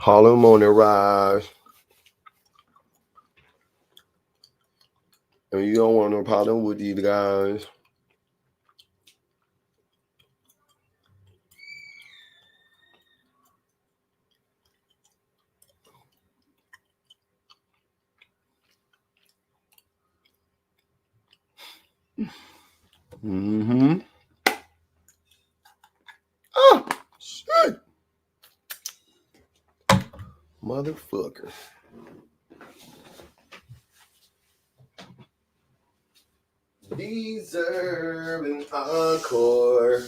Harlem on the rise. And you don't want no problem with these guys. Mm-hmm. Oh, shit. Motherfucker. Deserve an encore.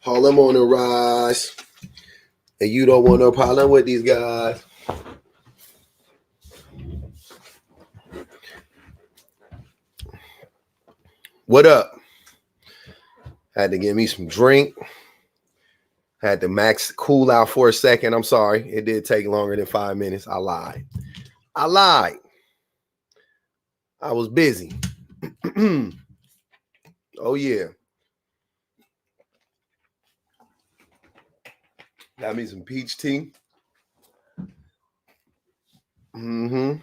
Harlem on the rise. And you don't want no problem with these guys. What up? Had to get me some drink. Had to max cool out for a second. I'm sorry. It did take longer than 5 minutes. I lied. I was busy. Oh, yeah. Got me some peach tea. Mm-hmm.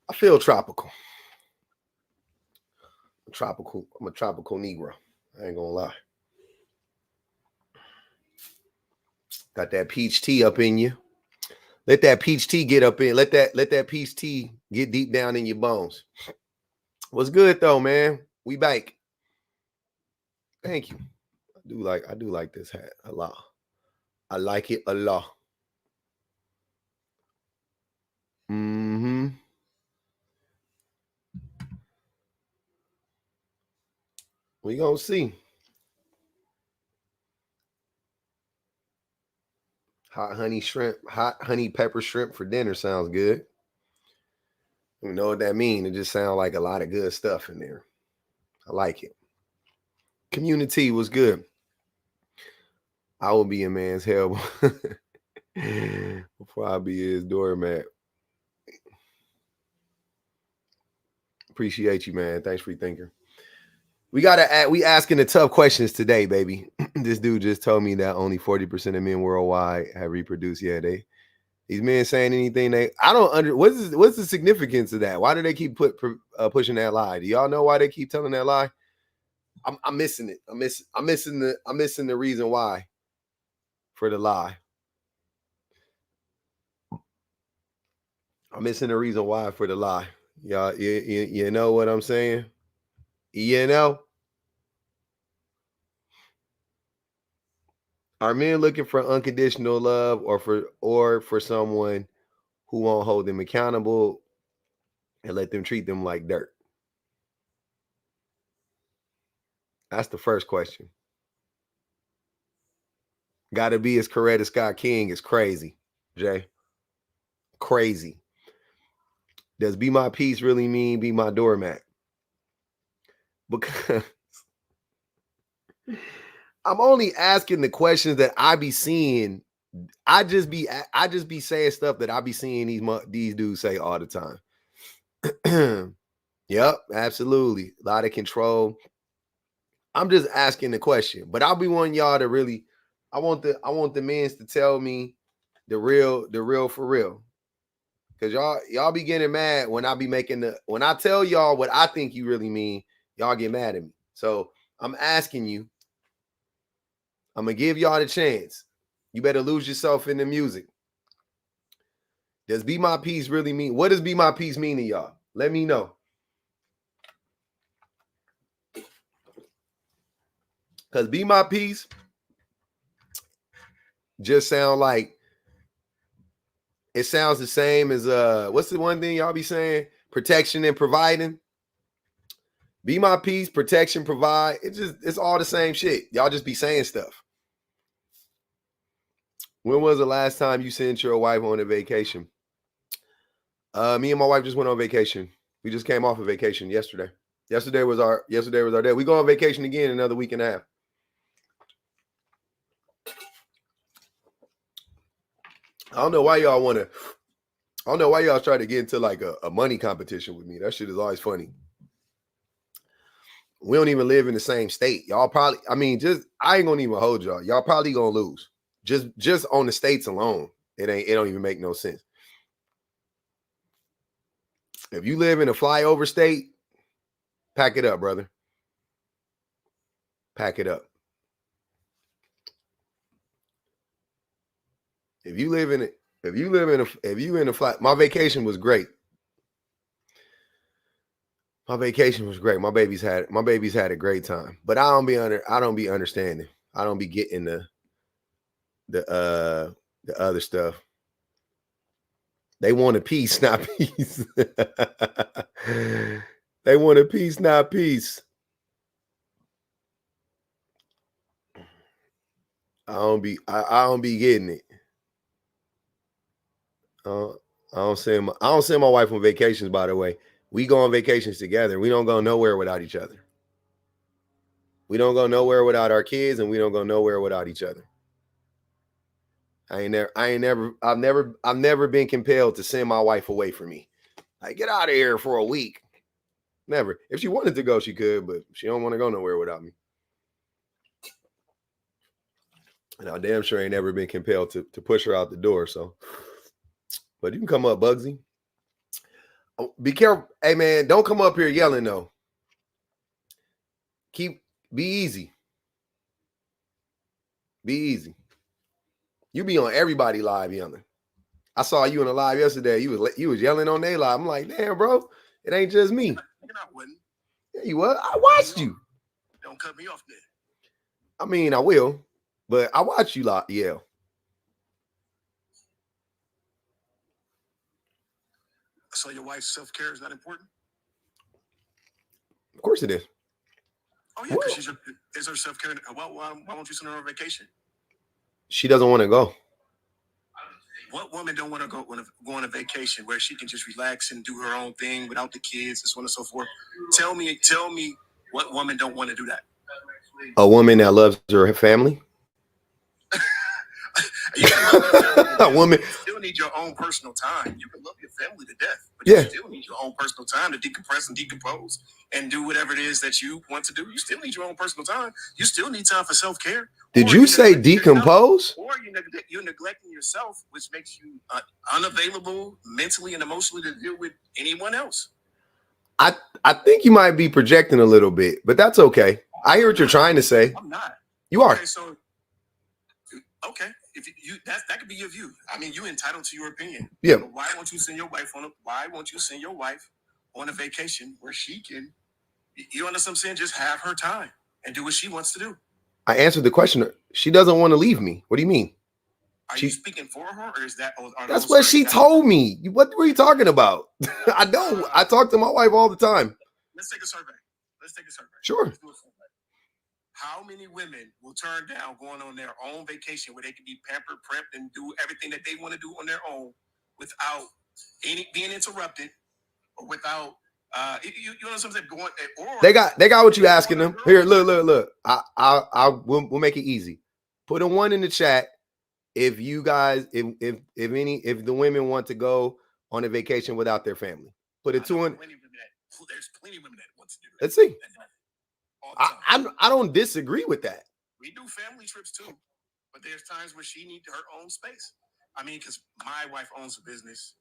I feel tropical. I'm a tropical Negro. I ain't gonna lie. Got that peach tea up in you. Let that peach tea get up in. Let that peach tea get deep down in your bones. What's good though, man? We back. Thank you. I do like this hat a lot. I like it a lot. Mm-hmm. We gonna see. Hot honey pepper shrimp for dinner sounds good. You know what that means? It just sounds like a lot of good stuff in there. I like it. Community was good. I will be a man's hell before I be his doormat. Appreciate you, man. Thanks for thinking. We asking the tough questions today, baby. This dude just told me that only 40% of men worldwide have reproduced. Yeah, these men saying anything I don't what's the significance of that? Why do they keep pushing that lie? Do y'all know why they keep telling that lie? I'm missing it. I'm missing the reason why for the lie. I'm missing the reason why for the lie. Y'all, you know what I'm saying? You know? Are men looking for unconditional love or for someone who won't hold them accountable and let them treat them like dirt? That's the first question. Gotta be as Coretta Scott King is crazy, Jay. Crazy. Does be my peace really mean be my doormat? Because I'm only asking the questions that I be seeing. I just be saying stuff that I be seeing these dudes say all the time. Yep, absolutely. A lot of control. I'm just asking the question, but I'll be wanting y'all to really. I want the men to tell me the real for real. Cause y'all be getting mad when I be when I tell y'all what I think you really mean, y'all get mad at me. So I'm asking you. I'm gonna give y'all the chance. You better lose yourself in the music. Does be my peace really mean? What does be my peace mean to y'all? Let me know. Cause be my peace just sound like it sounds the same as what's the one thing y'all be saying? Protection and providing. Be my peace, protection, provide. It's all the same shit. Y'all just be saying stuff. When was the last time you sent your wife on a vacation? Me and my wife just went on vacation. We just came off of vacation yesterday. Yesterday was our day. We go on vacation again in another week and a half. I don't know why y'all try to get into like a money competition with me. That shit is always funny. We don't even live in the same state. Y'all probably, I ain't gonna even hold y'all. Y'all probably gonna lose. Just on the states alone. It don't even make no sense. If you live in a flyover state, pack it up, brother. Pack it up. If you in a flat, my vacation was great. My vacation was great. My babies had a great time. But I don't be understanding. I don't be getting the other stuff. They want a peace, not peace. They want a peace, not peace. I don't be getting it. I don't send my wife on vacations, by the way. We go on vacations together. We don't go nowhere without each other. We don't go nowhere without our kids, and we don't go nowhere without each other. I've never been compelled to send my wife away from me. Like, get out of here for a week. Never. If she wanted to go, she could, but she don't want to go nowhere without me. And I damn sure ain't never been compelled to push her out the door. So, but you can come up, Bugsy. Oh, be careful. Hey, man, don't come up here yelling, though. Be easy. Be easy. You be on everybody live yelling. I saw you in a live yesterday. You was yelling on their live. I'm like, damn, bro, it ain't just me. I wouldn't. Yeah, you was. I watched you. Don't cut me off there. I mean, I will, but I watch you yell. So your wife's self-care is not important? Of course it is. Oh, yeah, because is her self-care. Why won't you send her on vacation? She doesn't want to go. What woman don't want to go on a vacation where she can just relax and do her own thing without the kids and so on and so forth? Tell me what woman don't want to do that? A woman that loves her family? You can love your family a woman. You still need your own personal time. You can love your family to death, but yeah. You still need your own personal time to decompress and decompose and do whatever it is that you want to do. You still need your own personal time. You still need time for self-care. Did you say decompose? Or you're neglecting yourself, which makes you unavailable mentally and emotionally to deal with anyone else. I think you might be projecting a little bit, but that's okay. I hear what you're trying to say. I'm not. You are. Okay, so if you that could be your view. I mean, you're entitled to your opinion. Yeah. But why won't you send your wife on a vacation where she can, you understand what I'm saying? Just have her time and do what she wants to do. I answered the question. She doesn't want to leave me. What do you mean? Are you speaking for her, or is that? That's what she told me. What were you talking about? I don't. I talk to my wife all the time. Let's take a survey. Sure. Let's do a survey. How many women will turn down going on their own vacation where they can be pampered, prepped, and do everything that they want to do on their own without being interrupted or without you know what I'm saying? Going or they got what you asking them. Here, look. We'll make it easy. Put a 1 in the chat if you guys, if the women want to go on a vacation without their family. Put a 2 in. There's plenty of women that want to do that. Let's see. I don't disagree with that. We do family trips too, but there's times where she needs her own space. I mean, because my wife owns a business.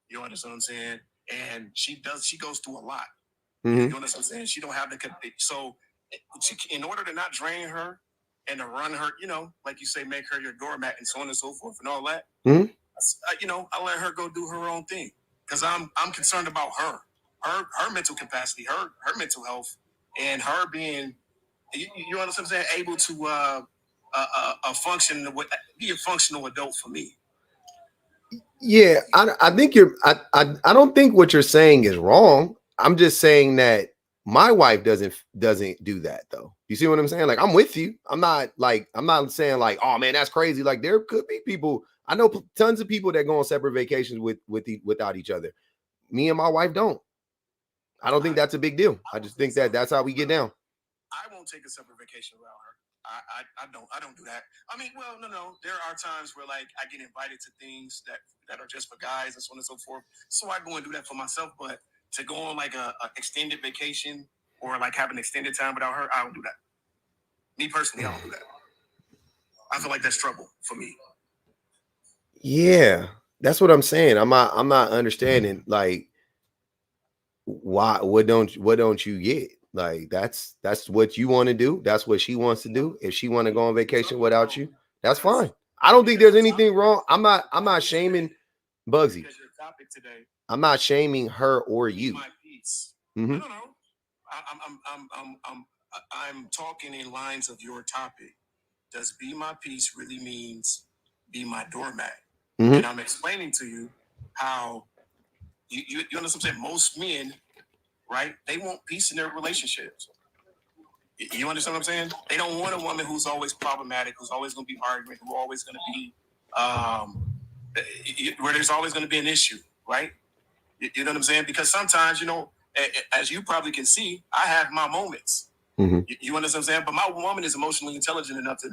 You understand what I'm saying? And she goes through a lot. Mm-hmm. You understand what I'm saying? She don't have the so in order to not drain her and to run her, you know, like you say, make her your doormat and so on and so forth and all that. Mm-hmm. You know, I let her go do her own thing because I'm concerned about her mental capacity, her mental health, and her being, you understand what I'm saying, able to be a functional adult for me. Yeah, I think I don't think what you're saying is wrong. I'm just saying that my wife doesn't do that though. You see what I'm saying? Like, I'm with you. I'm not saying like, oh man, that's crazy. Like, there could be people. I know tons of people that go on separate vacations without each other. Me and my wife don't. I don't think that's a big deal. I just think that's how we get down. I won't take a separate vacation without her. I don't do that. I mean, well, no. There are times where like I get invited to things that are just for guys and so on and so forth. So I go and do that for myself. But to go on like a extended vacation or like have an extended time without her, I don't do that. Me personally, I don't do that. I feel like that's trouble for me. Yeah, that's what I'm saying. I'm not understanding like why. What don't you get? Like, that's what you want to do. That's what she wants to do. If she want to go on vacation without you, that's fine. I don't think there's anything wrong. I'm not shaming Bugsy. I'm not shaming her or you. Mm-hmm. No. I'm talking in lines of your topic. Does be my peace really means be my doormat? Mm-hmm. And I'm explaining to you how you understand what I'm saying? Most men, right? They want peace in their relationships. You understand what I'm saying? They don't want a woman who's always problematic, who's always going to be arguing, who's always going to be where there's always going to be an issue, right? You know what I'm saying? Because sometimes, you know, as you probably can see, I have my moments. Mm-hmm. You understand what I'm saying? But my woman is emotionally intelligent enough to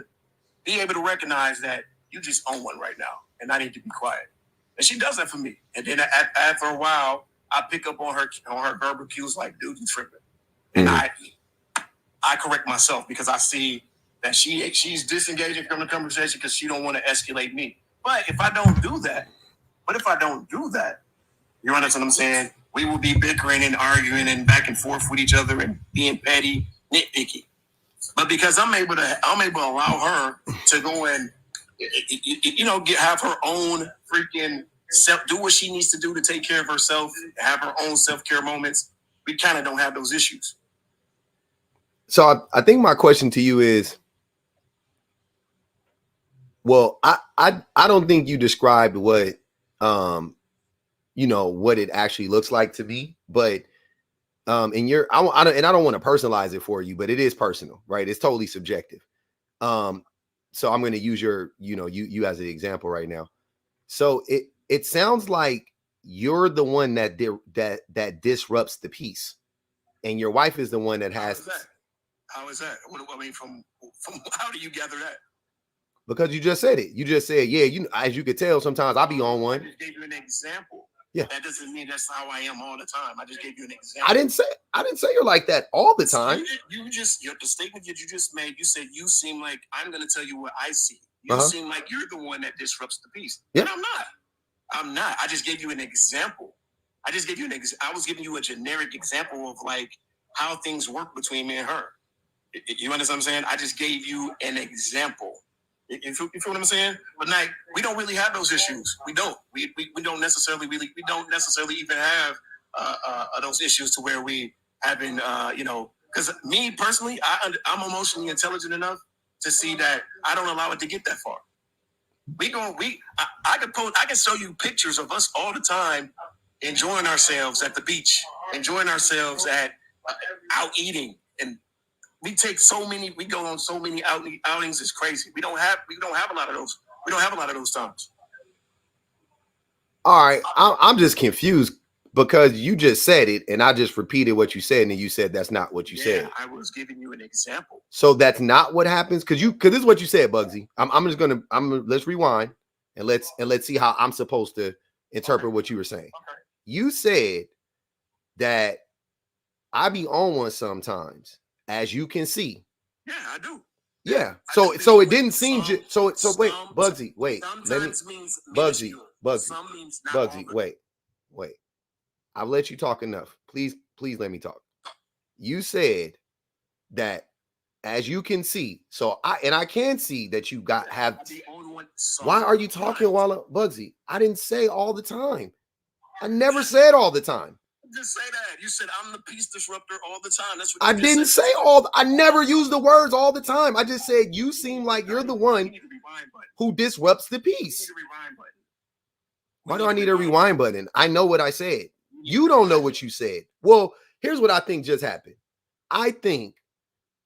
be able to recognize that you just own one right now, and I need to be quiet. And she does that for me. And then after a while, I pick up on her verbal cues like, dude, you tripping. And I correct myself because I see that she's disengaging from the conversation because she don't want to escalate me. But if I don't do that, you understand what I'm saying? We will be bickering and arguing and back and forth with each other and being petty, nitpicky. But because I'm able to allow her to go and, you know, have her own freaking self, do what she needs to do to take care of herself, have her own self-care moments. We kind of don't have those issues. So I think my question to you is, well, I don't think you described what, you know, what it actually looks like to me, but I don't want to personalize it for you, but it is personal, right? It's totally subjective. So I'm going to use you as an example right now. So it sounds like you're the one that disrupts the peace, and your wife is the one that has. How is that? What, I mean, from how do you gather that? Because you just said it. You just said, yeah. You, as you could tell, sometimes I'll be on one. I just gave you an example. Yeah. That doesn't mean that's how I am all the time. I just gave you an example. I didn't say you're like that all the time. The statement that you just made, you said you seem like, I'm going to tell you what I see. You seem like you're the one that disrupts the peace. Yeah. And I'm not. I just gave you an example. I was giving you a generic example of like how things work between me and her. You understand what I'm saying? I just gave you an example. You feel what I'm saying? But like, we don't really have those issues. We don't. We don't necessarily even have those issues to where we having you know. Because me personally, I'm emotionally intelligent enough to see that I don't allow it to get that far. I can show you pictures of us all the time enjoying ourselves at the beach, enjoying ourselves at out eating, and we take so many. We go on so many outings. It's crazy. We don't have a lot of those. We don't have a lot of those times. All right, I'm just confused because you just said it, and I just repeated what you said, and then you said that's not what you said. I was giving you an example. So that's not what happens because this is what you said, Bugsy. Let's rewind and let's see how I'm supposed to interpret what you were saying. Okay. You said that I be on one sometimes, as you can see. Yeah, I do. Yeah. So it didn't seem so wait, Bugsy, wait. Sometimes means Bugsy, some means not Bugsy, wait. I've let you talk enough. Please let me talk. You said that as you can see, so I can see that you have. Why are you talking while Bugsy? I didn't say all the time. I never said all the time. Just say that. You said I'm the peace disruptor all the time. That's what I didn't say I never use the words all the time. I just said you seem like you're the one who disrupts the peace. Why do I need a rewind button? I know what I said. You don't know what you said. Well, here's what I think just happened. I think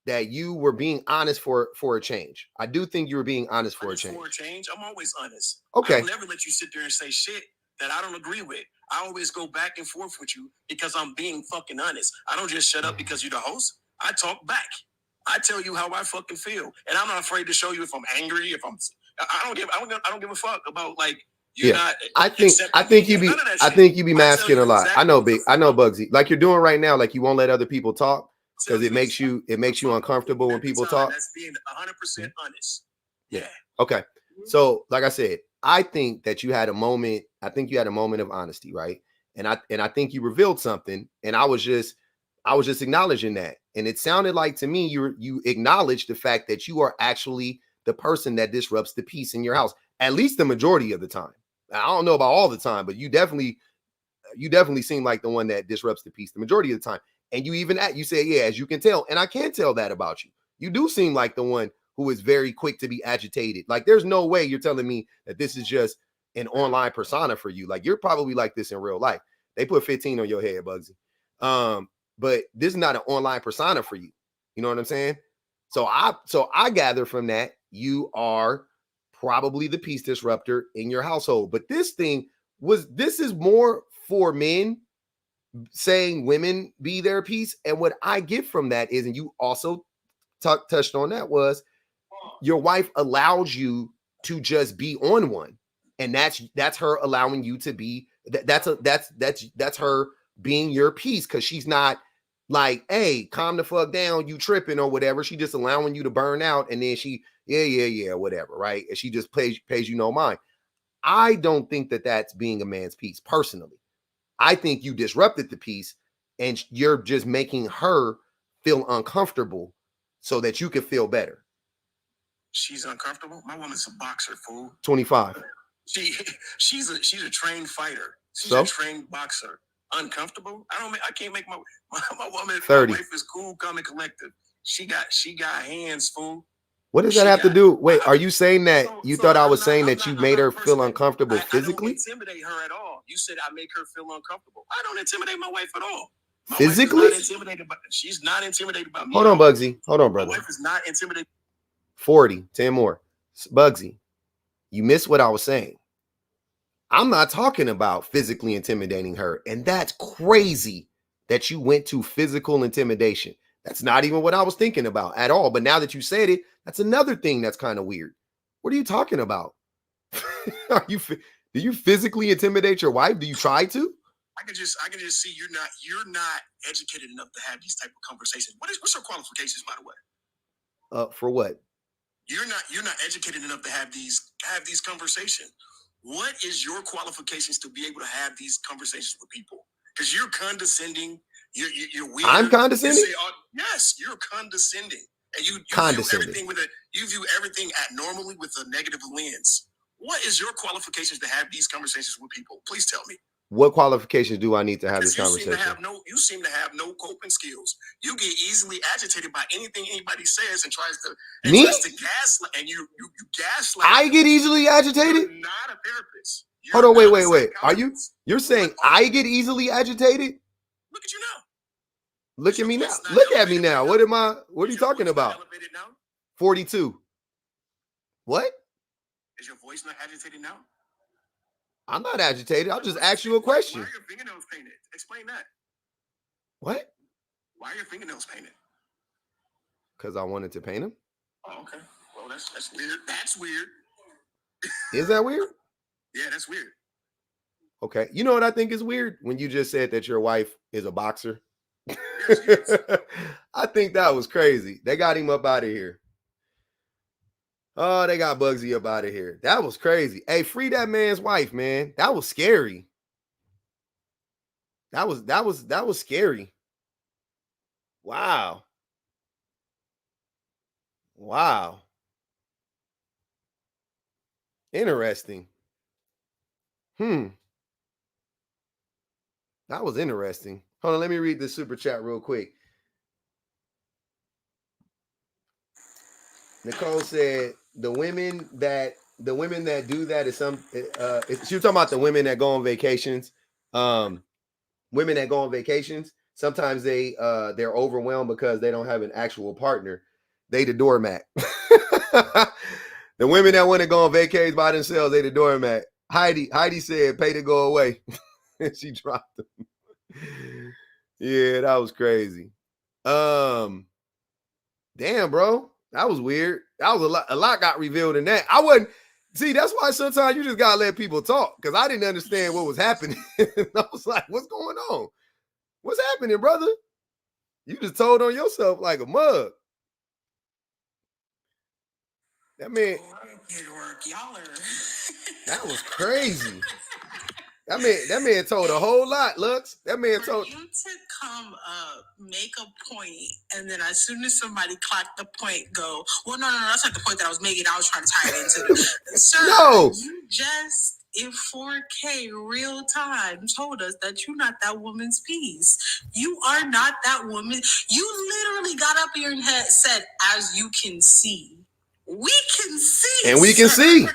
that you were being honest for a change. I do think you were being honest for a change. For a change, I'm always honest. Okay. I'll never let you sit there and say shit that I don't agree with. I always go back and forth with you because I'm being fucking honest. I don't just shut up because you're the host. I talk back. I tell you how I fucking feel, and I'm not afraid to show you if I'm angry. If I don't give a fuck about like you're not. I think you be masking a lot. I know, Bugsy. Like you're doing right now. Like you won't let other people talk because it makes you uncomfortable when people talk. That's being 100% honest. Yeah. Okay. So, like I said, I think that you had a moment. I think you had a moment of honesty, right? And I think you revealed something, and I was just acknowledging that. And it sounded like to me you acknowledged the fact that you are actually the person that disrupts the peace in your house, at least the majority of the time. I don't know about all the time, but you definitely seem like the one that disrupts the peace the majority of the time. And you say, yeah, as you can tell, and I can tell that about you. You do seem like the one who is very quick to be agitated. Like there's no way you're telling me that this is just an online persona for you. Like you're probably like this in real life. They put 15 on your head, Bugsy. But this is not an online persona for you. You know what I'm saying? So I gather from that you are probably the peace disruptor in your household. But this is more for men saying women be their peace. And what I get from that is, and you also touched on that, was your wife allows you to just be on one. And that's her allowing you to be that's her being your peace, because she's not like, hey, calm the fuck down, you tripping or whatever. She just allowing you to burn out, and then she whatever, right? And she just pays you no mind. I don't think that that's being a man's peace personally. I think you disrupted the peace, and you're just making her feel uncomfortable so that you can feel better. She's uncomfortable. My woman's a boxer, fool. 25. She's a trained fighter. She's a trained boxer. Uncomfortable? I can't make my woman. 30. My wife is cool, calm, and collective. She got hands, fool. What does that have to do? Wait, are you saying that you thought I was saying that you made her feel uncomfortable physically? I don't intimidate her at all. You said I make her feel uncomfortable. I don't intimidate my wife at all. Physically? She's not intimidated by me. Hold on, Bugsy. Hold on, brother. My wife is not intimidated. 40, 10 more. Bugsy, you missed what I was saying. I'm not talking about physically intimidating her. And that's crazy that you went to physical intimidation. That's not even what I was thinking about at all. But now that you said it, that's another thing that's kind of weird. What are you talking about? Do you physically intimidate your wife? Do you try to? I can just see you're not educated enough to have these type of conversations. What's your qualifications, by the way? For what? You're not educated enough to have these conversations. What is your qualifications to be able to have these conversations with people? Because you're condescending. You're weird. I'm condescending? Yes, you're condescending. And you view everything normally with a negative lens. What is your qualifications to have these conversations with people? Please tell me. What qualifications do I need to have this conversation? You seem to have no coping skills. You get easily agitated by anything anybody says and tries to gaslight, and you gaslight. I get easily agitated? You're not a therapist. Hold on, wait. You're saying I get easily agitated? Look at you now. Look at me now. Look at me now. What am I? What are you talking about? 42. What? Is your voice not agitated now? I'm not agitated. I'll just ask you a question. Why are your fingernails painted? Explain that. What? Why are your fingernails painted? Because I wanted to paint them. Oh, okay. Well, that's weird. That's weird. Is that weird? Yeah, that's weird. Okay. You know what I think is weird? When you just said that your wife is a boxer. Yes. I think that was crazy. They got him up out of here. Oh, they got Bugsy up out of here. That was crazy. Hey, free that man's wife, man. That was scary. That was scary. Wow. Wow. Interesting. That was interesting. Hold on, let me read this super chat real quick. Nicole said the women that do that is some she was talking about the women that go on vacations. Women that go on vacations, sometimes they're overwhelmed because they don't have an actual partner. They the doormat. The women that want to go on vacations by themselves, they the doormat. Heidi said, pay to go away. She dropped them. Yeah, that was crazy. Damn, bro. That was weird. That was a lot got revealed in that. I wasn't see, that's why sometimes you just gotta let people talk, because I didn't understand what was happening. I was like, what's going on? What's happening, brother? You just told on yourself like a mug. That man. That was crazy. That man told a whole lot, Lux. That man told you to come up, make a point, and then as soon as somebody clocked the point, go, well, no, that's not the point that I was making. I was trying to tie it into Sir, no. You just in 4K real time told us that you're not that woman's piece. You are not that woman. You literally got up here and said, as you can see. We can see. And we can see.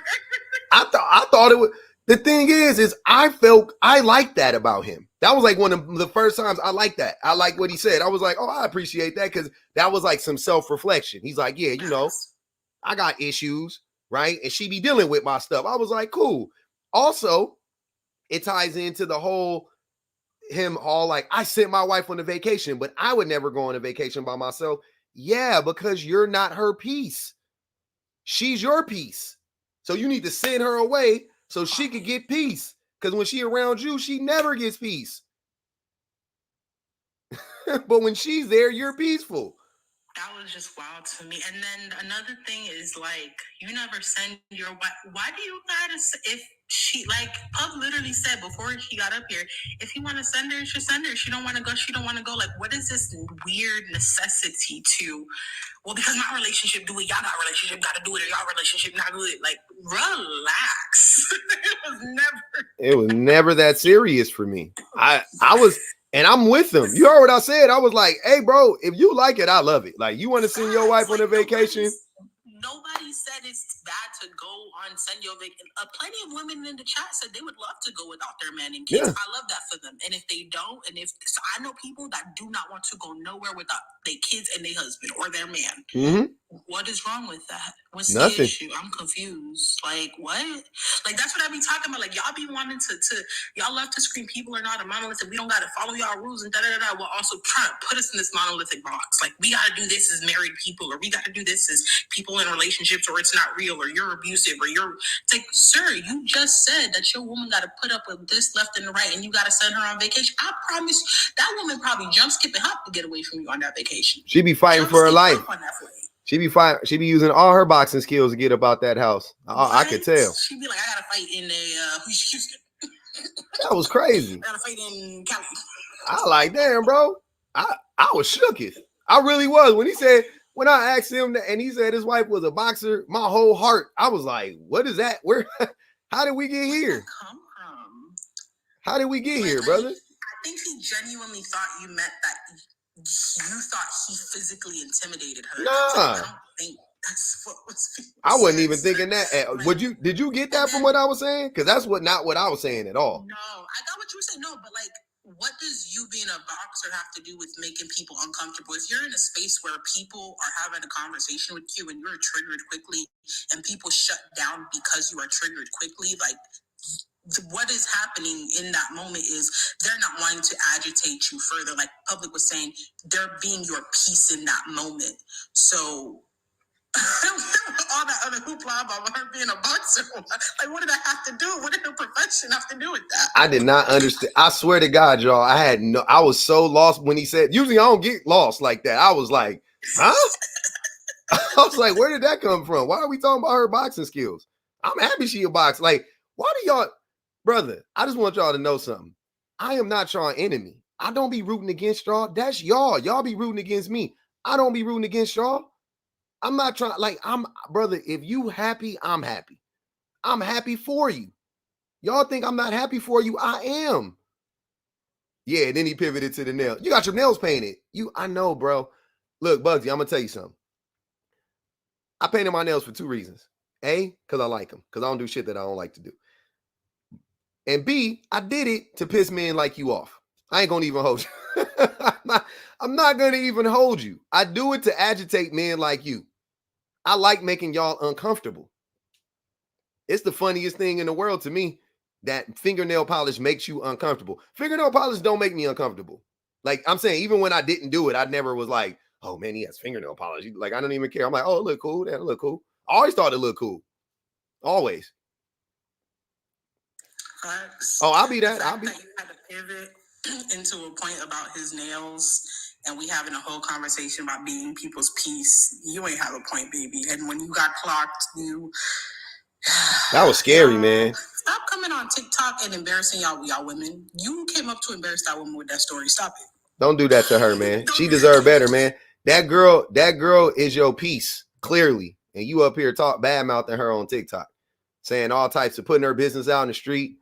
I thought it was. The thing is I like that about him. That was like one of the first times I liked that. I like what he said. I was like, oh, I appreciate that, because that was like some self-reflection. He's like, yeah, you know, I got issues, right? And she be dealing with my stuff. I was like, cool. Also, it ties into the whole him all like, I sent my wife on a vacation, but I would never go on a vacation by myself. Yeah, because you're not her piece. She's your piece. So you need to send her away so she could get peace. Because when she around you, she never gets peace. But when she's there, you're peaceful. That was just wild to me. And then another thing is, like, you never send your wife. Why do you gotta, if she, like, Pub literally said before she got up here, if you want to send her, just send her. She don't want to go, she don't want to go. Like, what is this weird necessity to, well, because my relationship do it, y'all got relationship, gotta do it, or y'all relationship not good. Like, relax. It was never that serious for me. I was, and I'm with them. You heard what I said. I was like, hey, bro, if you like it, I love it. Like, you want to send your wife on a vacation? Nobody said it's bad to go on, send your vacation. Plenty of women in the chat said they would love to go without their man and kids. Yeah. I love that for them. And if they don't, so I know people that do not want to go nowhere without their kids and their husband or their man. Mm-hmm. What is wrong with that? What's Nothing. The issue? I'm confused. Like, what? Like, that's what I be talking about. Like, y'all be wanting to y'all love to scream people are not a monolithic. We don't got to follow y'all rules and da-da-da-da. While also trying to put us in this monolithic box. Like, we got to do this as married people, or we got to do this as people in relationships, or it's not real, or you're abusive, or you're... It's like, sir, you just said that your woman got to put up with this left and the right, and you got to send her on vacation. I promise that woman probably jump, skip, and hop to get away from you on that vacation. She be fighting for her life. She be fine. She be using all her boxing skills to get up out that house. I could tell. She be like, I gotta fight in Houston. That was crazy. I gotta fight in Cali. I like, damn, bro. I was shooketh. I really was. When I asked him that, and he said his wife was a boxer, my whole heart, I was like, what is that? Where? How did we get here? Come from? How did we get here, brother? I think he genuinely thought you meant that. You thought he physically intimidated her. Nah. I don't think that's what was being I wasn't even thinking that. Did you get that from what I was saying? Because that's not what I was saying at all. No, I got what you were saying. No, but like what does you being a boxer have to do with making people uncomfortable? If you're in a space where people are having a conversation with you and you're triggered quickly and people shut down because you are triggered quickly, like what is happening in that moment is they're not wanting to agitate you further. Like Public was saying, they're being your peace in that moment. So all that other hoopla about her being a boxer, like what did I have to do? What did her profession have to do with that? I did not understand. I swear to God, y'all, I was so lost when he said, usually I don't get lost like that. I was like, huh? I was like, where did that come from? Why are we talking about her boxing skills? I'm happy she a boxer. Like, why do y'all, brother, I just want y'all to know something. I am not y'all enemy. I don't be rooting against y'all. That's y'all. Y'all be rooting against me. I don't be rooting against y'all. I'm not trying, like, brother, if you happy, I'm happy. I'm happy for you. Y'all think I'm not happy for you? I am. Yeah, and then he pivoted to the nail. You got your nails painted. I know, bro. Look, Bugsy, I'm going to tell you something. I painted my nails for 2 reasons. A, because I like them. Because I don't do shit that I don't like to do. And B, I did it to piss men like you off. I ain't going to even hold you. I'm not going to even hold you. I do it to agitate men like you. I like making y'all uncomfortable. It's the funniest thing in the world to me that fingernail polish makes you uncomfortable. Fingernail polish don't make me uncomfortable. Like I'm saying, even when I didn't do it, I never was like, oh man, he has fingernail polish. Like I don't even care. I'm like, oh, it look cool. That look cool. I always thought it looked cool. Always. Oh, I'll be that. That you had to pivot into a point about his nails, and we having a whole conversation about being people's peace. You ain't have a point, baby. And when you got clocked, that was scary, man. Stop coming on TikTok and embarrassing y'all women. You came up to embarrass that woman with that story. Stop it. Don't do that to her, man. She deserved better, man. That girl is your piece, clearly. And you up here bad mouthing her on TikTok, saying all types of putting her business out in the street.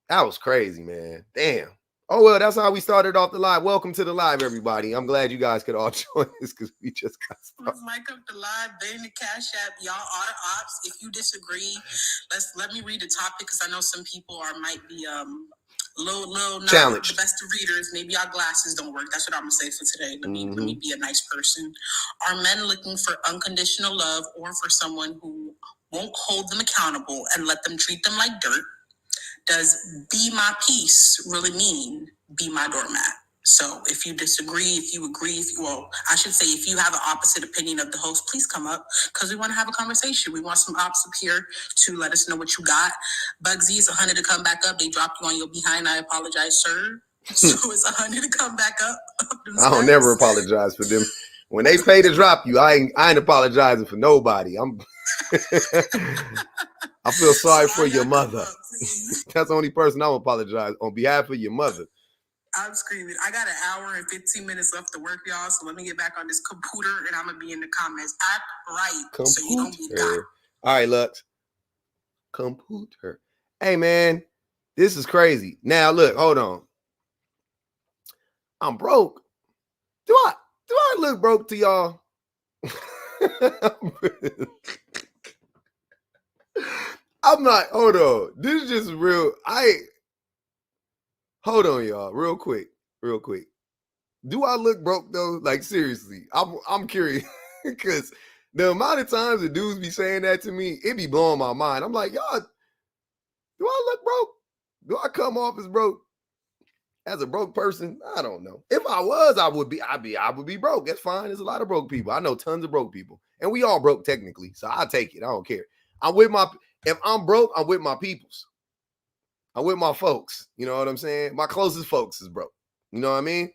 That was crazy, man. Damn. Oh, well, that's how we started off the live. Welcome to the live, everybody. I'm glad you guys could all join us because we just got started. Let's mic up the live, bang the Cash App. Y'all are ops. If you disagree, let me read the topic because I know some people might be little not challenged. The best of readers. Maybe our glasses don't work. That's what I'm gonna say for today. Let me be a nice person. Are men looking for unconditional love or for someone who won't hold them accountable and let them treat them like dirt? Does be my peace really mean be my doormat? So if you disagree, if you agree, I should say if you have an opposite opinion of the host, please come up because we want to have a conversation. We want some ops up here to let us know what you got. Bugsy, it's 100 to come back up. They dropped you on your behind. I apologize, sir. So it's 100 to come back up. I don't never apologize for them. When they pay to drop you, I ain't apologizing for nobody. I feel sorry for your mother. That's the only person I'm apologize on behalf of your mother. I'm screaming. I got an hour and 15 minutes left to work, y'all. So let me get back on this computer and I'm going to be in the comments. Act right. Computer. So you don't get got. All right, Lux. Computer. Hey, man, this is crazy. Now, look, hold on. I'm broke. Do I look broke to y'all? I'm not, hold on. This is just real. Hold on, y'all. Real quick. Do I look broke though? Like seriously, I'm curious because the amount of times the dudes be saying that to me, it be blowing my mind. I'm like, y'all, do I look broke? Do I come off as broke? As a broke person? I don't know. If I was, I would be broke. That's fine. There's a lot of broke people. I know tons of broke people. And we all broke technically. So I'll take it. I don't care. If I'm broke, I'm with my peoples. I'm with my folks. You know what I'm saying? My closest folks is broke. You know what I mean?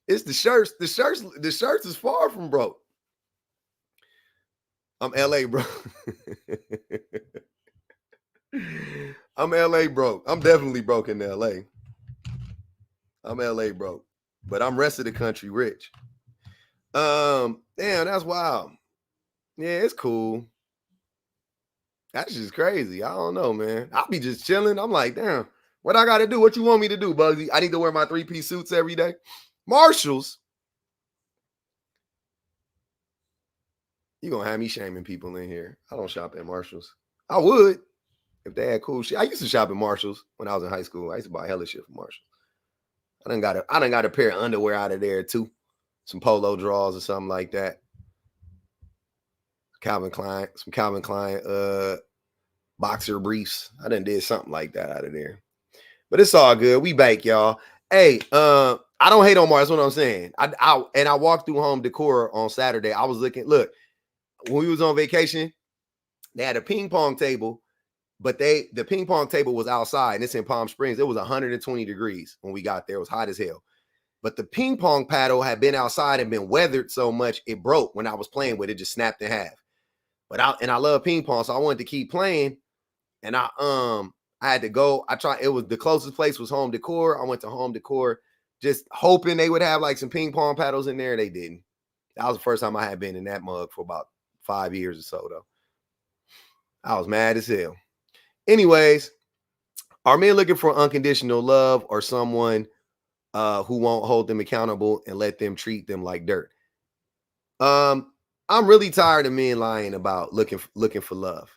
It's the shirts. The shirts is far from broke. I'm LA broke. I'm LA broke. I'm definitely broke in LA. I'm LA broke. But I'm rest of the country rich. Damn, that's wild. Yeah, it's cool. That's just crazy. I don't know, man. I'll be just chilling. I'm like, damn, what I got to do? What you want me to do, Bugsy? I need to wear my 3-piece suits every day. Marshalls. You going to have me shaming people in here. I don't shop at Marshalls. I would. If they had cool shit. I used to shop at Marshalls when I was in high school. I used to buy hella shit from Marshalls. I done got a pair of underwear out of there too. Some polo drawers or something like that. Calvin Klein boxer briefs. I done did something like that out of there. But it's all good. We back, y'all. Hey, I don't hate on Mars. That's what I'm saying. I walked through Home Decor on Saturday. I was looking, look, when we was on vacation, they had a ping pong table, but the ping pong table was outside, and it's in Palm Springs. It was 120 degrees when we got there. It was hot as hell. But the ping pong paddle had been outside and been weathered so much it broke when I was playing with it, just snapped in half. But I love ping pong, so I wanted to keep playing. And I had to go. It was the closest place was Home Decor. I went to Home Decor, just hoping they would have like some ping pong paddles in there. They didn't. That was the first time I had been in that mug for about 5 years or so, though. I was mad as hell. Anyways, are men looking for unconditional love or someone who won't hold them accountable and let them treat them like dirt? I'm really tired of men lying about looking for love.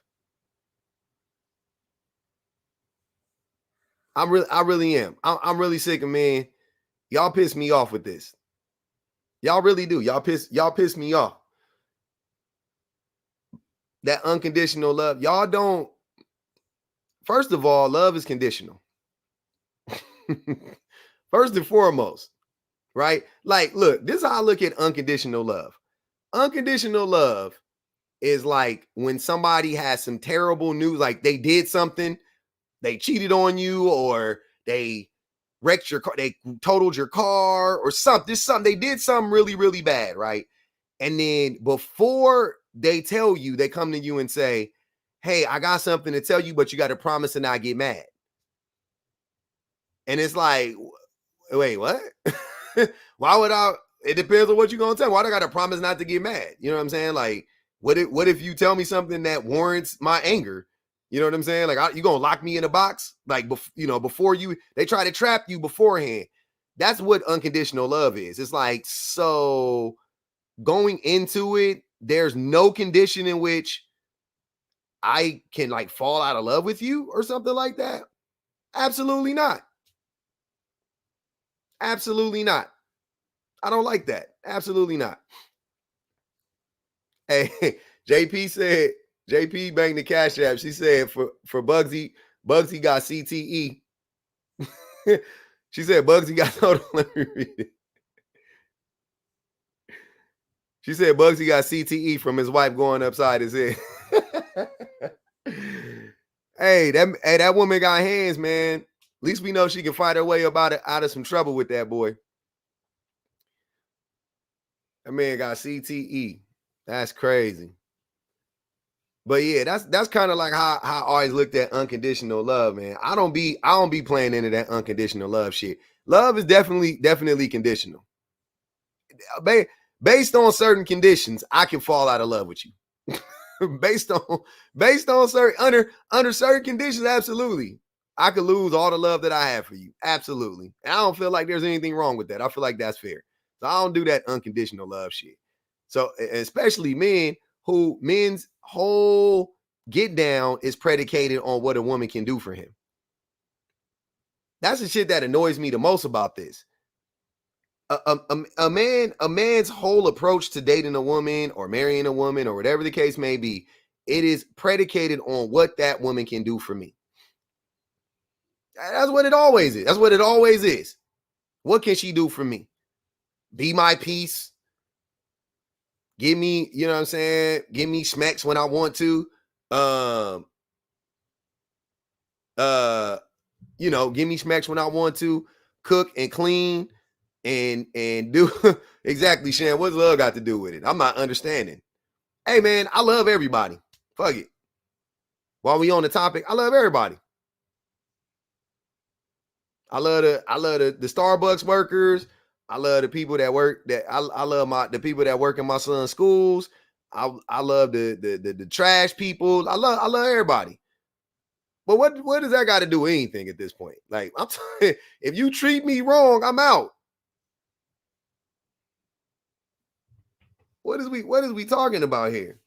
I really am. I'm really sick of men. Y'all piss me off with this. Y'all really do. Y'all piss me off. That unconditional love. Y'all don't. First of all, love is conditional. First and foremost, right? Like, look, this is how I look at unconditional love. Unconditional love is like when somebody has some terrible news, like they did something, they cheated on you, or they wrecked your car, they totaled your car, or something. They did something really, really bad, right? And then before they tell you, they come to you and say, hey, I got something to tell you, but you got to promise to not get mad. And it's like, wait, what? Why would I? It depends on what you're gonna tell me. Why do I got to promise not to get mad? You know what I'm saying? Like, what if you tell me something that warrants my anger? You know what I'm saying? Like, you gonna lock me in a box? Like, before they try to trap you beforehand. That's what unconditional love is. It's like, so going into it, there's no condition in which I can like fall out of love with you or something like that. Absolutely not. Absolutely not. I don't like that. Absolutely not. Hey, JP banged the Cash App. She said for Bugsy got CTE. She said Bugsy got, hold on, let me read it. She said Bugsy got CTE from his wife going upside his head. Hey, that woman got hands, man. At least we know she can fight her way out of some trouble with that boy. That man got CTE. That's crazy. But yeah, that's kind of like how I always looked at unconditional love, man. I don't be playing into that unconditional love shit. Love is definitely conditional. Based on certain conditions, I can fall out of love with you. based on certain under certain conditions, absolutely. I could lose all the love that I have for you. Absolutely. And I don't feel like there's anything wrong with that. I feel like that's fair. So I don't do that unconditional love shit. So especially men's whole get down is predicated on what a woman can do for him. That's the shit that annoys me the most about this. A man's whole approach to dating a woman or marrying a woman or whatever the case may be, it is predicated on what that woman can do for me. That's what it always is. That's what it always is. What can she do for me? Be my peace. Give me, you know what I'm saying? Give me smacks when I want to. Give me smacks when I want to. Cook and clean and do exactly, Shan. What's love got to do with it? I'm not understanding. Hey man, I love everybody. Fuck it. While we on the topic, I love everybody. I love the Starbucks workers. I love the people that work I love the people that work in my son's schools. I love the trash people. I love everybody. But what does that got to do with anything at this point? Like, if you treat me wrong, I'm out. What is we talking about here?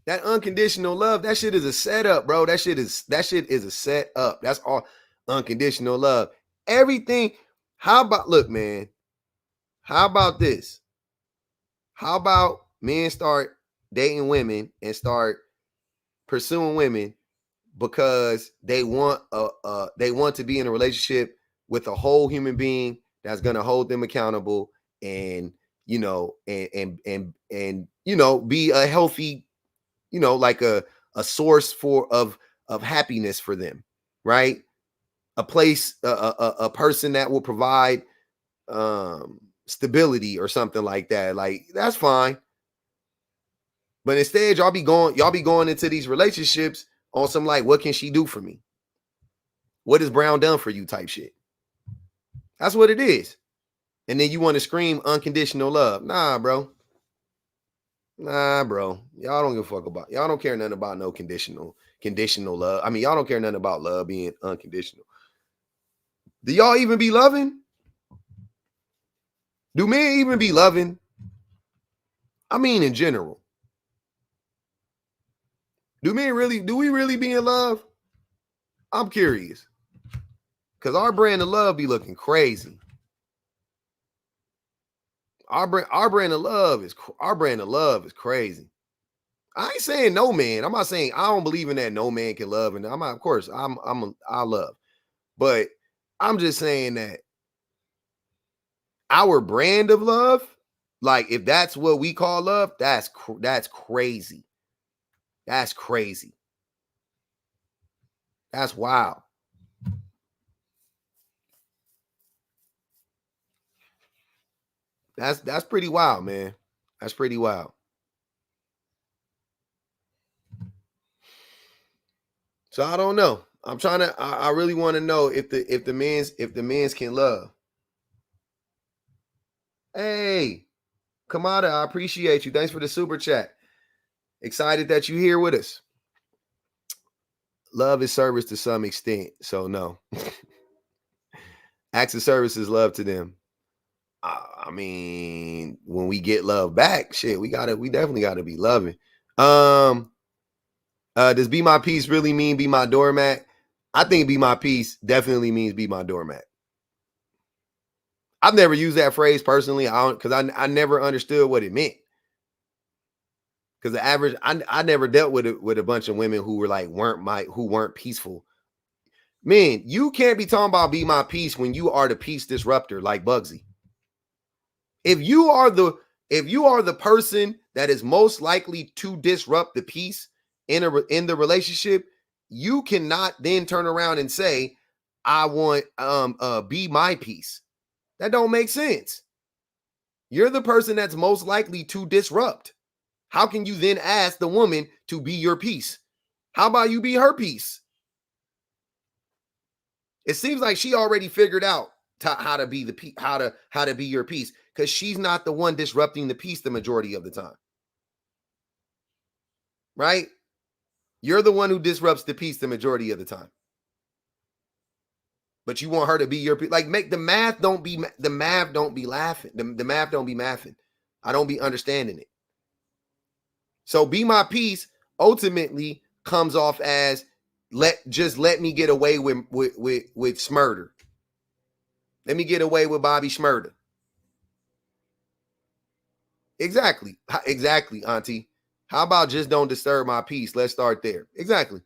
That unconditional love, that shit is a setup, bro. That shit is a setup. That's all unconditional love. Everything. How about, look, man, how about this? How about men start dating women and start pursuing women because they want to be in a relationship with a whole human being that's going to hold them accountable and, you know, and you know, be a healthy, you know, like a source of happiness for them, right? A place, a person that will provide stability or something like that. Like, that's fine. But instead, y'all be going into these relationships on some like, what can she do for me? What has Brown done for you type shit? That's what it is. And then you want to scream unconditional love. Nah, bro. Y'all don't give a fuck about. Y'all don't care nothing about no conditional love. I mean, y'all don't care nothing about love being unconditional. Do y'all even be loving? Do men even be loving? I mean, in general. Do we really be in love? I'm curious. Because our brand of love be looking crazy. Our brand of love is crazy. I ain't saying no man. I'm not saying I don't believe in that no man can love, and of course I love, but I'm just saying that our brand of love, like if that's what we call love, that's crazy. That's crazy. That's wild. That's pretty wild, man. That's pretty wild. So I don't know. I'm trying to. I really want to know if the men's can love. Hey, Kamada, I appreciate you. Thanks for the super chat. Excited that you're here with us. Love is service to some extent, so no. Acts of service is love to them. I mean, when we get love back, shit, we definitely gotta be loving. Does be my piece really mean be my doormat? I think be my piece definitely means be my doormat. I've never used that phrase personally. Because I never understood what it meant. Because the average, I never dealt with a bunch of women who were like who weren't peaceful. Man, you can't be talking about be my peace when you are the peace disruptor like Bugsy. If you are the person that is most likely to disrupt the peace in the relationship, you cannot then turn around and say, I want be my peace. That don't make sense. You're the person that's most likely to disrupt. How can you then ask the woman to be your peace? How about you be her peace? It seems like she already figured out how to be how to be your peace, because she's not the one disrupting the peace the majority of the time. Right? You're the one who disrupts the peace the majority of the time. But you want her to be your peace. Like, make the math don't be laughing. The math don't be mathing. I don't be understanding it. So be my peace ultimately comes off as let me get away with Smurder. Let me get away with Bobby Schmurder. Exactly, Auntie. How about just don't disturb my peace? Let's start there. Exactly.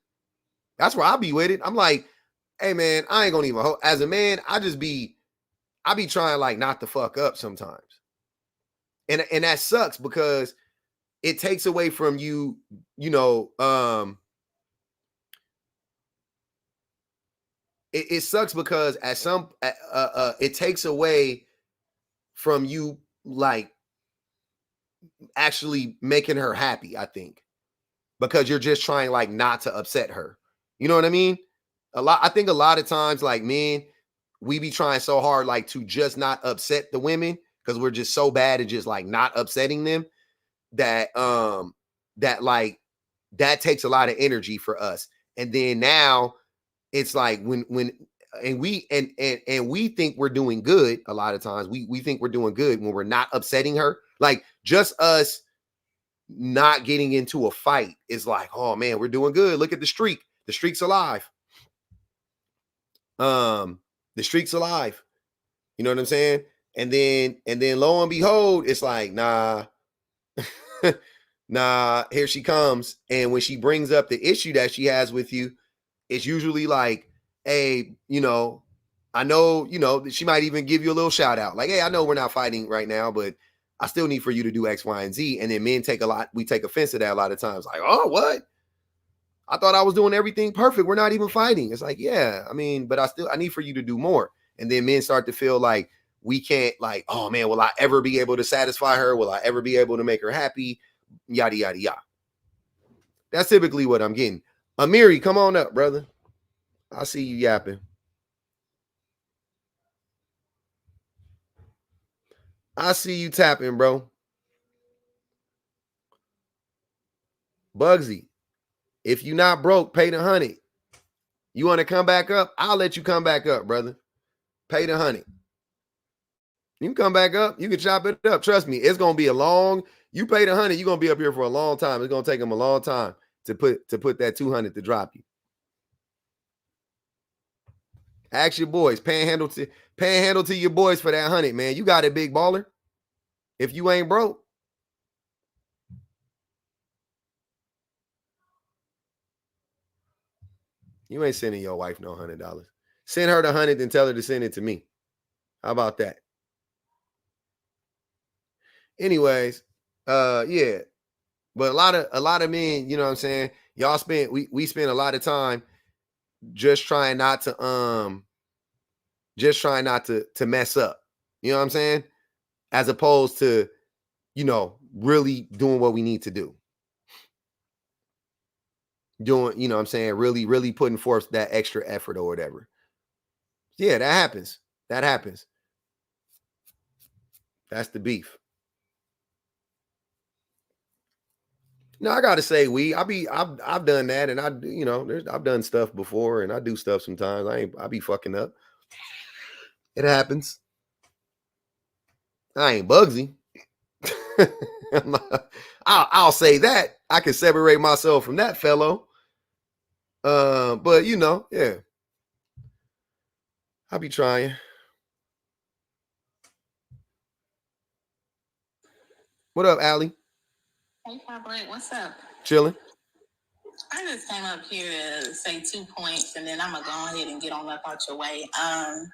That's where I'll be with it. I'm like, hey man, I ain't gonna even as a man, I be trying like not to fuck up sometimes. And that sucks because it takes away from you, it sucks because it takes away from you like actually making her happy, I think, because you're just trying like not to upset her. You know what I mean? I think a lot of times like men, we be trying so hard like to just not upset the women because we're just so bad at just like not upsetting them that that takes a lot of energy for us. And then now it's like when we think we're doing good. A lot of times we think we're doing good when we're not upsetting her. Like just us not getting into a fight is like, oh man, we're doing good. Look at the streak. The streak's alive. The streak's alive. You know what I'm saying? And then lo and behold, it's like, nah, nah, here she comes. And when she brings up the issue that she has with you, it's usually like, hey, you know, I know, you know, she might even give you a little shout out. Like, hey, I know we're not fighting right now, but I still need for you to do X, Y, and Z. And then men we take offense to that a lot of times. Like, oh, what? I thought I was doing everything perfect. We're not even fighting. It's like, yeah, I mean, but I need for you to do more. And then men start to feel like we can't, like, oh man, will I ever be able to satisfy her? Will I ever be able to make her happy? Yada, yada, yada. That's typically what I'm getting. Amiri, come on up, brother. I see you yapping. I see you tapping, bro. Bugsy, if you not broke, pay the 100. You want to come back up? I'll let you come back up, brother. Pay the 100. You can come back up. You can chop it up. Trust me, it's gonna be a long. You pay the 100, you're gonna be up here for a long time. It's gonna take them a long time to put that 200 to drop you. Ask your boys, panhandle to your boys for that 100, man. You got it, big baller. If you ain't broke. You ain't sending your wife no $100. Send her the 100 and tell her to send it to me. How about that? Anyways, yeah. But a lot of men, you know what I'm saying? Y'all we spend a lot of time just trying not to mess up. You know what I'm saying? As opposed to, you know, really doing what we need to do. Doing, you know what I'm saying, really putting forth that extra effort or whatever. Yeah, that happens. That happens. That's the beef. No, I gotta say, I've done that, and I've done stuff before, and I do stuff sometimes. I be fucking up. It happens. I ain't Bugsy. I'll say that. I can separate myself from that fellow. But you know, yeah. I'll be trying. What up, Allie? Hey, Blake, what's up? Chilling. I just came up here to say 2 points, and then I'm gonna go ahead and get on up out your way. I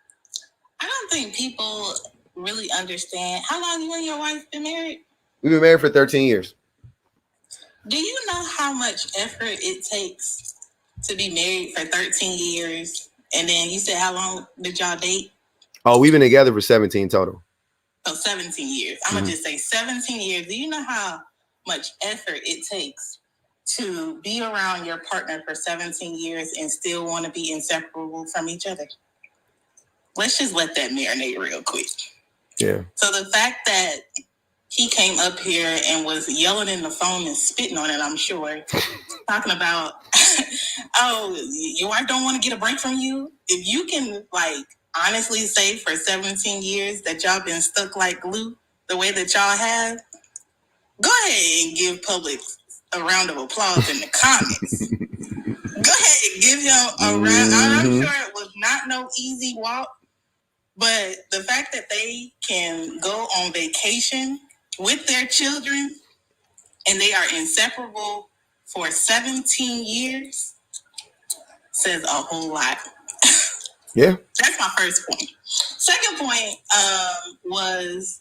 don't think people really understand how long you and your wife been married. We've been married for 13 years. Do you know how much effort it takes to be married for 13 years? And then you said, how long did y'all date? Oh, we've been together for 17 total. So 17 years. I'm going to just say 17 years. Do you know how much effort it takes to be around your partner for 17 years and still want to be inseparable from each other? Let's just let that marinate real quick. Yeah. So the fact that he came up here and was yelling in the phone and spitting on it, I'm sure, talking about, oh, your wife don't want to get a break from you. If you can, like, honestly say for 17 years that y'all been stuck like glue the way that y'all have, go ahead and give public a round of applause in the comments. Go ahead and give him a round. I'm sure it was not no easy walk, but the fact that they can go on vacation with their children and they are inseparable for 17 years says a whole lot. Yeah. That's my first point. Second point was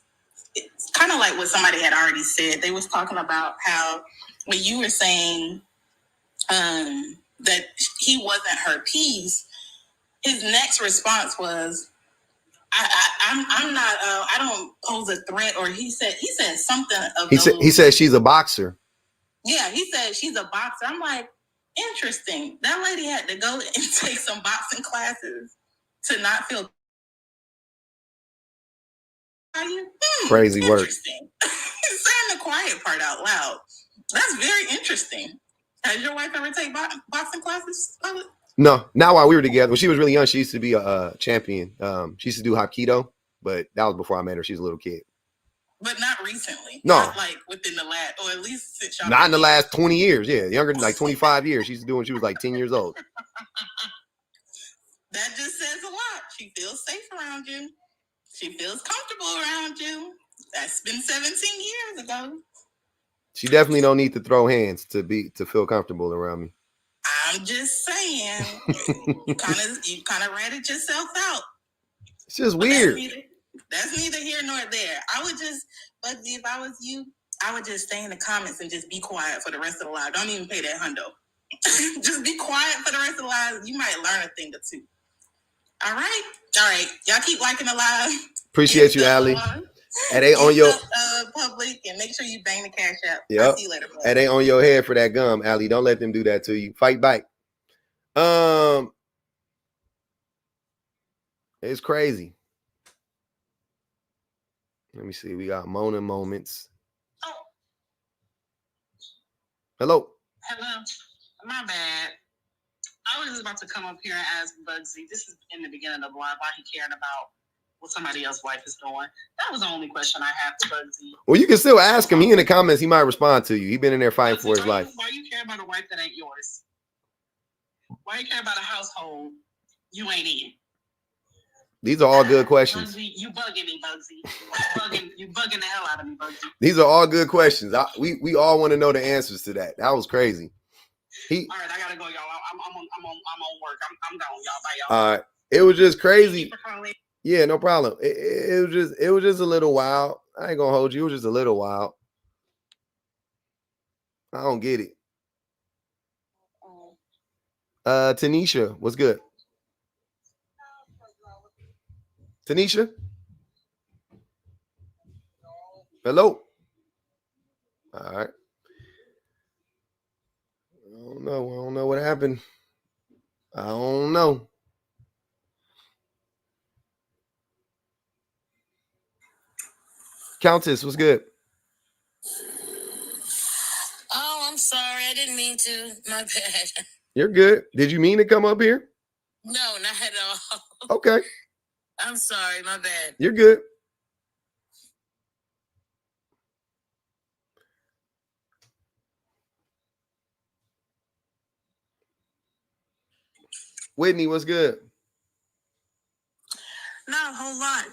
it's kind of like what somebody had already said. They was talking about how when you were saying that he wasn't her piece, his next response was, I'm not. I don't pose a threat. Or he said something of. He said she's a boxer. Yeah, he said she's a boxer. I'm like, interesting. That lady had to go and take some boxing classes to not feel. Crazy work. Saying the quiet part out loud. That's very interesting. Has your wife ever taken boxing classes? No, not while we were together. When she was really young, she used to be a champion. She used to do Hapkido, but that was before I met her. She was a little kid. But not recently. No. Not like within the last, or at least since y'all. Not in the last 20 years. Yeah, younger than like 25 years. She's doing. She was like 10 years old. That just says a lot. She feels safe around you. She feels comfortable around you. That's been 17 years ago. She definitely don't need to throw hands to feel comfortable around me. I'm just saying, you kind of ratted yourself out. It's just weird. That's neither here nor there. But if I was you, I would just stay in the comments and just be quiet for the rest of the live. Don't even pay that hundo. Just be quiet for the rest of the live. You might learn a thing or two. All right. Y'all keep liking the live. Appreciate you, Allie. And they on your public, and make sure you bang the cash out. Yep. I'll see you later. Bro. And they on your head for that gum, Allie. Don't let them do that to you. Fight back. It's crazy. Let me see. We got Mona Moments. Oh. Hello. My bad. I was just about to come up here and ask Bugsy. This is in the beginning of the live. Why he caring about what somebody else's wife is doing? That was the only question I have to Bugsy. Well, you can still ask him. He in the comments. He might respond to you. He been in there fighting for his life. Why you care about a wife that ain't yours? Why you care about a household you ain't in? These are all good questions. Bugsy, you bugging me, Bugsy. You bugging the hell out of me, Bugsy. These are all good questions. We all want to know the answers to that. That was crazy. All right, I gotta go, y'all. I'm on work. I'm gone, y'all. Bye, y'all. All right. It was just crazy. Yeah, no problem. It was just a little wild. I ain't gonna hold you. It was just a little wild. I don't get it. Tanisha, what's good? Tanisha? Hello? All right. I don't know what happened. I don't know. Countess, what's good? Oh, I'm sorry. I didn't mean to. My bad. You're good. Did you mean to come up here? No, not at all. Okay. I'm sorry. My bad. You're good. Whitney, what's good? Not a whole lot.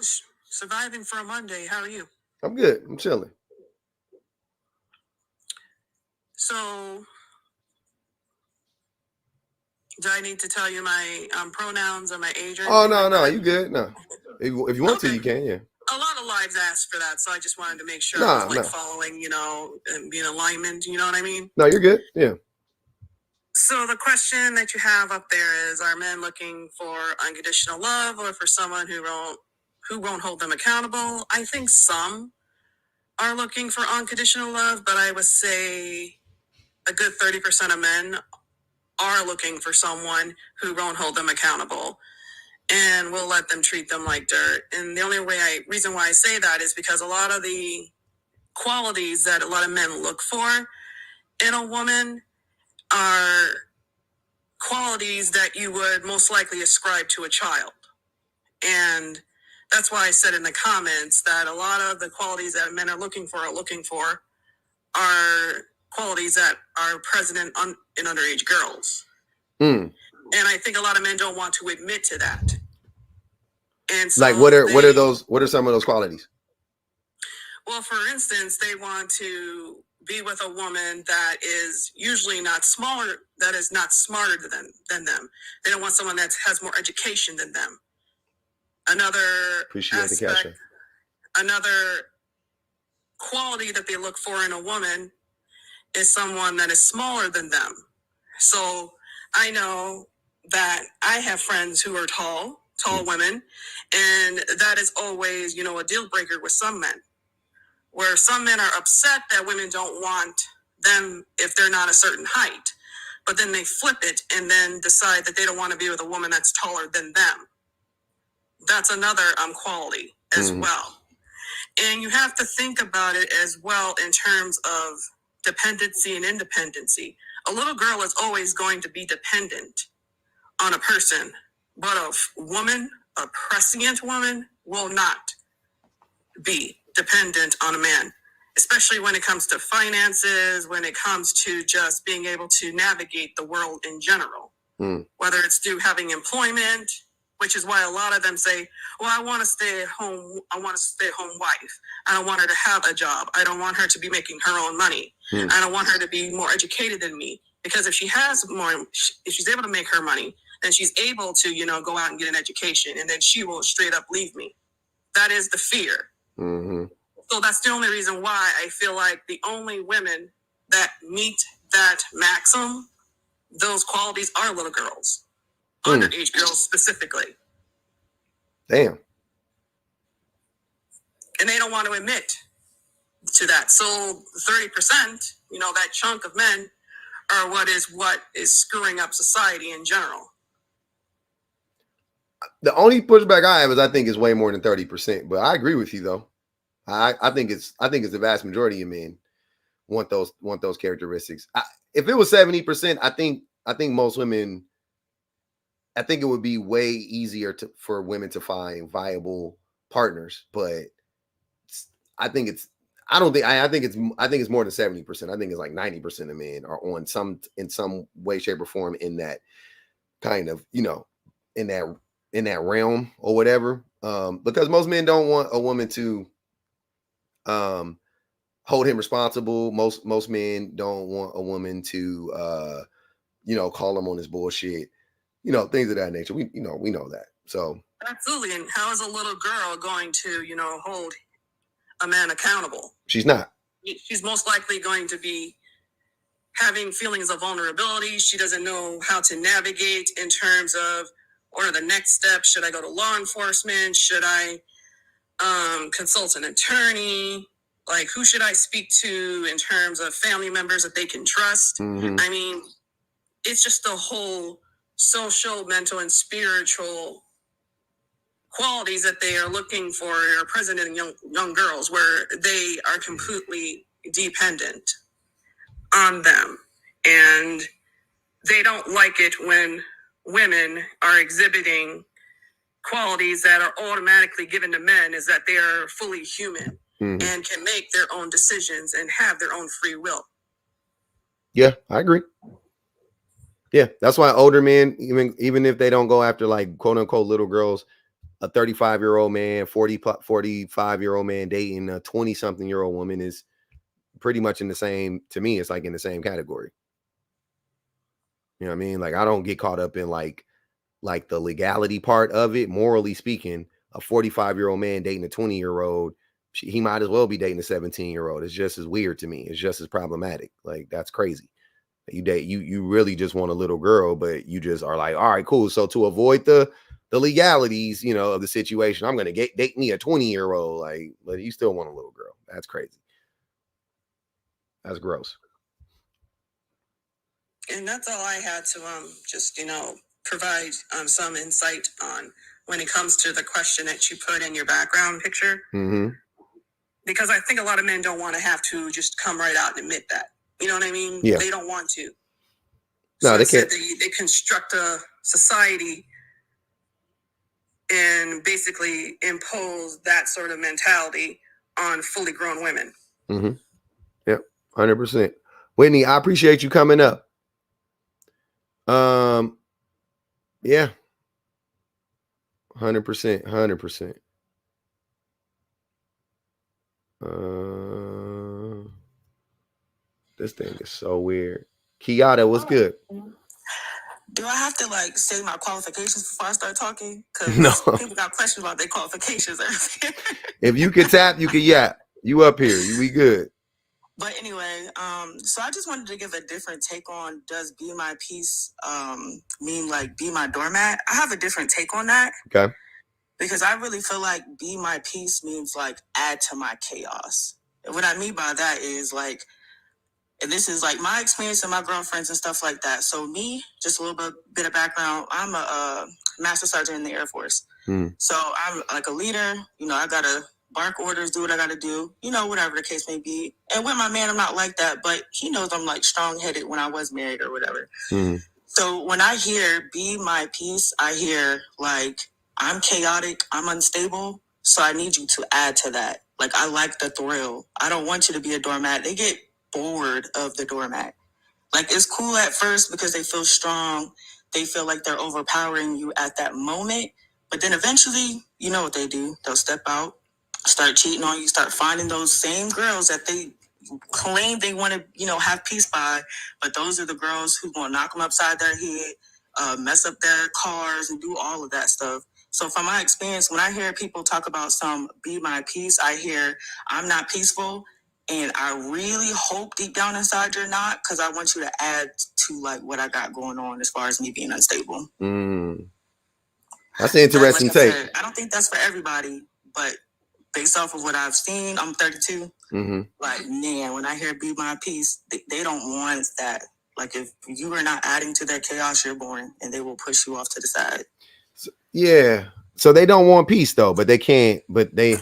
Surviving for a Monday. How are you? I'm good. I'm chilling. So, do I need to tell you my pronouns or my age? Oh, no. You good? No. If you want to, you can, yeah. A lot of lives ask for that, so I just wanted to make sure I was following, and being alignment. You know what I mean? No, you're good. Yeah. So the question that you have up there is: are men looking for unconditional love, or for someone who won't hold them accountable? I think some are looking for unconditional love, but I would say a good 30% of men are looking for someone who won't hold them accountable and will let them treat them like dirt. And the only reason why I say that is because a lot of the qualities that a lot of men look for in a woman are qualities that you would most likely ascribe to a child. And that's why I said in the comments that a lot of the qualities that men are looking for are qualities that are present in underage girls. And I think a lot of men don't want to admit to that. And so like what are some of those qualities? Well, for instance, they want to be with a woman that is usually not smarter than them. They don't want someone that has more education than them. Another quality that they look for in a woman is someone that is smaller than them. So I know that I have friends who are tall women, and that is always, a deal breaker with some men, where some men are upset that women don't want them if they're not a certain height, but then they flip it and then decide that they don't want to be with a woman that's taller than them. That's another quality as well. And you have to think about it as well in terms of dependency and independency. A little girl is always going to be dependent on a person, but a prescient woman will not be. dependent on a man, especially when it comes to finances, when it comes to just being able to navigate the world in general, whether it's through having employment, which is why a lot of them say, well, I want to stay at home. I want to stay home wife. I don't want her to have a job. I don't want her to be making her own money. I don't want her to be more educated than me, because if she has more, if she's able to make her money, then she's able to, you know, go out and get an education, and then she will straight up leave me. That is the fear. So that's the only reason why I feel like the only women that meet that maxim, those qualities, are little girls, underage girls specifically. Damn. And they don't want to admit to that. So 30%, you know, that chunk of men are what is screwing up society in general. The only pushback I have is I think it's way more than 30%, but I agree with you though. I think it's the vast majority of men want those characteristics. If it was 70%, I think most women, I think it would be way easier for women to find viable partners, but I think it's more than 70%. I think it's like 90% of men are on in some way, shape, or form in that kind of, you know, in that realm or whatever. Because most men don't want a woman to hold him responsible. Most men don't want a woman to you know, call him on his bullshit, you know, things of that nature. We know that. So absolutely. And how is a little girl going to, you know, hold a man accountable? She's not. She's most likely going to be having feelings of vulnerability. She doesn't know how to navigate in terms of, what are the next steps? Should I go to law enforcement? Should I consult an attorney? Like, who should I speak to in terms of family members that they can trust? I mean, it's just the whole social, mental, and spiritual qualities that they are looking for are present in young girls, where they are completely dependent on them. And they don't like it when women are exhibiting qualities that are automatically given to men, is that they are fully human and can make their own decisions and have their own free will. Yeah, I agree. Yeah, that's why older men, even if they don't go after like quote unquote little girls, a 35-year-old man, 45-year-old man dating a 20-something-year-old woman is pretty much in the same, to me, it's like in the same category. You know what I mean? Like, I don't get caught up in like the legality part of it. Morally speaking, a 45-year-old man dating a 20-year-old, he might as well be dating a 17-year-old. It's just as weird to me. It's just as problematic. Like, that's crazy. You really just want a little girl, but you just are like, all right, cool. So to avoid the legalities, you know, of the situation, I'm gonna date me a 20-year-old. Like, but you still want a little girl. That's crazy. That's gross. And that's all I had to just, you know, provide some insight on when it comes to the question that you put in your background picture. Because I think a lot of men don't want to have to just come right out and admit that. You know what I mean? Yeah. They don't want to. No, so they can't. They construct a society and basically impose that sort of mentality on fully grown women. Yep, 100%. Whitney, I appreciate you coming up. Yeah, 100%. This thing is so weird. Kiata, what's good? Do I have to like say my qualifications before I start talking? Because no. People got questions about their qualifications. If you could tap, you could yap. You up here. We good. But anyway, so I just wanted to give a different take on, does be my peace mean like be my doormat? I have a different take on that. Okay. Because I really feel like be my peace means like add to my chaos. And what I mean by that is like, and this is like my experience and my girlfriends and stuff like that. So me, just a little bit of background, I'm a master sergeant in the Air Force. So I'm like a leader, you know, I got to bark orders, do what I got to do, you know, whatever the case may be. And with my man, I'm not like that, but he knows I'm like strong-headed when I was married or whatever. So when I hear be my peace, I hear like, I'm chaotic, I'm unstable, so I need you to add to that. Like, I like the thrill. I don't want you to be a doormat. They get bored of the doormat. Like, it's cool at first because they feel strong. They feel like they're overpowering you at that moment. But then eventually, you know what they do. They'll step out, start cheating on you, start finding those same girls that they claim they want to, have peace by. But those are the girls who going to knock them upside their head, mess up their cars, and do all of that stuff. So from my experience, when I hear people talk about some be my peace, I hear I'm not peaceful. And I really hope deep down inside you're not, because I want you to add to like what I got going on as far as me being unstable. That's an interesting take. I don't think that's for everybody, but based off of what I've seen, I'm 32. Like, man, when I hear be my peace, they don't want that. Like, if you are not adding to their chaos, you're boring, and they will push you off to the side. So they don't want peace though, but they can't. But they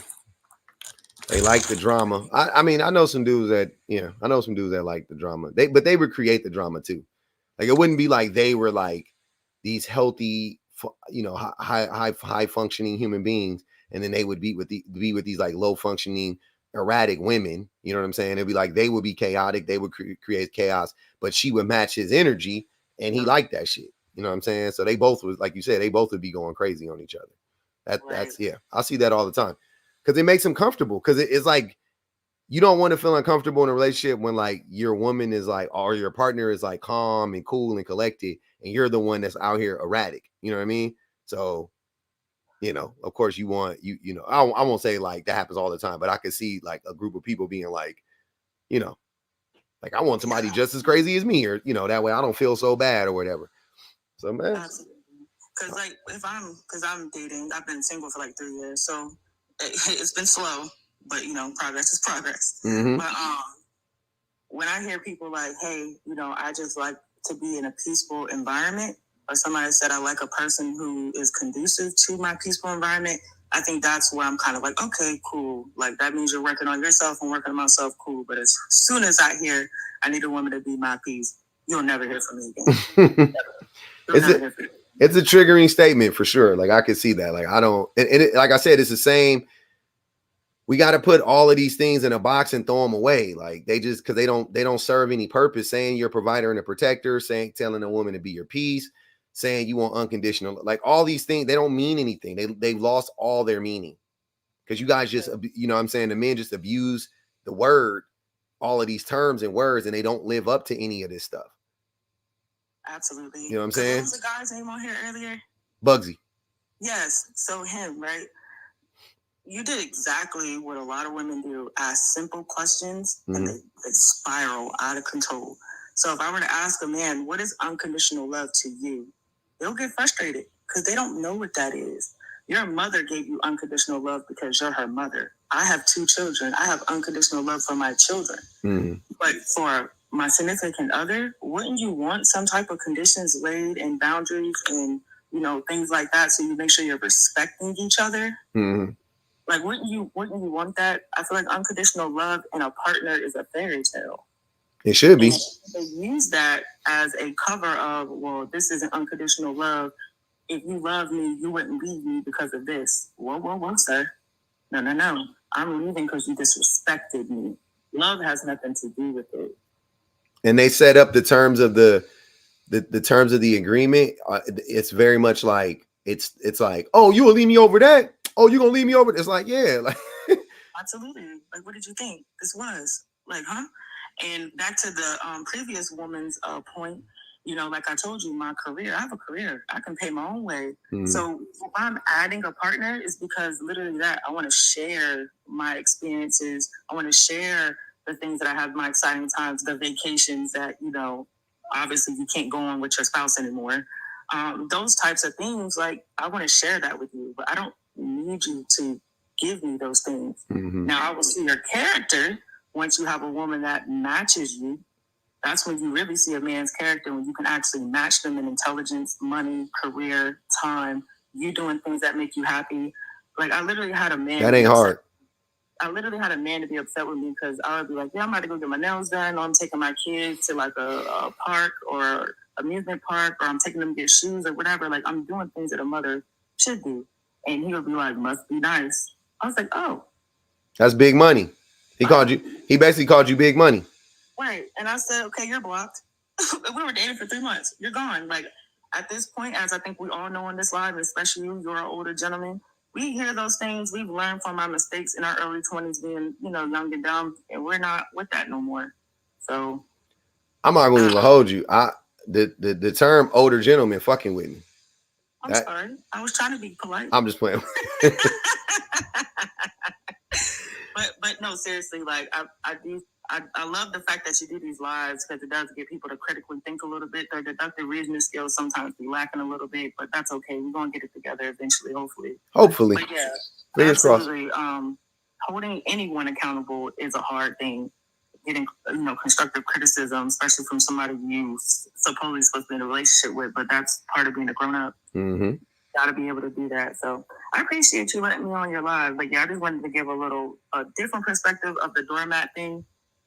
like the drama. I mean, I know some dudes that like the drama. They would create the drama too. Like, it wouldn't be like they were like these healthy, high functioning human beings, and then they would be with these like low functioning, erratic women. You know what I'm saying? It'd be like they would be chaotic. They would create chaos, but she would match his energy, and he liked that shit. You know what I'm saying? So they both was, like you said, they both would be going crazy on each other. That's I see that all the time, because it makes them comfortable. Because it's like, you don't want to feel uncomfortable in a relationship when like your woman is like, or your partner is like calm and cool and collected, and you're the one that's out here erratic. You know what I mean? So, of course you want, I won't say like that happens all the time, but I could see like a group of people being like, like, I want somebody just as crazy as me, or, that way I don't feel so bad or whatever. So, man. Absolutely. Because like, because I'm dating, I've been single for like 3 years. So it's been slow, but progress is progress. But when I hear people like, hey, I just like to be in a peaceful environment, or somebody said I like a person who is conducive to my peaceful environment, I think that's where I'm kind of like, okay, cool. Like, that means you're working on yourself and working on myself, cool. But as soon as I hear I need a woman to be my peace, you'll never hear from me again. It's a triggering statement for sure. Like, I can see that. Like, I don't, and like I said, it's the same. We got to put all of these things in a box and throw them away. Like, because they don't serve any purpose. Saying you're a provider and a protector, telling a woman to be your peace, saying you want unconditional, like all these things, they don't mean anything. They've lost all their meaning, because you guys just, what I'm saying, the men just abuse the word, all of these terms and words, and they don't live up to any of this stuff. Absolutely. You know what I'm saying? What was the guy's name on here earlier? Bugsy. Yes. So him, right? You did exactly what a lot of women do. Ask simple questions, and they spiral out of control. So if I were to ask a man, what is unconditional love to you? They'll get frustrated because they don't know what that is. Your mother gave you unconditional love because you're her mother. I have 2 children. I have unconditional love for my children. But for my significant other, wouldn't you want some type of conditions laid and boundaries and, things like that, so you make sure you're respecting each other? Like, wouldn't you want that? I feel like unconditional love in a partner is a fairy tale. It should be. And they use that as a cover of, well, this isn't unconditional love. If you love me, you wouldn't leave me because of this. Whoa, sir. No. I'm leaving because you disrespected me. Love has nothing to do with it. And they set up the terms of the terms of the agreement. It's very much like, it's like, oh, you will leave me over that? Oh, you gonna leave me over? It's like, yeah, like absolutely. Like, what did you think this was? Like, huh? And back to the previous woman's point, like I told you, my career, I have a career. I can pay my own way. So if I'm adding a partner, it's because literally that I want to share my experiences. I want to share the things that I have, my exciting times, the vacations that, obviously you can't go on with your spouse anymore. Those types of things, like, I want to share that with you, but I don't need you to give me those things. Now, I will see your character once you have a woman that matches you. That's when you really see a man's character, when you can actually match them in intelligence, money, career, time, you doing things that make you happy. Like, I literally had a man. That ain't hard. I literally had a man to be upset with me because I would be like, yeah, I'm about to go get my nails done, or I'm taking my kids to like a park or amusement park, or I'm taking them to get shoes or whatever. Like, I'm doing things that a mother should do. And he would be like, must be nice. I was like, oh. That's big money. He basically called you big money. Right. And I said, okay, you're blocked. We were dating for 3 months. You're gone. Like, at this point, as I think we all know in this live, especially you're an older gentleman, we hear those things. We've learned from our mistakes in our early 20s being, young and dumb, and we're not with that no more. So I'm not going to even hold you. The term older gentleman fucking with me. I'm sorry. I was trying to be polite. I'm just playing. But no, seriously, like I love the fact that you do these lives because it does get people to critically think a little bit. Their deductive reasoning skills sometimes be lacking a little bit, but that's okay. We're gonna get it together eventually, hopefully. But yeah, absolutely. Holding anyone accountable is a hard thing. Getting constructive criticism, especially from somebody you supposedly supposed to be in a relationship with, but that's part of being a grown up. Mm-hmm. Got to be able to do that. So I appreciate you letting me on your live. But yeah, I just wanted to give a different perspective of the doormat thing,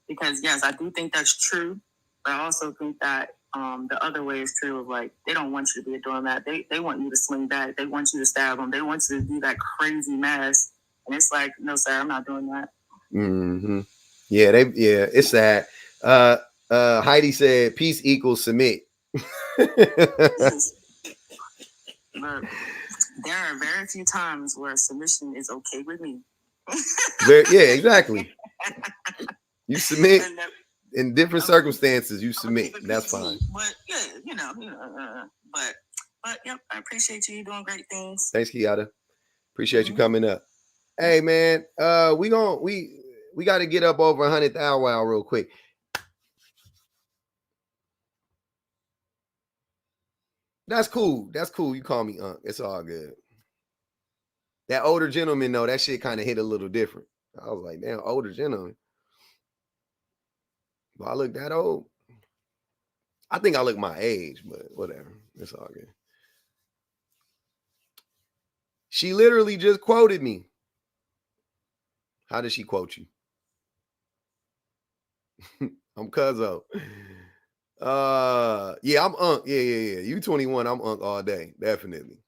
because yes, I do think that's true, but I also think that the other way is true of like they don't want you to be a doormat. They want you to swing back. They want you to stab them. They want you to do that crazy mess, and it's like, no, sir, I'm not doing that. Mm-hmm. Yeah, it's sad. Heidi said peace equals submit. Look, there are very few times where submission is okay with me. Yeah, exactly. You submit in different circumstances. You submit. That's fine. But yeah, but yep, I appreciate you. You're doing great things. Thanks, Kiata. Appreciate you coming up. Hey man, we got to get up over 100,000 wow real quick. That's cool. That's cool. You call me Unc. It's all good. That older gentleman, though, that shit kind of hit a little different. I was like, damn, older gentleman. Do I look that old? I think I look my age, but whatever. It's all good. She literally just quoted me. How did she quote you? I'm Cuzzo. Yeah, I'm Unc. Yeah. You 21, I'm Unc all day. Definitely.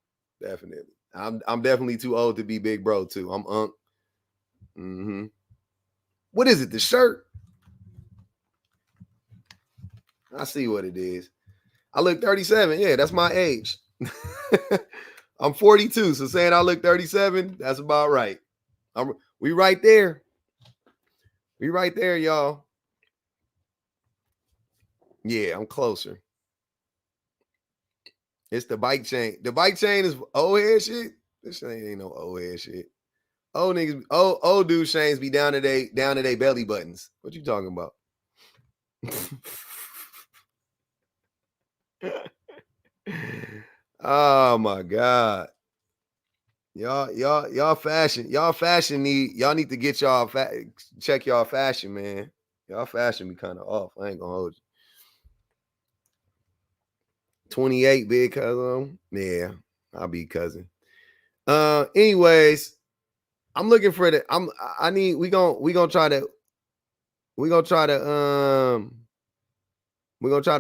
I'm definitely too old to be big bro too. I'm Unc. Mm-hmm. What is it? The shirt? I see what it is. I look 37. Yeah, that's my age. I'm 42, so saying I look 37, that's about right. We right there. We right there, y'all. Yeah, I'm closer. It's the bike chain. The bike chain is old head shit. This ain't no old head shit. Old niggas, old dude chains be down to they belly buttons. What you talking about? Oh my God. Y'all fashion need to get check y'all fashion, man. Y'all fashion be kind of off. I ain't gonna hold you. 28 big cousin. Yeah, I'll be cousin. Anyways, I'm looking for we gonna try to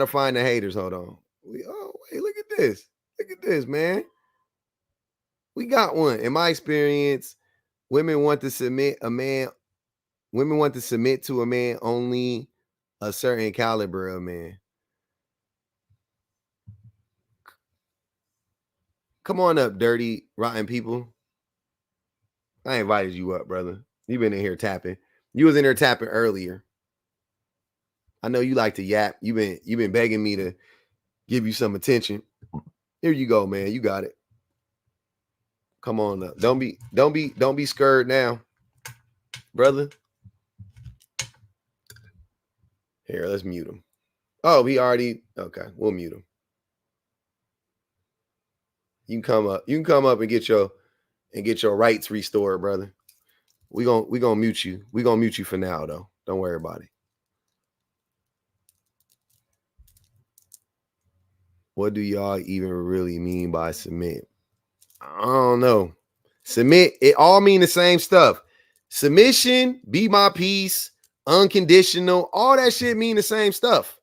find the haters. Hold on. Wait, look at this. Look at this, man. We got one. In my experience, women want to submit to a man only a certain caliber of man. Come on up, dirty, rotten people. I invited you up, brother. You've been in here tapping. You was in there tapping earlier. I know you like to yap. You've been begging me to give you some attention. Here you go, man. You got it. Come on up. Don't be scared now, brother. Here, let's mute him. Oh, he already okay. We'll mute him. You can come up and get your rights restored, brother. We gonna mute you. We gonna mute you for now, though. Don't worry about it. What do y'all even really mean by submit? I don't know. Submit, it all mean the same stuff. Submission, be my peace, unconditional, all that shit mean the same stuff.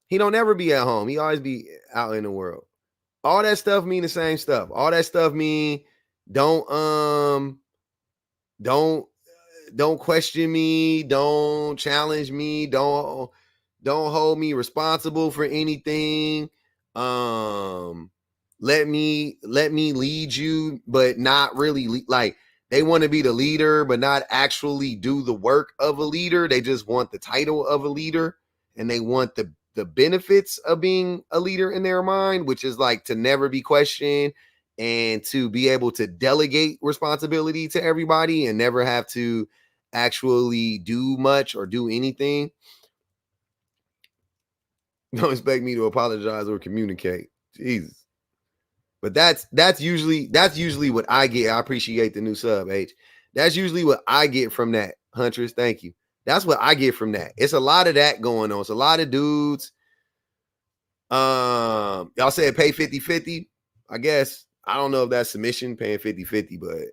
He don't ever be at home. He always be out in the world. All that stuff mean the same stuff. All that stuff mean don't don't question me, don't challenge me, don't hold me responsible for anything. Let me lead you, but not really like they want to be the leader, but not actually do the work of a leader. They just want the title of a leader, and they want the benefits of being a leader in their mind, which is like to never be questioned and to be able to delegate responsibility to everybody and never have to actually do much or do anything. Don't expect me to apologize or communicate. Jesus. But that's usually what I get. I appreciate the new sub, H. That's usually what I get from that, Huntress. Thank you. That's what I get from that. It's a lot of that going on. It's a lot of dudes. Y'all said pay 50-50. I guess. I don't know if that's submission, paying 50-50, but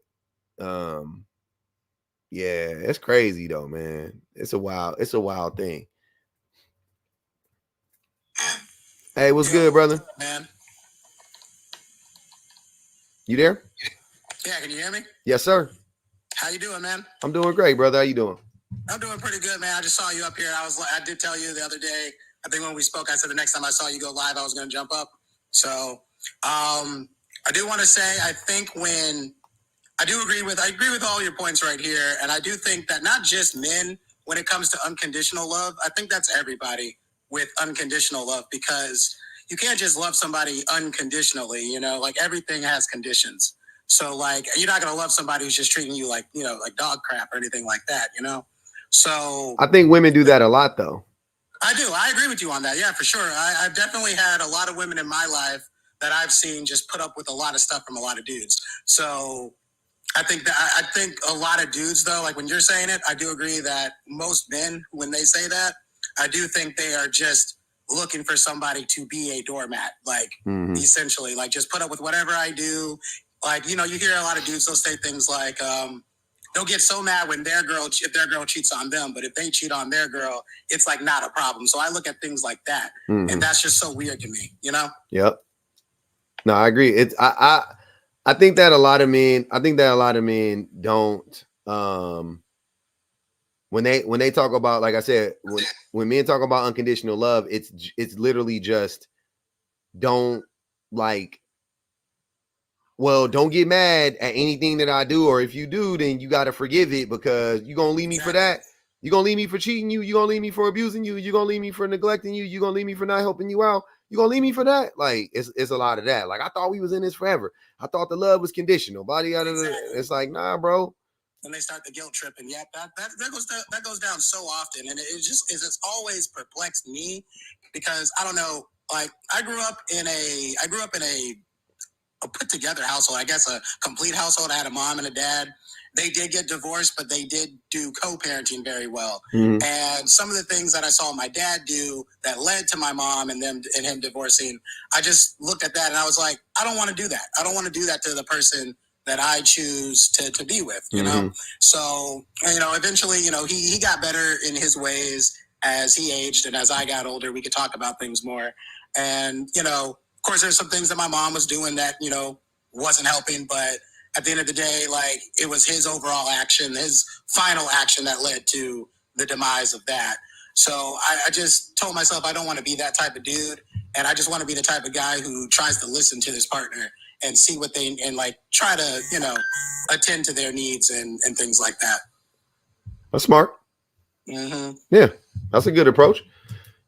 yeah, it's crazy though, man. It's a wild thing. Hey, what's good, brother? Man. You there? Yeah, can you hear me? Yes, sir. How you doing, man? I'm doing great, brother. How you doing? I'm doing pretty good, man. I just saw you up here. I did tell you the other day, I think when we spoke, I said the next time I saw you go live, I was going to jump up. So, I do want to say, I think I agree with all your points right here. And I do think that not just men, when it comes to unconditional love, I think that's everybody with unconditional love, because you can't just love somebody unconditionally, you know, like everything has conditions. So like, you're not going to love somebody who's just treating you like, you know, like dog crap or anything like that, you know? So I think women do that a lot though. I do. I agree with you on that. Yeah, for sure. I've definitely had a lot of women in my life that I've seen just put up with a lot of stuff from a lot of dudes. So I think a lot of dudes though, like when you're saying it, I do agree that most men, when they say that, I do think they are just looking for somebody to be a doormat, like essentially, like just put up with whatever I do. Like, you know, you hear a lot of dudes, they'll say things like, they'll get so mad when if their girl cheats on them, but if they cheat on their girl, it's like not a problem. So I look at things like that, and that's just so weird to me, you know? Yep. No, I agree. I think that a lot of men don't when they talk about, like I said, when men talk about unconditional love, it's literally just don't like, well, don't get mad at anything that I do, or if you do, then you got to forgive it, because you're going to leave me for that. You're going to leave me for cheating you. You're going to leave me for abusing you. You're going to leave me for neglecting you. You're going to leave me for not helping you out. You're going to leave me for that. Like, it's a lot of that. Like, I thought we was in this forever. I thought the love was conditional. It's like, nah, bro. And they start the guilt trip, and yeah, that goes down so often, and it's always perplexed me, because I don't know, like I grew up in a put together household, I guess a complete household. I had a mom and a dad. They did get divorced, but they did do co-parenting very well. And some of the things that I saw my dad do that led to my mom and him divorcing, I just looked at that and I was like, I don't want to do that. I don't want to do that to the person that I choose to be with, you know? So, you know, eventually, you know, he got better in his ways as he aged, and as I got older, we could talk about things more. And, you know, of course, there's some things that my mom was doing that, you know, wasn't helping, but at the end of the day, like, it was his overall action, his final action that led to the demise of that. So I just told myself I don't want to be that type of dude, and I just want to be the type of guy who tries to listen to his partner and see what and like try to, you know, attend to their needs and things like that. That's smart. Yeah, that's a good approach.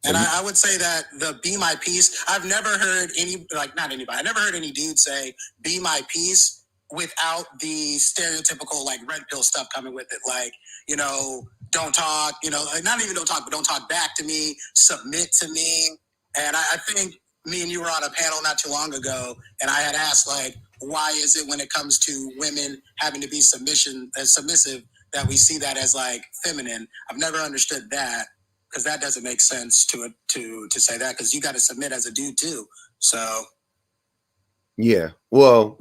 And I would say that the be my peace, I've never heard I never heard any dude say be my peace without the stereotypical like red pill stuff coming with it. Like, you know, don't talk, you know, not even don't talk, but don't talk back to me, submit to me. And I think me and you were on a panel not too long ago, and I had asked, like, why is it when it comes to women having to be submissive that we see that as like feminine? I've never understood that, because that doesn't make sense to say that, because you got to submit as a dude too. So yeah, well,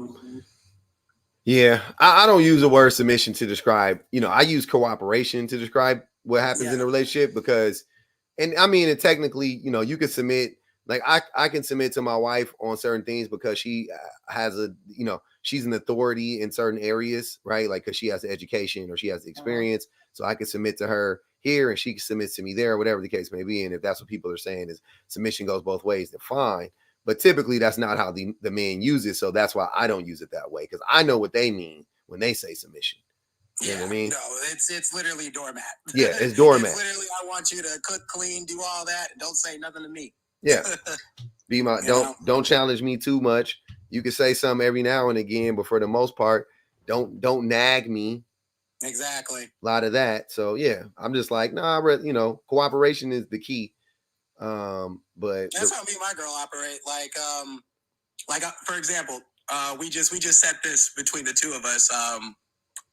yeah, I don't use the word submission to describe, you know, I use cooperation to describe what happens in a relationship, because, and I mean, and technically, you know, you can submit Like I can submit to my wife on certain things because she has a, you know, she's an authority in certain areas, right? Like, because she has the education or she has the experience. So I can submit to her here and she can submit to me there, whatever the case may be. And if that's what people are saying is submission goes both ways, then fine. But typically that's not how the men use it. So that's why I don't use it that way, because I know what they mean when they say submission. You know what I mean? No, it's literally doormat. Yeah, it's doormat. It's literally, I want you to cook, clean, do all that, and don't say nothing to me. Yeah. Be my don't challenge me too much. You can say something every now and again, but for the most part, don't nag me. Exactly. A lot of that. So yeah, I'm just like, nah, you know, cooperation is the key. But that's how me and my girl operate. Like for example, we just set this between the two of us.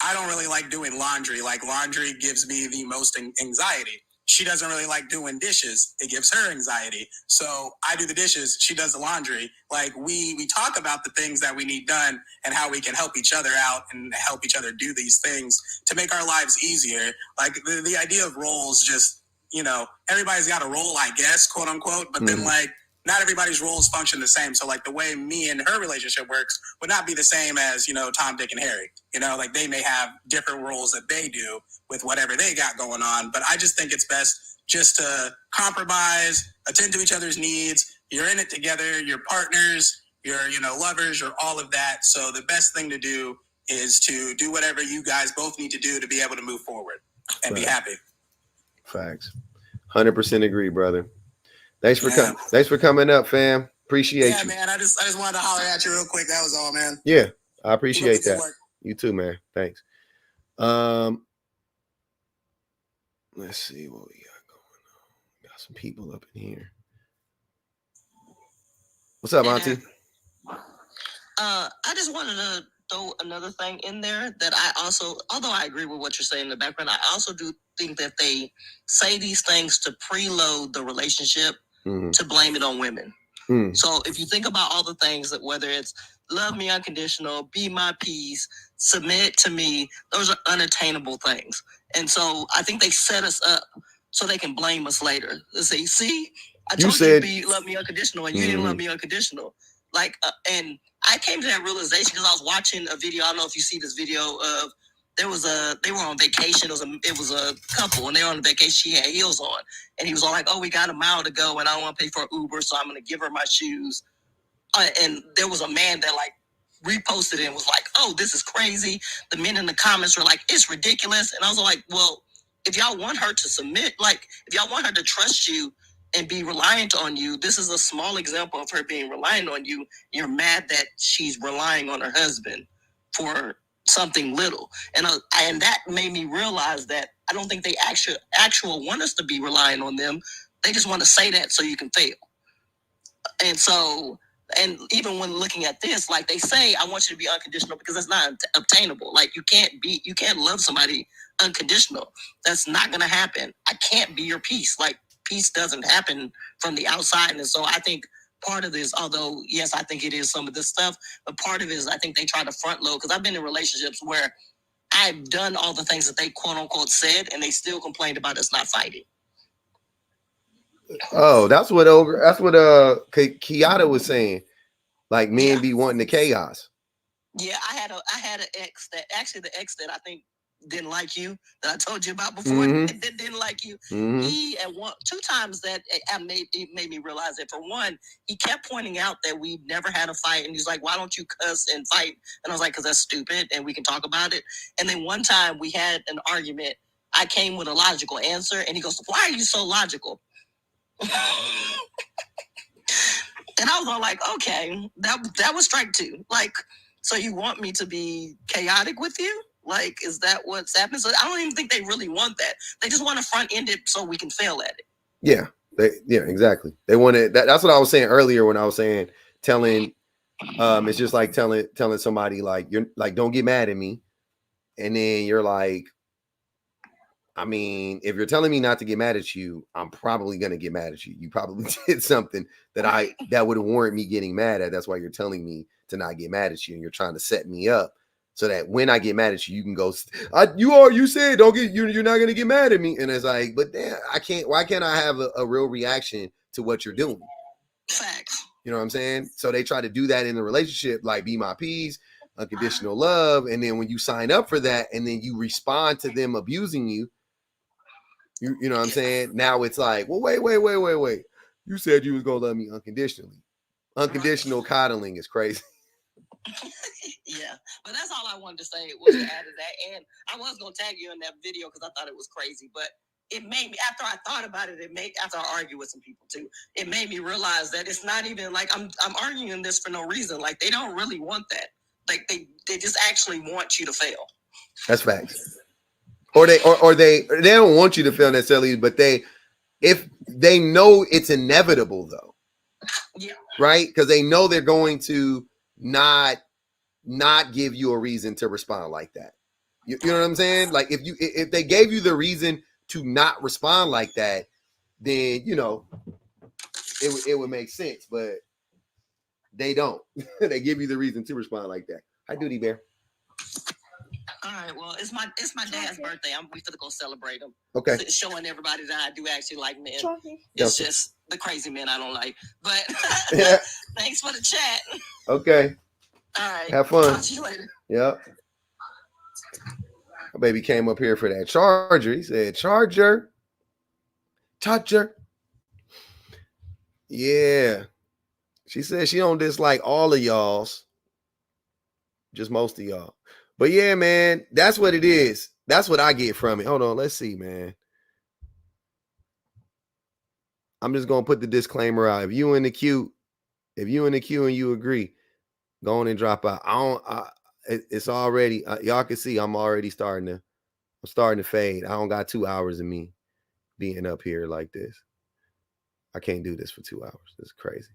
I don't really like doing laundry. Like, laundry gives me the most anxiety. She doesn't really like doing dishes. It gives her anxiety. So I do the dishes. She does the laundry. Like, we talk about the things that we need done and how we can help each other out and help each other do these things to make our lives easier. Like, the idea of roles, just, you know, everybody's got a role, I guess, quote unquote. But then, like, not everybody's roles function the same. So, like, the way me and her relationship works would not be the same as, you know, Tom, Dick, and Harry. You know, like, they may have different roles that they do with whatever they got going on. But I just think it's best just to compromise, attend to each other's needs. You're in it together. You're partners. You're, you know, lovers. You're all of that. So the best thing to do is to do whatever you guys both need to do to be able to move forward and be happy. Facts. 100% agree, brother. Thanks for coming up, fam. Appreciate you. Yeah, man. I just wanted to holler at you real quick. That was all, man. Yeah, I appreciate that. You too, man. Thanks. Let's see what we got going on. Got some people up in here. What's up, Auntie? I just wanted to throw another thing in there that I also, although I agree with what you're saying in the background, I also do think that they say these things to preload the relationship, to blame it on women. So if you think about all the things that, whether it's love me unconditional, be my peace, submit to me, those are unattainable things. And so I think they set us up so they can blame us later. They say, see, I told you to love me unconditional and you didn't love me unconditional. Like, and I came to that realization because I was watching a video. I don't know if you see this video of, they were on vacation. It was a couple and they were on vacation. She had heels on and he was all like, oh, we got a mile to go and I don't want to pay for Uber. So I'm going to give her my shoes. And there was a man that like reposted it and was like, oh, this is crazy. The men in the comments were like, it's ridiculous. And I was like, well, if y'all want her to submit, like if y'all want her to trust you and be reliant on you, this is a small example of her being reliant on you. You're mad that she's relying on her husband for something little. And that made me realize that I don't think they actual want us to be relying on them. They just want to say that so you can fail. And so, and even when looking at this, like they say, I want you to be unconditional because it's not obtainable. Like you can't love somebody unconditional. That's not going to happen. I can't be your peace. Like peace doesn't happen from the outside. And so I think part of this, although yes, I think it is some of this stuff, but part of it is I think they try to front load, because I've been in relationships where I've done all the things that they quote unquote said and they still complained about us not fighting. Oh, that's what Kiata was saying. Like men be wanting the chaos. Yeah, I had an ex that actually the ex that I think didn't like you, that I told you about before, that didn't like you. He at two times that it made me realize that. For one, he kept pointing out that we never had a fight, and he's like, why don't you cuss and fight? And I was like, because that's stupid and we can talk about it. And then one time we had an argument. I came with a logical answer and he goes, why are you so logical? And I was all like, okay, that was strike two. Like, so you want me to be chaotic with you? Like, is that what's happening? So I don't even think they really want that. They just want to front end it so we can fail at it. Yeah, exactly. They want it. That's what I was saying earlier when I was saying it's just like telling somebody like, you're like, don't get mad at me, and then you're like, I mean, if you're telling me not to get mad at you, I'm probably gonna get mad at you. You probably did something that would warrant me getting mad at. That's why you're telling me to not get mad at you, and you're trying to set me up so that when I get mad at you, you can go, you said you're not gonna get mad at me. And it's like, but damn, I can't. Why can't I have a real reaction to what you're doing? Facts. You know what I'm saying? So they try to do that in the relationship, like be my peace, unconditional love. And then when you sign up for that and then you respond to them abusing you, you know what I'm saying? Now it's like, well, wait. You said you was going to love me unconditionally. Unconditional coddling is crazy. Yeah, but that's all I wanted to say was to add to that. And I was going to tag you in that video because I thought it was crazy, but it made me, after I thought about it, after I argued with some people too, it made me realize that it's not even like I'm arguing this for no reason. Like they don't really want that. Like they just actually want you to fail. That's facts. Or they don't want you to fail necessarily, but if they know it's inevitable though. Yeah. Right? Because they know they're going to not give you a reason to respond like that. You know what I'm saying? Like if they gave you the reason to not respond like that, then you know it would make sense. But they don't. They give you the reason to respond like that. Hi, Duty Bear. All right. Well, it's my dad's birthday. We finna go celebrate him. Okay. It's showing everybody that I do actually like men. It's just the crazy men I don't like. But yeah. Thanks for the chat. Okay. All right. Have fun. Talk to you later. Yep. My baby came up here for that charger. He said, charger. Yeah. She said she don't dislike all of y'all's. Just most of y'all. But yeah, man, that's what it is. That's what I get from it. Hold on. Let's see, man. I'm just going to put the disclaimer out. If you in the queue and you agree, go on and drop out. It's already, y'all can see I'm already starting to fade. I don't got 2 hours of me being up here like this. I can't do this for 2 hours. This is crazy.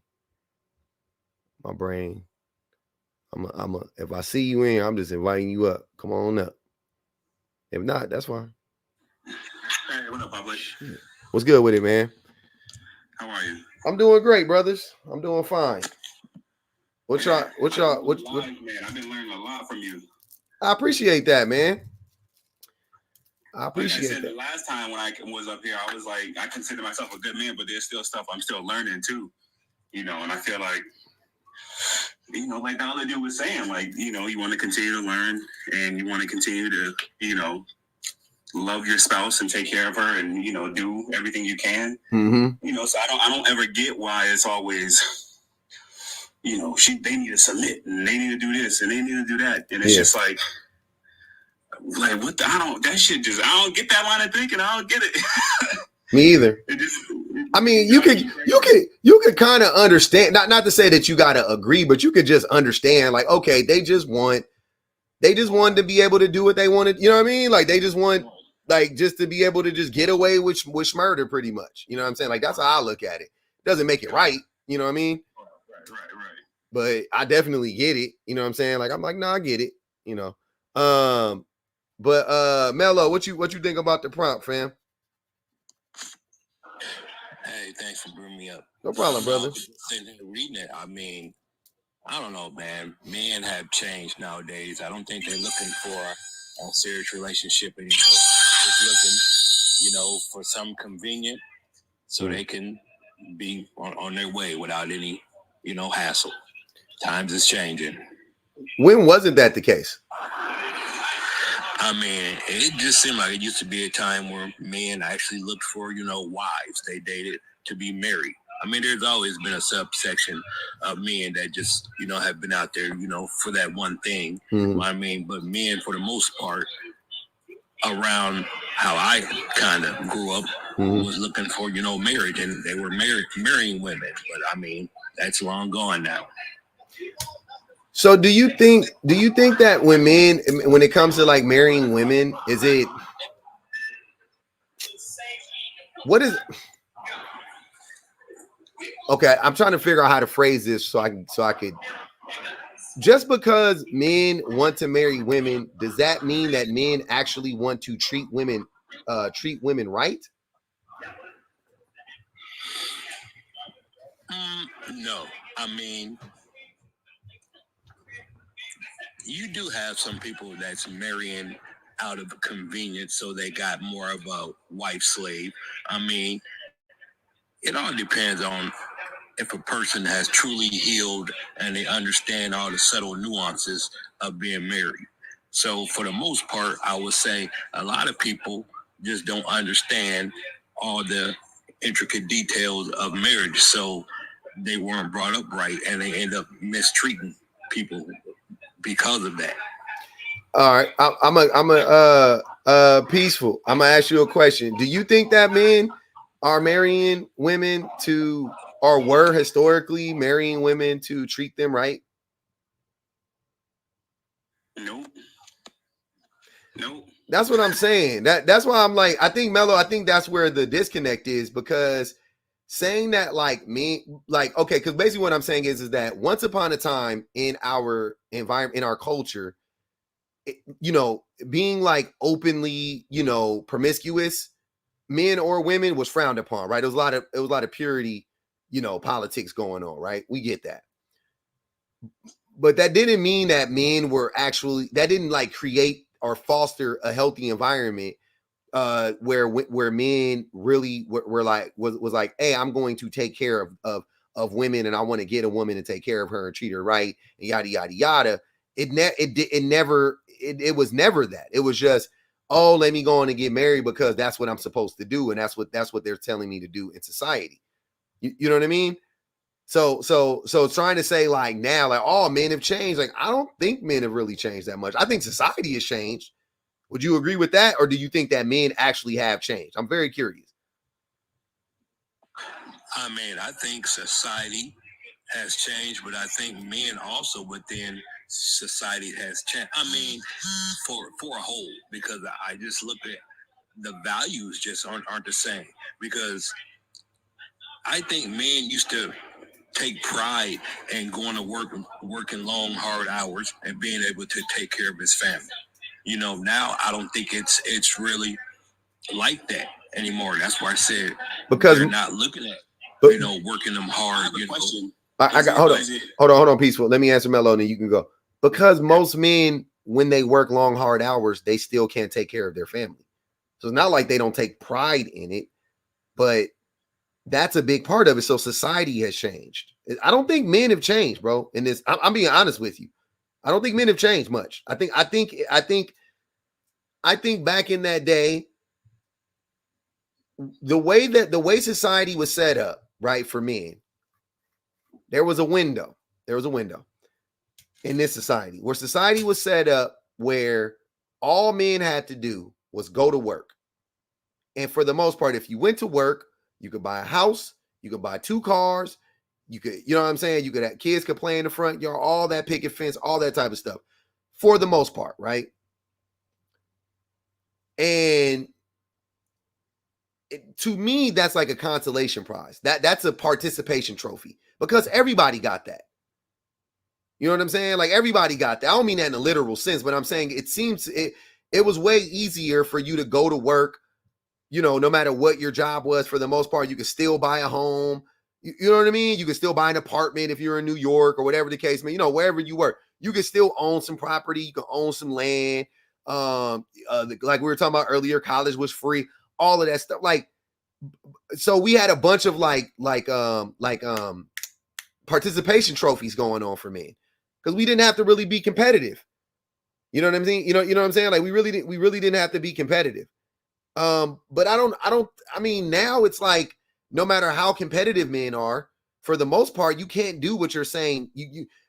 My brain. If I see you in, I'm just inviting you up. Come on up. If not, that's fine. Hey, what up, Publish? What's good with it, man? How are you? I'm doing great, brothers. I'm doing fine. What y'all? Man, I've been learning a lot from you. I appreciate that, man. I appreciate that. The last time when I was up here, I was like, I consider myself a good man, but there's still stuff I'm still learning too. You know, and I feel like, you know, like the other dude was saying, like, you know, you want to continue to learn and you want to continue to, you know, love your spouse and take care of her and, you know, do everything you can. Mm-hmm. You know, so I don't ever get why it's always, you know, they need to submit and they need to do this and they need to do that. And it's just like what the, I don't get that line of thinking. I don't get it. Me either. I mean, you could kind of understand, not to say that you got to agree, but you could just understand, like, okay, they just wanted to be able to do what they wanted. You know what I mean? Like they just want, like, just to be able to just get away with murder pretty much. You know what I'm saying? Like, that's how I look at it. Doesn't make it right. You know what I mean? Right. But I definitely get it. You know what I'm saying? Like, I'm like, no, I get it. You know? But Mello, what you think about the prompt, fam? Hey, thanks for bringing me up. No problem, brother. Reading it, I mean, I don't know, man. Men have changed nowadays. I don't think they're looking for a serious relationship anymore. They're just looking, you know, for some convenient so they can be on their way without any, you know, hassle. Times is changing. When wasn't that the case? I mean, it just seemed like it used to be a time where men actually looked for, you know, wives. They dated to be married. I mean, there's always been a subsection of men that just, you know, have been out there, you know, for that one thing. Mm-hmm. I mean, but men, for the most part, around how I kind of grew up, was looking for, you know, marriage, and they were marrying women. But I mean, that's long gone now. So do you think that when it comes to like marrying women, okay, I'm trying to figure out how to phrase this so I could, just because men want to marry women, does that mean that men actually want to treat women right? No, I mean, you do have some people that's marrying out of convenience, so they got more of a wife slave. I mean, it all depends on if a person has truly healed and they understand all the subtle nuances of being married. So for the most part, I would say a lot of people just don't understand all the intricate details of marriage. So they weren't brought up right and they end up mistreating people because of that. All right. I'm peaceful. I'm gonna ask you a question. Do you think that men are marrying women to, or were historically marrying women to treat them right? Nope. That's what I'm saying. That's why I'm like, I think Mello, I think that's where the disconnect is, because saying that like me, like, okay, because basically what I'm saying is that once upon a time in our environment, in our culture, you know, being like openly, you know, promiscuous, men or women, was frowned upon, right? It was a lot of purity, you know, politics going on, right? We get that. But that didn't mean that men were actually, that didn't like create or foster a healthy environment where men really were like, was like, hey, I'm going to take care of women, and I want to get a woman and take care of her and treat her right, and yada yada yada. It was never that. It was just, oh, let me go on and get married because that's what I'm supposed to do, and that's what they're telling me to do in society. You know what I mean? So trying to say like now, like, oh, men have changed. Like, I don't think men have really changed that much. I think society has changed. Would you agree with that? Or do you think that men actually have changed? I'm very curious. I mean, I think society has changed, but I think men also within society has changed. I mean, for a whole, because I just look at the values just aren't the same. Because I think men used to take pride in going to work, working long, hard hours, and being able to take care of his family. You know, now I don't think it's really like that anymore. That's why I said, because they're not looking at, you know, working them hard. You know, I got hold on, peaceful. Let me answer Mello, and then you can go. Because most men, when they work long, hard hours, they still can't take care of their family. So it's not like they don't take pride in it, but that's a big part of it. So society has changed. I don't think men have changed, bro. In this, I'm being honest with you. I don't think men have changed much. I think back in that day, the way society was set up, right, for men, there was a window in this society where society was set up where all men had to do was go to work. And for the most part, if you went to work, you could buy a house, you could buy 2 cars, you could, you know what I'm saying? You could have kids could play in the front yard, all that picket fence, all that type of stuff, for the most part, right? And to me, that's like a consolation prize. That's a participation trophy, because everybody got that. You know what I'm saying? Like, everybody got that. I don't mean that in a literal sense, but I'm saying it was way easier for you to go to work. You know, no matter what your job was, for the most part, you could still buy a home. You know what I mean? You could still buy an apartment if you're in New York or whatever the case may be. You know, wherever you work, you could still own some property. You could own some land. Like we were talking about earlier, college was free. All of that stuff. Like, so we had a bunch of like participation trophies going on for men, because we didn't have to really be competitive. You know what I'm saying? You know what I'm saying? Like, we really didn't have to be competitive. But I mean, now it's like, no matter how competitive men are, for the most part, you can't do what you're saying.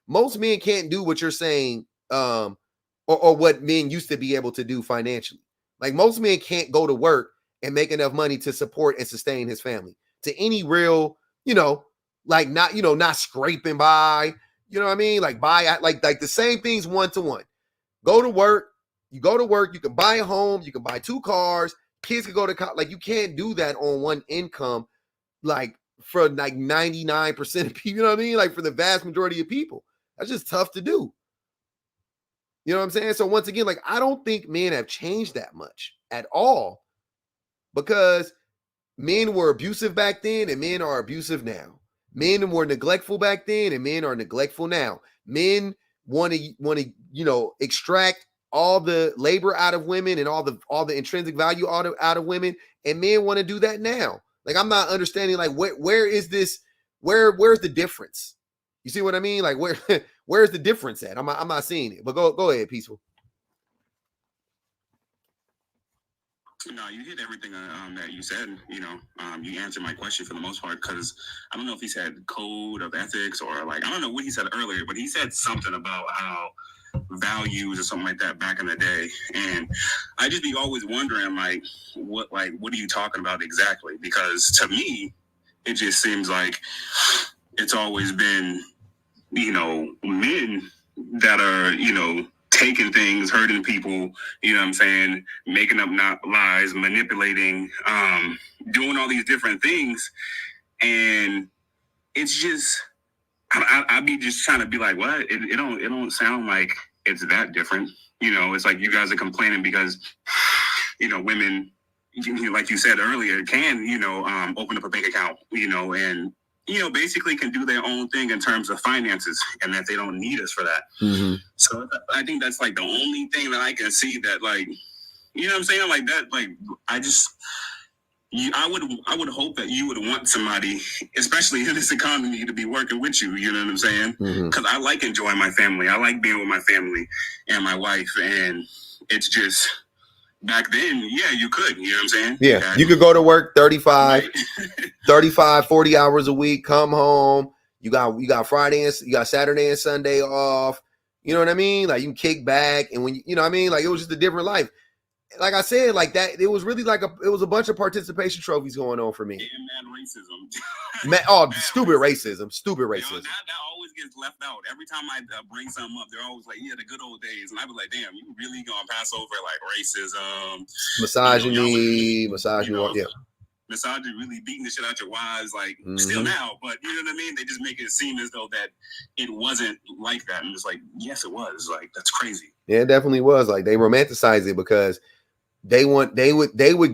Most men can't do what you're saying, or what men used to be able to do financially. Like, most men can't go to work and make enough money to support and sustain his family to any real, you know, like, not, you know, not scraping by, you know what I mean? Like, buy, like the same things 1-to-1. Go to work, you can buy a home, you can buy 2 cars, kids can go to college. Like, you can't do that on one income, like, for like 99% of people, you know what I mean? Like, for the vast majority of people, that's just tough to do. You know what I'm saying? So once again, like, I don't think men have changed that much at all, because men were abusive back then and men are abusive now. Men were neglectful back then and men are neglectful now. Men want to, you know, extract all the labor out of women and all the intrinsic value out of women, and men want to do that now. Like, I'm not understanding, like, where is this where's the difference? You see what I mean? Like where's the difference at? I'm not seeing it. But go ahead, Peaceful. No, you hit everything that you said. You know, you answered my question for the most part, because I don't know if he said code of ethics or like, I don't know what he said earlier, but he said something about how values or something like that back in the day. And I just be always wondering, what are you talking about exactly? Because to me, it just seems like it's always been, you know, men that are, you know, taking things, hurting people, you know what I'm saying, making up lies, manipulating, doing all these different things. And it's just, I be just trying to be like, what? It don't sound like it's that different. You know, it's like you guys are complaining because, you know, women, like you said earlier, can, you know, open up a bank account, you know, and, you know, basically can do their own thing in terms of finances, and that they don't need us for that. Mm-hmm. So I think that's like the only thing that I can see that, like, you know what I'm saying? Like that, like, I would hope that you would want somebody, especially in this economy, to be working with you. You know what I'm saying? Because I like enjoying my family. I like being with my family and my wife. And it's just, back then, yeah, you could. You know what I'm saying? Yeah, you could go to work 35, 40 hours a week, come home. You got Friday and you got Saturday and Sunday off. You know what I mean? Like, you can kick back, and when you know what I mean? Like, it was just a different life. Like I said, like that, it was really like it was a bunch of participation trophies going on for me. And racism. Stupid racism. That always gets left out. Every time I bring something up, they're always like, yeah, the good old days. And I be like, damn, you really gonna pass over like racism, misogyny, yeah. Misogyny, really beating the shit out your wives, like still now, but you know what I mean? They just make it seem as though that it wasn't like that. And it's like, yes, it was. Like, that's crazy. Yeah, it definitely was. Like, they romanticize it because they would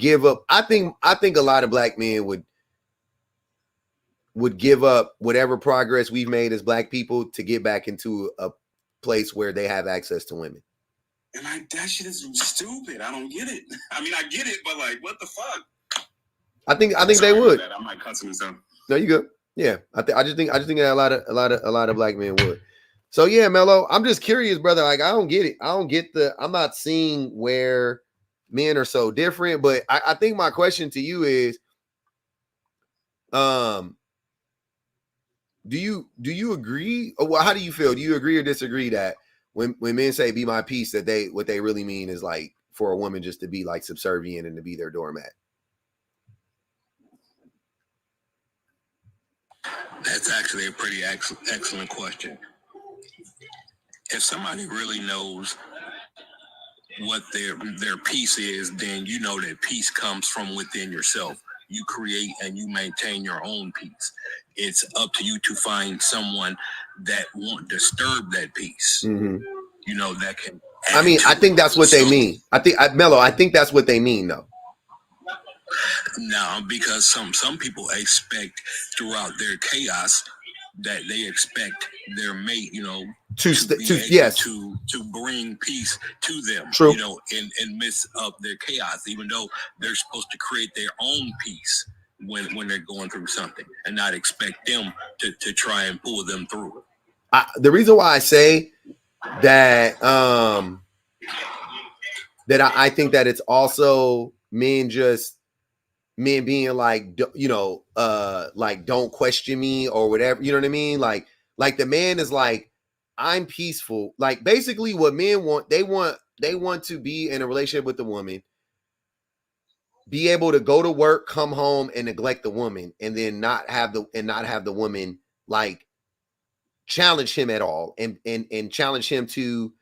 give up. I think a lot of black men would give up whatever progress we've made as black people to get back into a place where they have access to women. And that shit is stupid. I don't get it. I mean, I get it, but like, what the fuck? I think they would. I'm like cussing and stuff. No, you good. Yeah, I just think that a lot of black men would. So yeah, Mello, I'm just curious, brother. Like, I don't get it. I'm not seeing where men are so different. But I think my question to you is, do you agree? Or well, how do you feel? Do you agree or disagree that when men say "be my piece," that what they really mean is like for a woman just to be like subservient and to be their doormat? That's actually a pretty excellent question. If somebody really knows what their peace is, then you know that peace comes from within yourself. You create and you maintain your own peace. It's up to you to find someone that won't disturb that peace. Mm-hmm. You know, that can. I mean, I think that's what they mean. I think that's what they mean, though. No, because some people expect throughout their chaos that they expect their mate, you know, to bring peace to them. True. You know, in midst of their chaos, even though they're supposed to create their own peace when they're going through something, and not expect them to try and pull them through it. The reason why I say that I think that it's also men being like, you know, like, don't question me or whatever, you know what I mean? Like the man is like, I'm peaceful. Like, basically what men want, they want to be in a relationship with the woman, be able to go to work, come home, and neglect the woman, and then not have the woman like challenge him at all and challenge him to,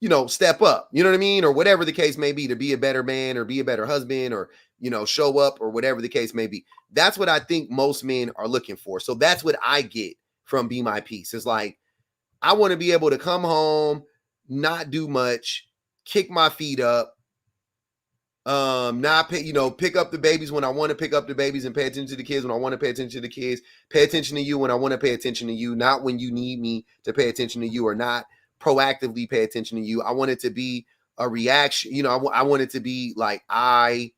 you know, step up, you know what I mean? Or whatever the case may be, to be a better man or be a better husband, or, you know, show up, or whatever the case may be. That's what I think most men are looking for. So that's what I get from Be My Peace. It's like, I want to be able to come home, not do much, kick my feet up, not pay, you know, pick up the babies when I want to pick up the babies, and pay attention to the kids when I want to pay attention to the kids, pay attention to you when I want to pay attention to you, not when you need me to pay attention to you, or not proactively pay attention to you. I want it to be a reaction. You know, I want it to be like, I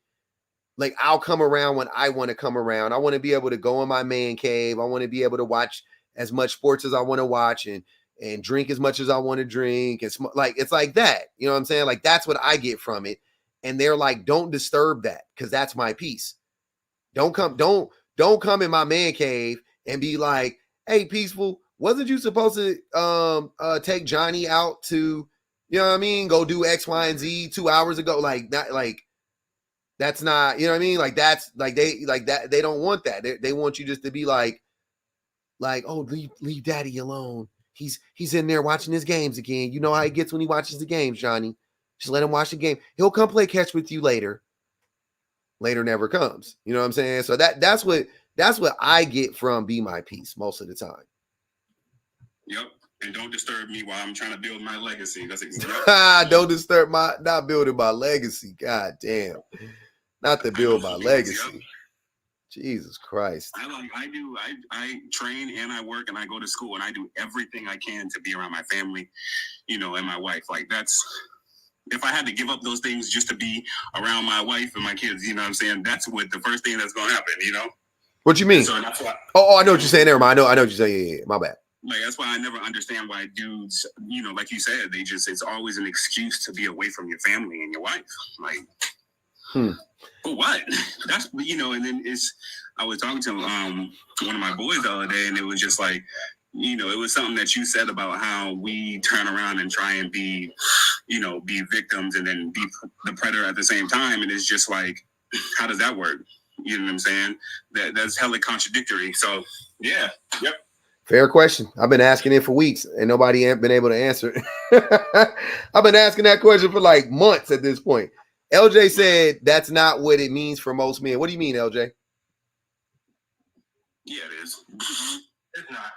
Like, I'll come around when I want to come around. I want to be able to go in my man cave. I want to be able to watch as much sports as I want to watch and drink as much as I want to drink. And like, it's like that. You know what I'm saying? Like, that's what I get from it. And they're like, don't disturb that, because that's my peace. Don't come in my man cave and be like, hey, Peaceful, wasn't you supposed to take Johnny out to, you know what I mean, go do X, Y, and Z 2 hours ago? Like, that, like, that's not, you know what I mean? Like, that's like they don't want that. They want you just to be like, oh, leave daddy alone. He's in there watching his games again. You know how he gets when he watches the games, Johnny. Just let him watch the game. He'll come play catch with you later. Later never comes. You know what I'm saying? So that's what I get from Be My Peace most of the time. Yep. And don't disturb me while I'm trying to build my legacy. That's exactly. Don't disturb not building my legacy. God damn. Not to build my legacy. Yep. Jesus Christ. I train and I work and I go to school and I do everything I can to be around my family, you know, and my wife. Like, that's, if I had to give up those things just to be around my wife and my kids, you know what I'm saying? That's what the first thing that's going to happen, you know? What you mean? So that's why. Oh, I know what you're saying there, man. I know what you're saying. Yeah, my bad. Like, that's why I never understand why dudes, you know, like you said, it's always an excuse to be away from your family and your wife. Like, for what? That's, you know, and then I was talking to one of my boys the other day, and it was just like, you know, it was something that you said about how we turn around and try and be, you know, be victims and then be the predator at the same time. And it's just like, how does that work? You know what I'm saying? That's hella contradictory. So, yeah. Yep. Fair question. I've been asking it for weeks and nobody ain't been able to answer it. I've been asking that question for like months at this point. LJ said that's not what it means for most men. What do you mean, LJ? Yeah, it is. It's not.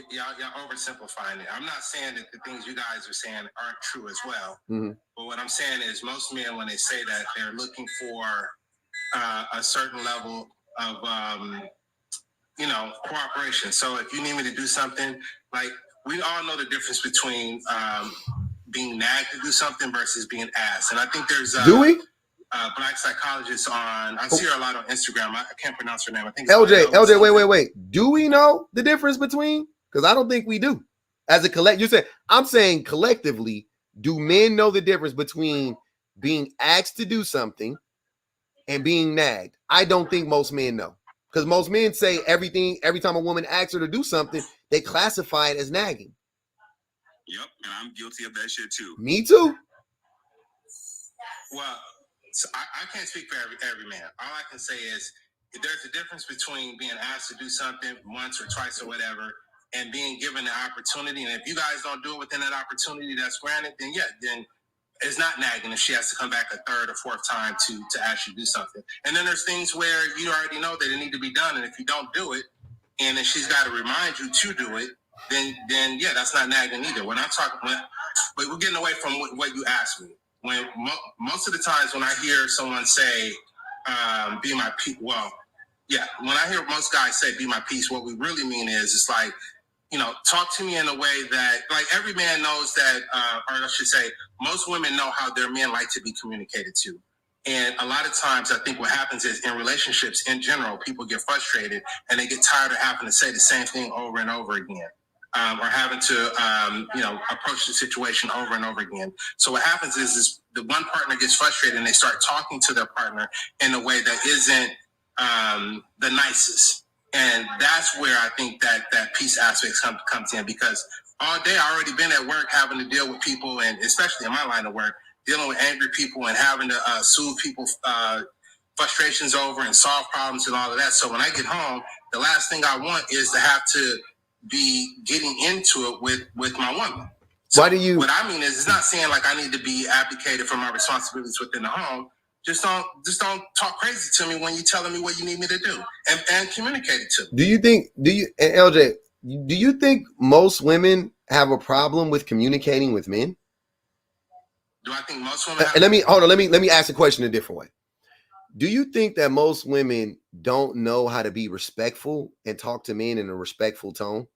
Y'all oversimplifying it. I'm not saying that the things you guys are saying aren't true as well. Mm-hmm. But what I'm saying is most men, when they say that, they're looking for a certain level of, you know, cooperation. So if you need me to do something, like, we all know the difference between being nagged to do something versus being asked. And I think there's do we? Black psychologist on, I see her a lot on Instagram. I can't pronounce her name. I think LJ, wait. Do we know the difference between? Because I don't think we do. As a collective, I'm saying collectively, do men know the difference between being asked to do something and being nagged? I don't think most men know. Because most men say every time a woman asks her to do something, they classify it as nagging. Yep, and I'm guilty of that shit too. Me too. Well, so I can't speak for every man. All I can say is there's a difference between being asked to do something once or twice or whatever and being given the opportunity. And if you guys don't do it within that opportunity that's granted, then it's not nagging if she has to come back a third or fourth time to actually do something. And then there's things where you already know that it need to be done. And if you don't do it, and then she's got to remind you to do it, then yeah, that's not nagging either. When I'm talking, but we're getting away from what you asked me. When most of the times when I hear someone say, be my peace, well, yeah, when I hear most guys say, be my peace, what we really mean is, it's like, you know, talk to me in a way that, like, every man knows that, or I should say, most women know how their men like to be communicated to. And a lot of times I think what happens is in relationships in general, people get frustrated and they get tired of having to say the same thing over and over again. Or having to, approach the situation over and over again. So what happens is the one partner gets frustrated and they start talking to their partner in a way that isn't the nicest. And that's where I think that peace aspect comes in, because all day I already been at work having to deal with people, and especially in my line of work, dealing with angry people and having to soothe people's frustrations over and solve problems and all of that. So when I get home, the last thing I want is to have to be getting into it with my woman. So what I mean is, it's not saying like I need to be abdicated from my responsibilities within the home. Just don't talk crazy to me when you're telling me what you need me to do, and communicate it to me. And LJ, do you think most women have a problem with communicating with men? Do I think most women have? And let me ask the question a different way. Do you think that most women don't know how to be respectful and talk to men in a respectful tone?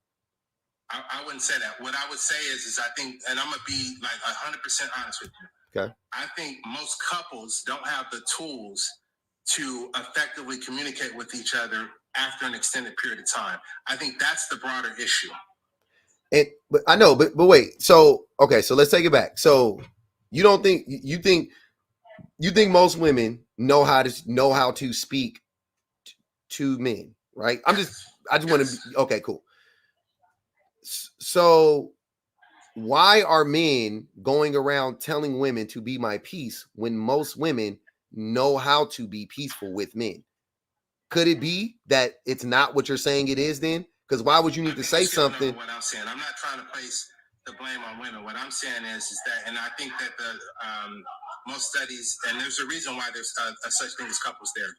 I wouldn't say that. What I would say is I think, and I'm going to be like 100% honest with you. Okay. I think most couples don't have the tools to effectively communicate with each other after an extended period of time. I think that's the broader issue. But I know, but wait. So okay, so let's take it back. So you don't think you think most women know how to speak to men, right? I just want to. Okay, cool. So why are men going around telling women to be my peace when most women know how to be peaceful with men? Could it be that it's not what you're saying it is then? Because why would you need to say something? What I'm saying, I'm not trying to place the blame on women. What I'm saying is that, and I think that the most studies, and there's a reason why there's a such thing as couples therapy.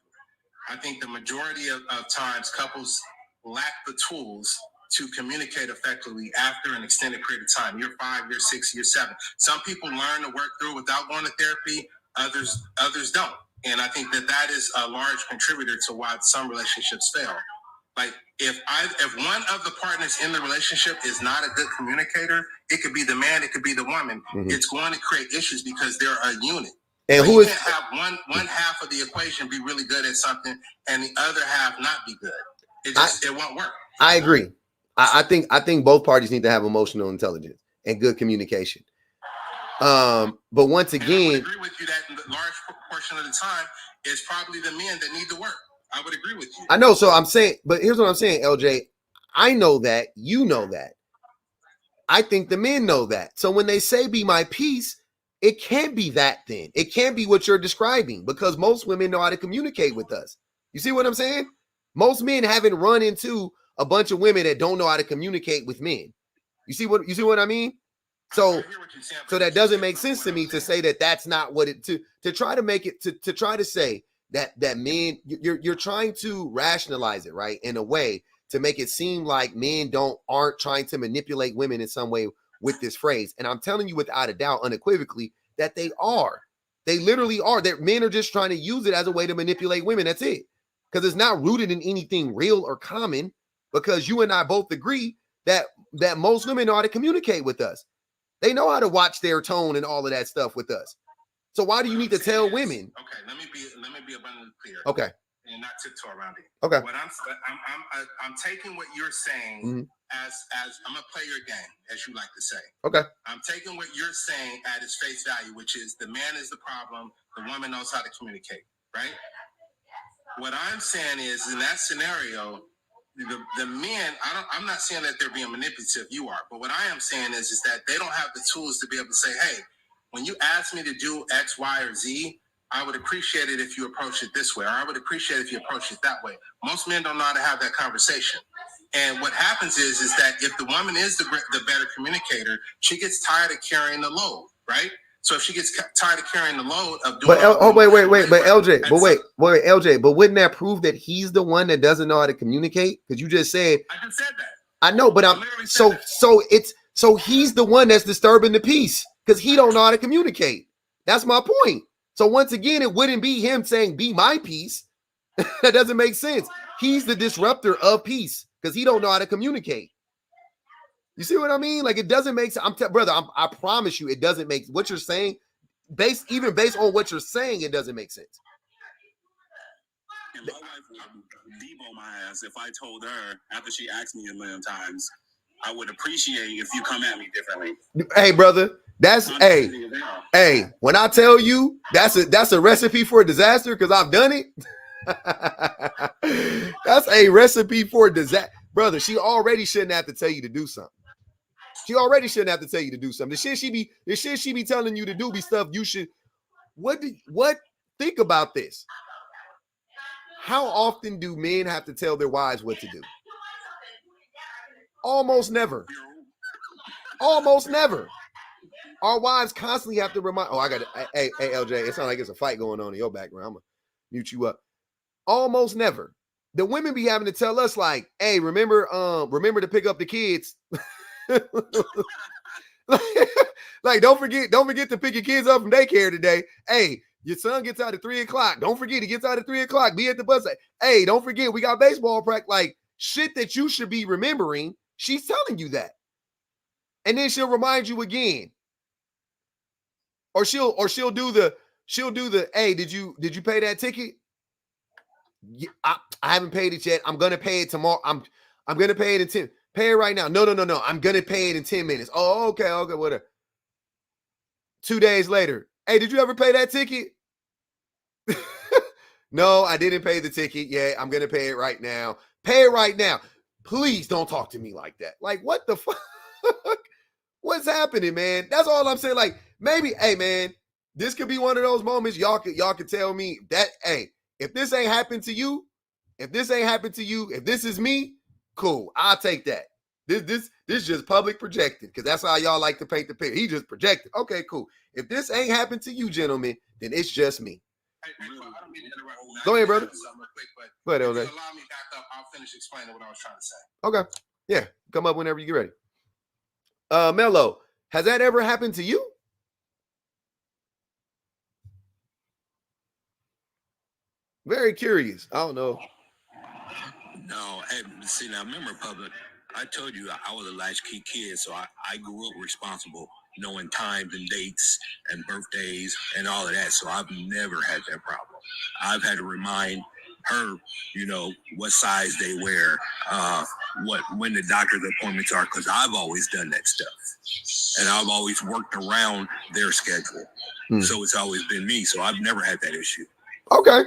I think the majority of times couples lack the tools to communicate effectively after an extended period of time. Year 5, year 6, year 7. Some people learn to work through without going to therapy. Others don't. And I think that is a large contributor to why some relationships fail. Like if one of the partners in the relationship is not a good communicator, it could be the man, it could be the woman. Mm-hmm. It's going to create issues because they're a unit. And you can't have one half of the equation be really good at something and the other half not be good. It won't work. I agree. I think both parties need to have emotional intelligence and good communication. But once again, I would agree with you that the large portion of the time it's probably the men that need the work. I would agree with you. I know. So I'm saying, but here's what I'm saying, LJ. I know that, you know that. I think the men know that. So when they say be my peace, it can't be that then. It can't be what you're describing because most women know how to communicate with us. You see what I'm saying? Most men haven't run into a bunch of women that don't know how to communicate with men. You see what I mean? So that doesn't make sense to me to say that that's not what it to try to make it to try to say that men you're trying to rationalize it, right, in a way to make it seem like men aren't trying to manipulate women in some way with this phrase. And I'm telling you without a doubt, unequivocally, that they are. They literally are. That men are just trying to use it as a way to manipulate women. That's it. Because it's not rooted in anything real or common. Because you and I both agree that most women know how to communicate with us. They know how to watch their tone and all of that stuff with us. So why do you need to tell women? Okay, let me be abundantly clear. Okay. And not tiptoe around it. Okay. What I'm taking what you're saying as I'm gonna play your game, as you like to say. Okay. I'm taking what you're saying at its face value, which is the man is the problem, the woman knows how to communicate, right? What I'm saying is in that scenario, the men, I'm not saying that they're being manipulative, you are, but what I am saying is that they don't have the tools to be able to say, hey, when you ask me to do X, Y, or Z, I would appreciate it if you approach it this way, or I would appreciate it if you approach it that way. Most men don't know how to have that conversation. And what happens is that if the woman is the better communicator, she gets tired of carrying the load, right? So if she gets tired of carrying the load of doing, but wouldn't that prove that he's the one that doesn't know how to communicate? Because you just said I just said that. I know, but so he's the one that's disturbing the peace because he don't know how to communicate. That's my point. So once again, it wouldn't be him saying be my peace. That doesn't make sense. He's the disruptor of peace because he don't know how to communicate. You see what I mean? Like it doesn't make sense. Brother, I promise you, it doesn't make what you're saying. Based on what you're saying, it doesn't make sense. And my wife would debo my ass if I told her after she asked me a million times, I would appreciate if you come at me differently. Hey, brother, that's hey. When I tell you that's a recipe for disaster because I've done it. That's a recipe for disaster, brother. She already shouldn't have to tell you to do something. She already shouldn't have to tell you to do something. The shit she be telling you to do be stuff you should. What? Think about this. How often do men have to tell their wives what to do? Almost never. Almost never. Our wives constantly have to remind. Oh, I got it. Hey, LJ, it sounds like it's a fight going on in your background. I'm gonna mute you up. Almost never. The women be having to tell us like, hey, remember to pick up the kids. like don't forget to pick your kids up from daycare today. Hey, your son gets out at 3:00. Don't forget he gets out at 3:00. Be at the bus. Hey, don't forget we got baseball practice. Like shit that you should be remembering. She's telling you that, and then she'll remind you again, or she'll do the hey, did you pay that ticket? I haven't paid it yet. I'm gonna pay it tomorrow. I'm gonna pay it in 10. Pay it right now. No. I'm gonna pay it in 10 minutes. Oh, okay, whatever. 2 days later. Hey, did you ever pay that ticket? No, I didn't pay the ticket yet. I'm gonna pay it right now. Pay it right now. Please don't talk to me like that. Like, what the fuck? What's happening, man? That's all I'm saying. Like, maybe, hey, man, this could be one of those moments y'all could tell me that, hey, if this ain't happened to you, if this is me, cool. I'll take that. This just public projected, because that's how y'all like to paint the picture. He just projected. Okay, cool. If this ain't happened to you, gentlemen, then it's just me. Hey, I don't mean to interrupt. Go ahead, brother. Quick, Go ahead, if Jose. you allow me back up, I'll finish explaining what I was trying to say. Okay. Yeah. Come up whenever you get ready. Mello, has that ever happened to you? Very curious. I don't know. No, hey, see, now remember, public, I told you I was a latchkey kid, so I grew up responsible, knowing times and dates and birthdays and all of that. So I've never had that problem. I've had to remind her, what size they wear, when the doctor's appointments are, because I've always done that stuff. And I've always worked around their schedule. So it's always been me. So I've never had that issue. Okay.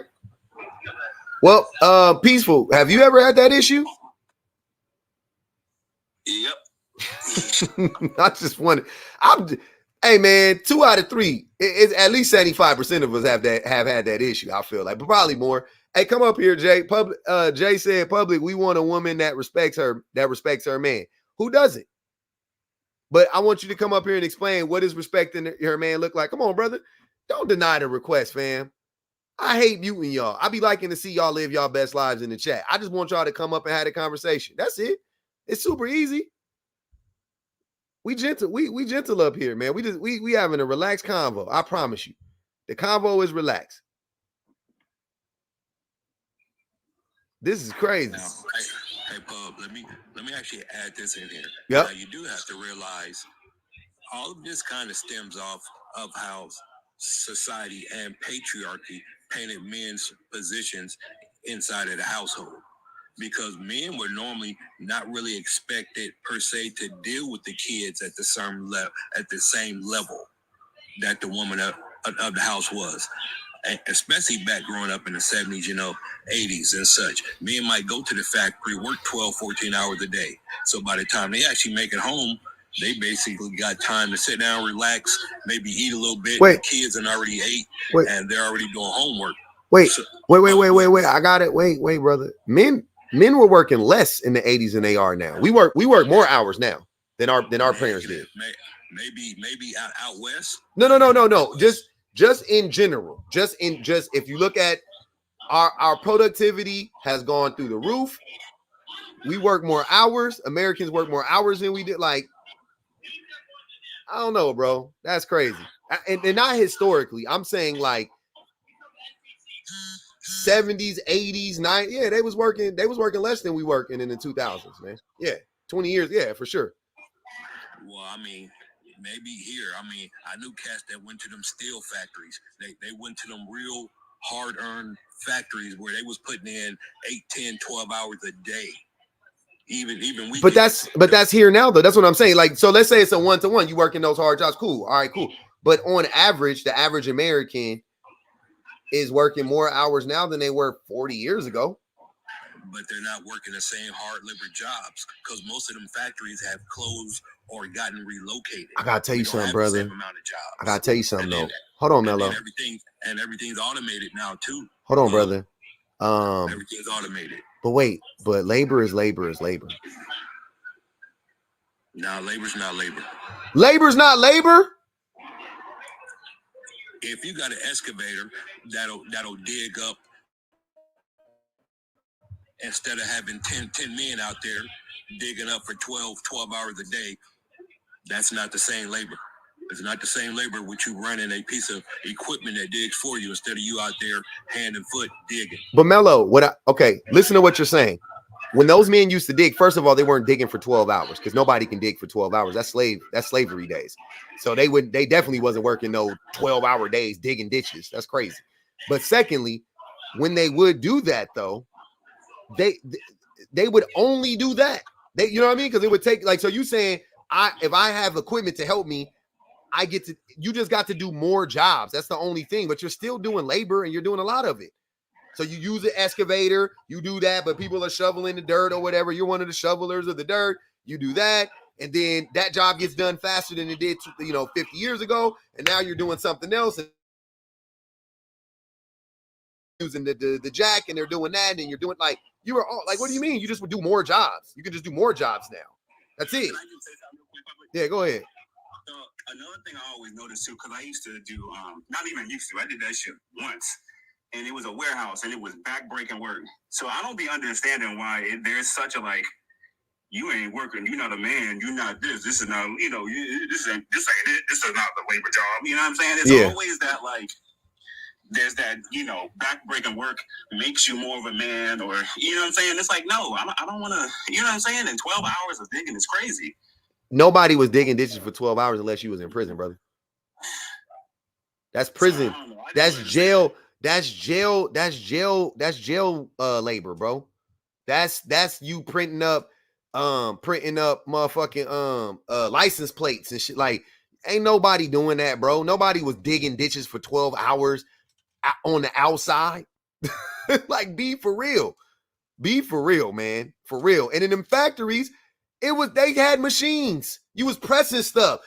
Well, Peaceful, have you ever had that issue? Yep. I just wanted. Hey man, 2 out of 3. It's at least 75% of us have had that issue. I feel like, but probably more. Hey, come up here, Jay. Jay said, "Public, we want a woman that respects her man. Who doesn't?" But I want you to come up here and explain what does respecting her man look like. Come on, brother. Don't deny the request, fam. I hate muting y'all. I be liking to see y'all live y'all best lives in the chat. I just want y'all to come up and have a conversation. That's it. It's super easy. We gentle. We gentle up here, man. We having a relaxed convo. I promise you. The convo is relaxed. This is crazy. Now, hey, Pub, let me actually add this in here. Yep. Now, you do have to realize all of this kind of stems off of how society and patriarchy painted men's positions inside of the household. Because men were normally not really expected per se to deal with the kids at the same level that the woman of the house was. And especially back growing up in the 70s, 80s and such. Men might go to the factory, work 12, 14 hours a day. So by the time they actually make it home, they basically got time to sit down, relax, maybe eat a little bit. Wait. The kids are already ate, and they're already doing homework. Wait. I got it. Wait, brother. Men were working less in the 80s than they are now. We work more hours now than our parents did. Maybe out west. No. Just in general. Just if you look at our productivity has gone through the roof. We work more hours. Americans work more hours than we did. Like, I don't know, bro. That's crazy. And not historically. I'm saying like 70s, 80s, 90s. Yeah, they was working less than we working in the 2000s, man. Yeah, 20 years. Yeah, for sure. Well, I mean, maybe here. I mean, I knew cats that went to them steel factories. They went to them real hard-earned factories where they was putting in 8, 10, 12 hours a day. Even we. But that's here now though. That's what I'm saying. Like, so let's say it's a 1-to-1. You working those hard jobs. Cool. All right, cool. But on average, the average American is working more hours now than they were 40 years ago. But they're not working the same hard labor jobs because most of them factories have closed or gotten relocated. I gotta tell you something, brother. I gotta tell you something though. Hold on, Mello. Everything's automated now too. Hold on, brother. Everything's automated. But labor is labor. No, labor's not labor. Labor's not labor? If you got an excavator that'll dig up, instead of having 10 men out there digging up for 12 hours a day, that's not the same labor. It's not the same labor with you running a piece of equipment that digs for you instead of you out there hand and foot digging. But Mello, listen to what you're saying. When those men used to dig, first of all, they weren't digging for 12 hours because nobody can dig for 12 hours. That's slavery days. So they definitely wasn't working no 12-hour days digging ditches. That's crazy. But secondly, when they would do that though, they would only do that. You know what I mean? Because it would take, like, so you saying if I have equipment to help me, you just got to do more jobs. That's the only thing, but you're still doing labor and you're doing a lot of it. So you use an excavator, you do that, but people are shoveling the dirt or whatever. You're one of the shovelers of the dirt. You do that. And then that job gets done faster than it did, 50 years ago. And now you're doing something else and using the jack, and they're doing that. And you're doing you were all like, what do you mean? You just would do more jobs. You can just do more jobs now. That's it. Yeah, go ahead. So another thing I always noticed too, because I used to do, not even used to, I did that shit once. And it was a warehouse and it was back-breaking work. So I don't be understanding why there's such a you ain't working, you're not a man, you're not this is not, this is not the labor job. You know what I'm saying? It's always that there's that, back-breaking work makes you more of a man, or, you know what I'm saying? It's like, no, I don't want to, you know what I'm saying? And 12 hours of digging is crazy. Nobody was digging ditches for 12 hours unless you was in prison, brother. That's prison. That's jail. That's jail labor, bro. That's you printing up motherfucking license plates and shit. Like, ain't nobody doing that, bro. Nobody was digging ditches for 12 hours on the outside. Like, be for real, man, for real. And in them factories, they had machines. You was pressing stuff.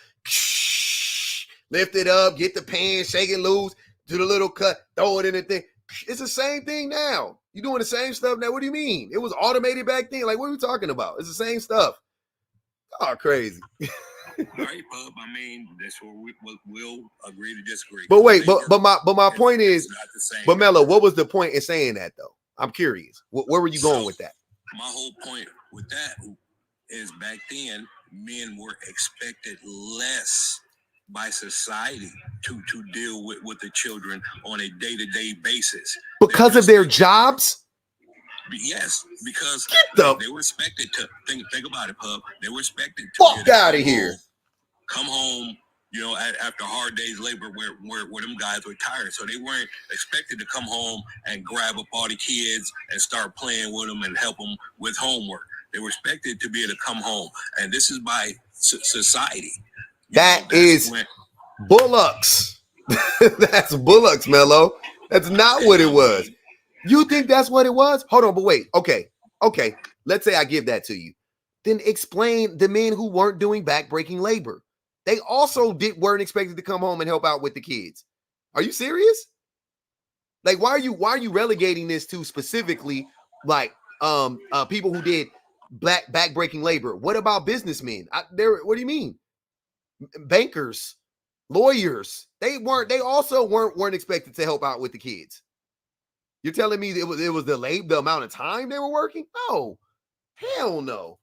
Lift it up, get the pan, shake it loose, do the little cut, throw it in the thing. It's the same thing now. You doing the same stuff now. What do you mean? It was automated back then. Like, what are we talking about? It's the same stuff. Oh, crazy. All right, Pub. I mean, that's where we'll agree to disagree. But wait, but my point is, but Mello, what was the point in saying that though? I'm curious. Where were you going with that? My whole point with that is back then, men were expected less by society to deal with the children on a day-to-day basis. Because of their jobs? Yes, because they were expected to think about it, Pub. They were expected to fuck out of here. Come home, after hard days labor where them guys were tired. So they weren't expected to come home and grab up all the kids and start playing with them and help them with homework. They were expected to be able to come home. And this is by society. That is bullocks. That's bullocks, Mello. That's not what it was. You think that's what it was? Hold on, but wait. Okay. Let's say I give that to you. Then explain the men who weren't doing back-breaking labor. They also weren't expected to come home and help out with the kids. Are you serious? Like, why are you relegating this to specifically people who did back-breaking labor? What about businessmen? What do you mean? Bankers, lawyers, they also weren't expected to help out with the kids. You're telling me it was the amount of time they were working? No, hell no.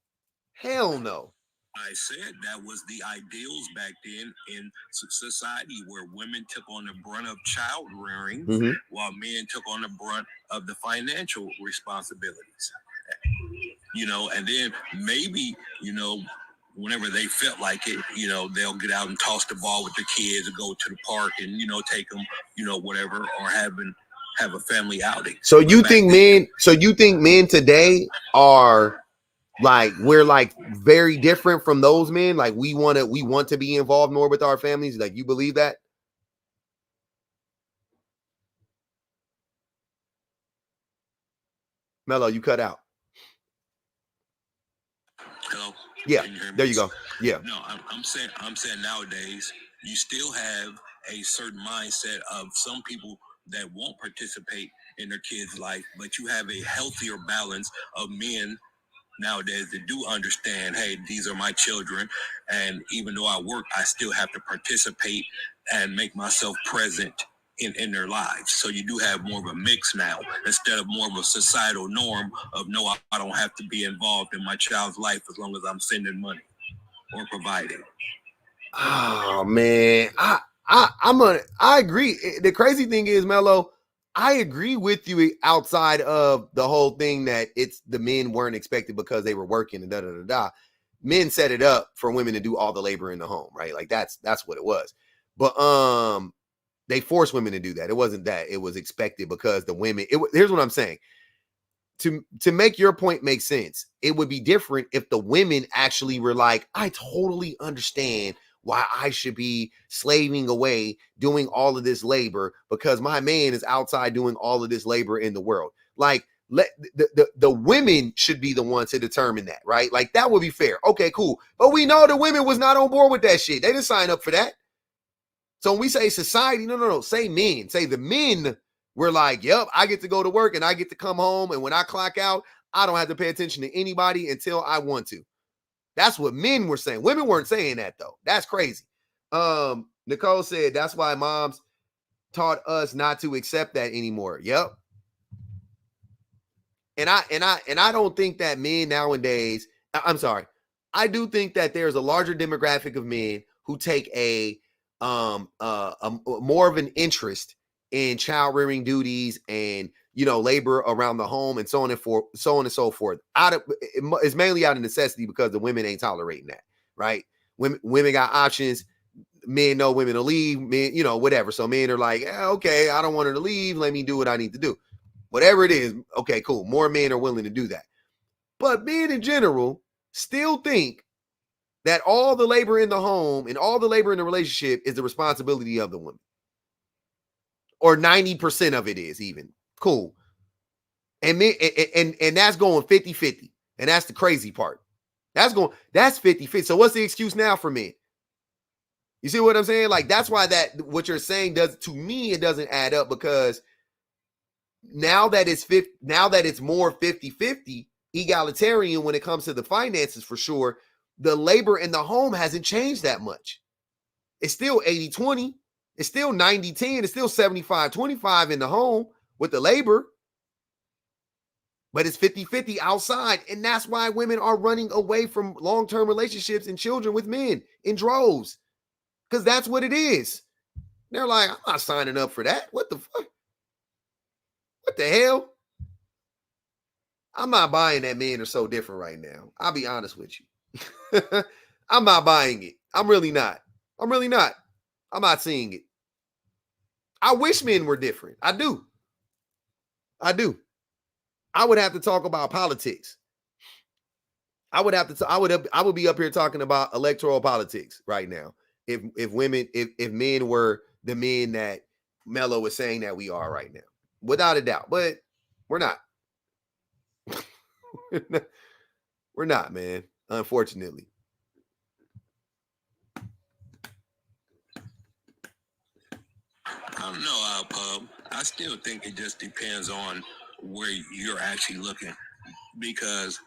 I said that was the ideals back then in society, where women took on the brunt of child rearing, while men took on the brunt of the financial responsibilities. And then maybe, whenever they felt like it, they'll get out and toss the ball with the kids and go to the park and, take them, whatever, or have a family outing. So you think men today are we're very different from those men? Like, we want to be involved more with our families? Like, you believe that? Mello, you cut out. Hello? Yeah, there you go. Yeah. No, I'm saying nowadays you still have a certain mindset of some people that won't participate in their kids' life, but you have a healthier balance of men nowadays that do understand, hey, these are my children, and even though I work, I still have to participate and make myself present in their lives. So you do have more of a mix now, instead of more of a societal norm of, no, I don't have to be involved in my child's life as long as I'm sending money or providing. Oh man, I agree. The crazy thing is, Mello, I agree with you outside of the whole thing that it's the men weren't expected because they were working and da. Men set it up for women to do all the labor in the home, right? Like that's what it was. But They forced women to do that. It wasn't that. It was expected because the women, here's what I'm saying. To make your point make sense, it would be different if the women actually were like, I totally understand why I should be slaving away doing all of this labor because my man is outside doing all of this labor in the world. Like, the women should be the ones to determine that, right? Like, that would be fair. Okay, cool. But we know the women was not on board with that shit. They didn't sign up for that. So when we say society, no, say men. Say the men were like, yep, I get to go to work and I get to come home. And when I clock out, I don't have to pay attention to anybody until I want to. That's what men were saying. Women weren't saying that, though. That's crazy. Nicole said that's why moms taught us not to accept that anymore. Yep. And I don't think that men nowadays, I'm sorry. I do think that there's a larger demographic of men who take a more of an interest in child rearing duties and, you know, labor around the home and so on and so forth. It's mainly out of necessity because the women ain't tolerating that, right? Women got options. Men know women will leave, men, you know, whatever. So men are like, okay, I don't want her to leave. Let me do what I need to do. Whatever it is, okay, cool. More men are willing to do that. But men in general still think that all the labor in the home and all the labor in the relationship is the responsibility of the woman. Or 90% of it is even. Cool. And men, and that's going 50-50. And that's the crazy part. That's 50-50. So what's the excuse now for men? You see what I'm saying? Like, that's why what you're saying to me, it doesn't add up, because now that it's more 50-50, egalitarian when it comes to the finances, for sure, the labor in the home hasn't changed that much. It's still 80-20. It's still 90-10. It's still 75-25 in the home with the labor. But it's 50-50 outside. And that's why women are running away from long-term relationships and children with men in droves. Because that's what it is. They're like, I'm not signing up for that. What the fuck? What the hell? I'm not buying that men are so different right now. I'll be honest with you. I'm not buying it. I'm really not. I'm not seeing it. I wish men were different. I do. I would have to talk about politics. I would be up here talking about electoral politics right now. If men were the men that Mello was saying that we are right now, without a doubt. But we're not. We're not, man. Unfortunately. I don't know, Pub. I still think it just depends on where you're actually looking, because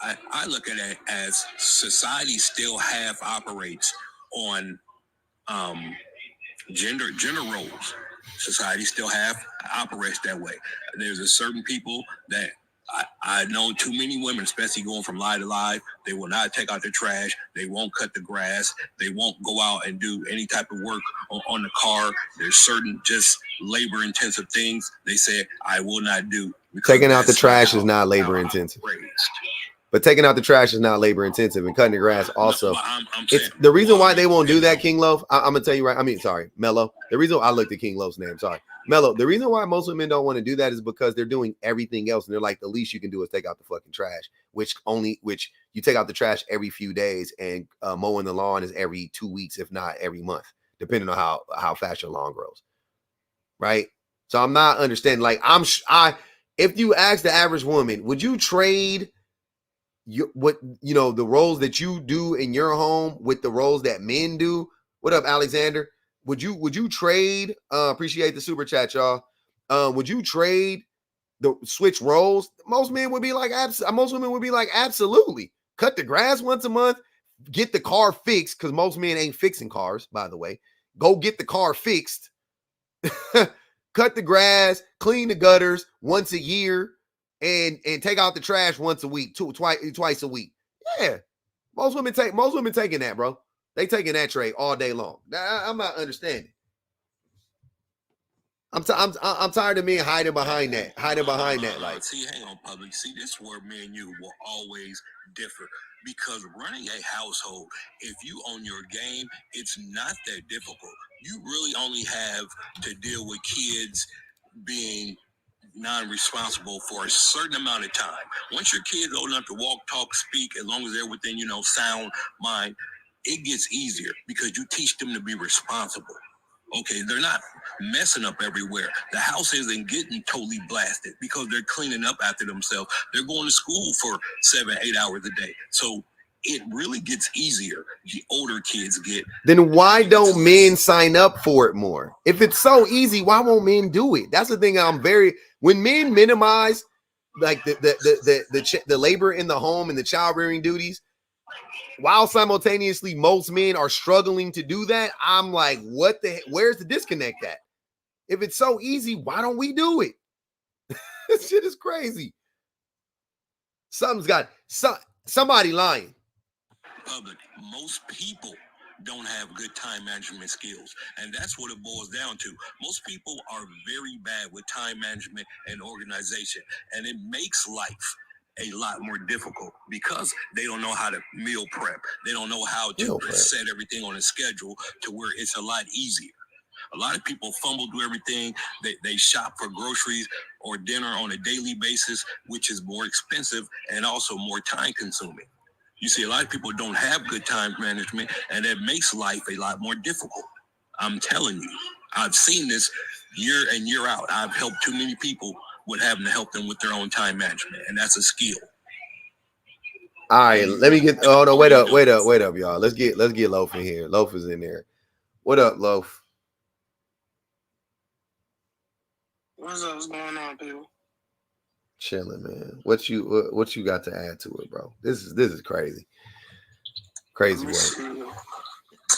I look at it as society still operates on gender roles. Society still operates that way. There's a certain people that I know too many women, especially going from lie to lie. They will not take out the trash. They won't cut the grass. They won't go out and do any type of work on the car. There's certain just labor intensive things they say I will not do. Taking out the trash is not labor intensive. But taking out the trash is not labor intensive, and cutting the grass also. It's the reason why they won't do that, King Loaf. I'm gonna tell you right. Mello. The reason I looked at King Loaf's name. Sorry, Mello. The reason why most women don't want to do that is because they're doing everything else, and they're like, the least you can do is take out the fucking trash. Which you take out the trash every few days, and mowing the lawn is every 2 weeks, if not every month, depending on how fast your lawn grows. Right. So I'm not understanding. Like if you ask the average woman, would you trade the roles that you do in your home with the roles that men do? What up, Alexander? Would you trade? Appreciate the super chat, y'all. Would you trade the switch roles? Most men would be like, most women would be like, absolutely. Cut the grass once a month, get the car fixed, because most men ain't fixing cars, by the way. Go get the car fixed. Cut the grass, clean the gutters once a year, and take out the trash once a week, twice a week. Yeah, most women taking that, bro. They taking that trade all day long. I'm not understanding. I'm tired of men hiding behind that. Like, see, hang on, public. See, this is where me and you will always differ. because running a household, if you own your game, it's not that difficult. You really only have to deal with kids being non-responsible for a certain amount of time. Once your kids old enough to walk, talk, speak, as long as they're within, sound mind, it gets easier because you teach them to be responsible. Okay, they're not messing up everywhere. The house isn't getting totally blasted because they're cleaning up after themselves. They're going to school for 7-8 hours a day. So it really gets easier the older kids get. Then why don't men sign up for it more? If it's so easy, why won't men do it? That's the thing. When men minimize like the labor in the home and the child rearing duties, while simultaneously most men are struggling to do that, I'm like, where's the disconnect at? If it's so easy, why don't we do it? This shit is crazy. Somebody lying. Public, most people don't have good time management skills, and that's what it boils down to. Most people are very bad with time management and organization, and it makes life a lot more difficult because they don't know how to meal prep. They don't know how to set everything on a schedule to where it's a lot easier. A lot of people fumble through everything. They shop for groceries or dinner on a daily basis, which is more expensive and also more time consuming. You see, a lot of people don't have good time management, and that makes life a lot more difficult. I'm telling you, I've seen this year in, year out. I've helped too many people with having to help them with their own time management, and that's a skill. All right, let me get. Oh no, wait up, y'all. Let's get Loaf in here. Loaf is in there. What up, Loaf? What's up? What's going on, people? Chilling, man. What you got to add to it, bro? This is crazy. Crazy work.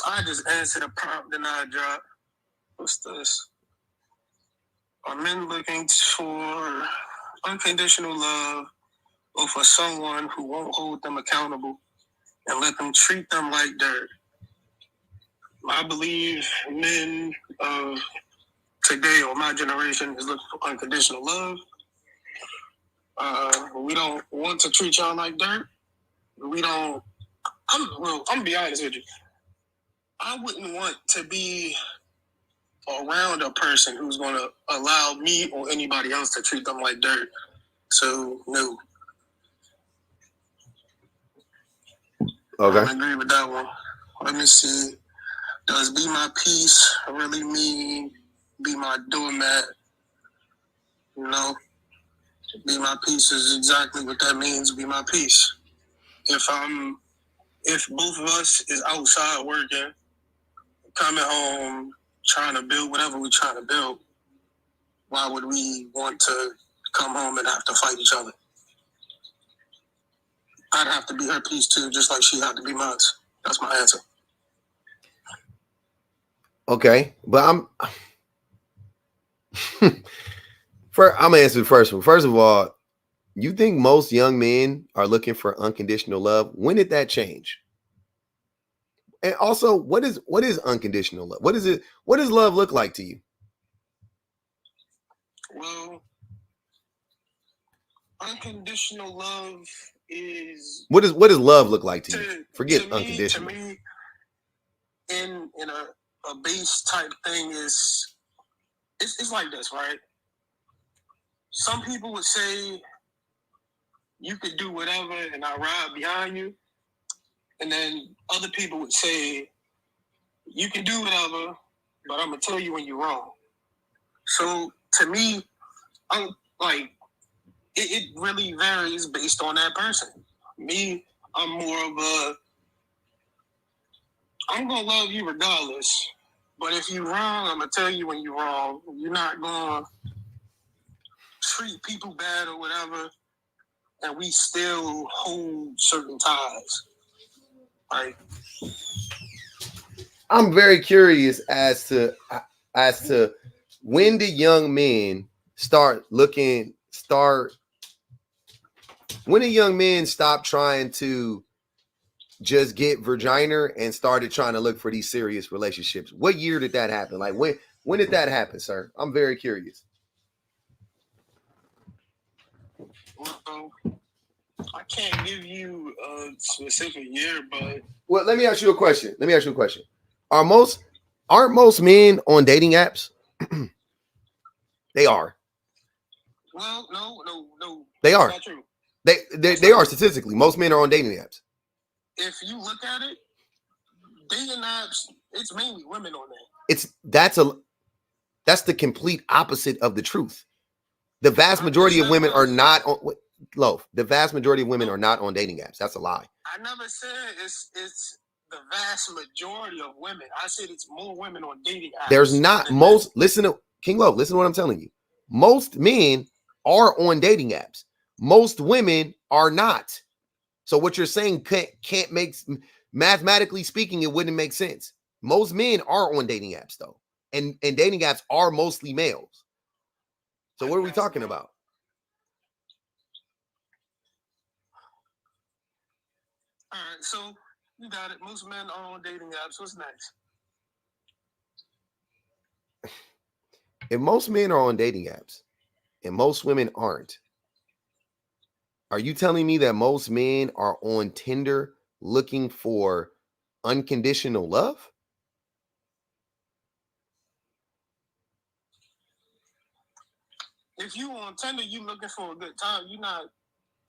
I just answered a prompt and I dropped. What's this? Are men looking for unconditional love or for someone who won't hold them accountable and let them treat them like dirt? I believe men of today or my generation is looking for unconditional love. We don't want to treat y'all like dirt. I'm gonna be honest with you. I wouldn't want to be around a person who's going to allow me or anybody else to treat them like dirt. So, no. Okay. I agree with that one. Let me see. Does be my peace really mean be my doormat? No. Be my peace is exactly what that means, be my peace. If both of us is outside working, coming home, trying to build whatever we're trying to build, why would we want to come home and have to fight each other? I'd have to be her peace too, just like she had to be mine. That's my answer. Okay, but I'm gonna answer the first one. First of all, you think most young men are looking for unconditional love? When did that change? And also, what is unconditional love? What is it? What does love look like to you? Well, unconditional love is what does love look like to you? Forget unconditional. To me, in a base type thing is it's like this, right? Some people would say you could do whatever and I ride behind you. And then other people would say you can do whatever, but I'm gonna tell you when you're wrong. So to me, I'm like it really varies based on that person. Me, I'm more of I'm gonna love you regardless. But if you're wrong, I'm gonna tell you when you're wrong. You're not gonna treat people bad or whatever, and we still hold certain ties. Like, I'm very curious as to when do young men when do young men stop trying to just get vagina and started trying to look for these serious relationships? What year did that happen? Like when did that happen, sir? I'm very curious. Well, I can't give you a specific year, but well, let me ask you a question. Aren't most men on dating apps? They are. Well, no. They are. Not true. They are statistically. Most men are on dating apps. If you look at it, dating apps, it's mainly women on there. That's the complete opposite of the truth. The vast majority of women are not on. The vast majority of women are not on dating apps. That's a lie. I never said it's the vast majority of women. I said it's more women on dating apps. There's not most. Listen to King Love. Listen to what I'm telling you. Most men are on dating apps. Most women are not. So what you're saying can't make, mathematically speaking, it wouldn't make sense. Most men are on dating apps though, and dating apps are mostly males. So what are we talking about? All right, so you got it. Most men are on dating apps. What's next? If most men are on dating apps and most women aren't, are you telling me that most men are on Tinder looking for unconditional love? If you on Tinder, you looking for a good time. You not.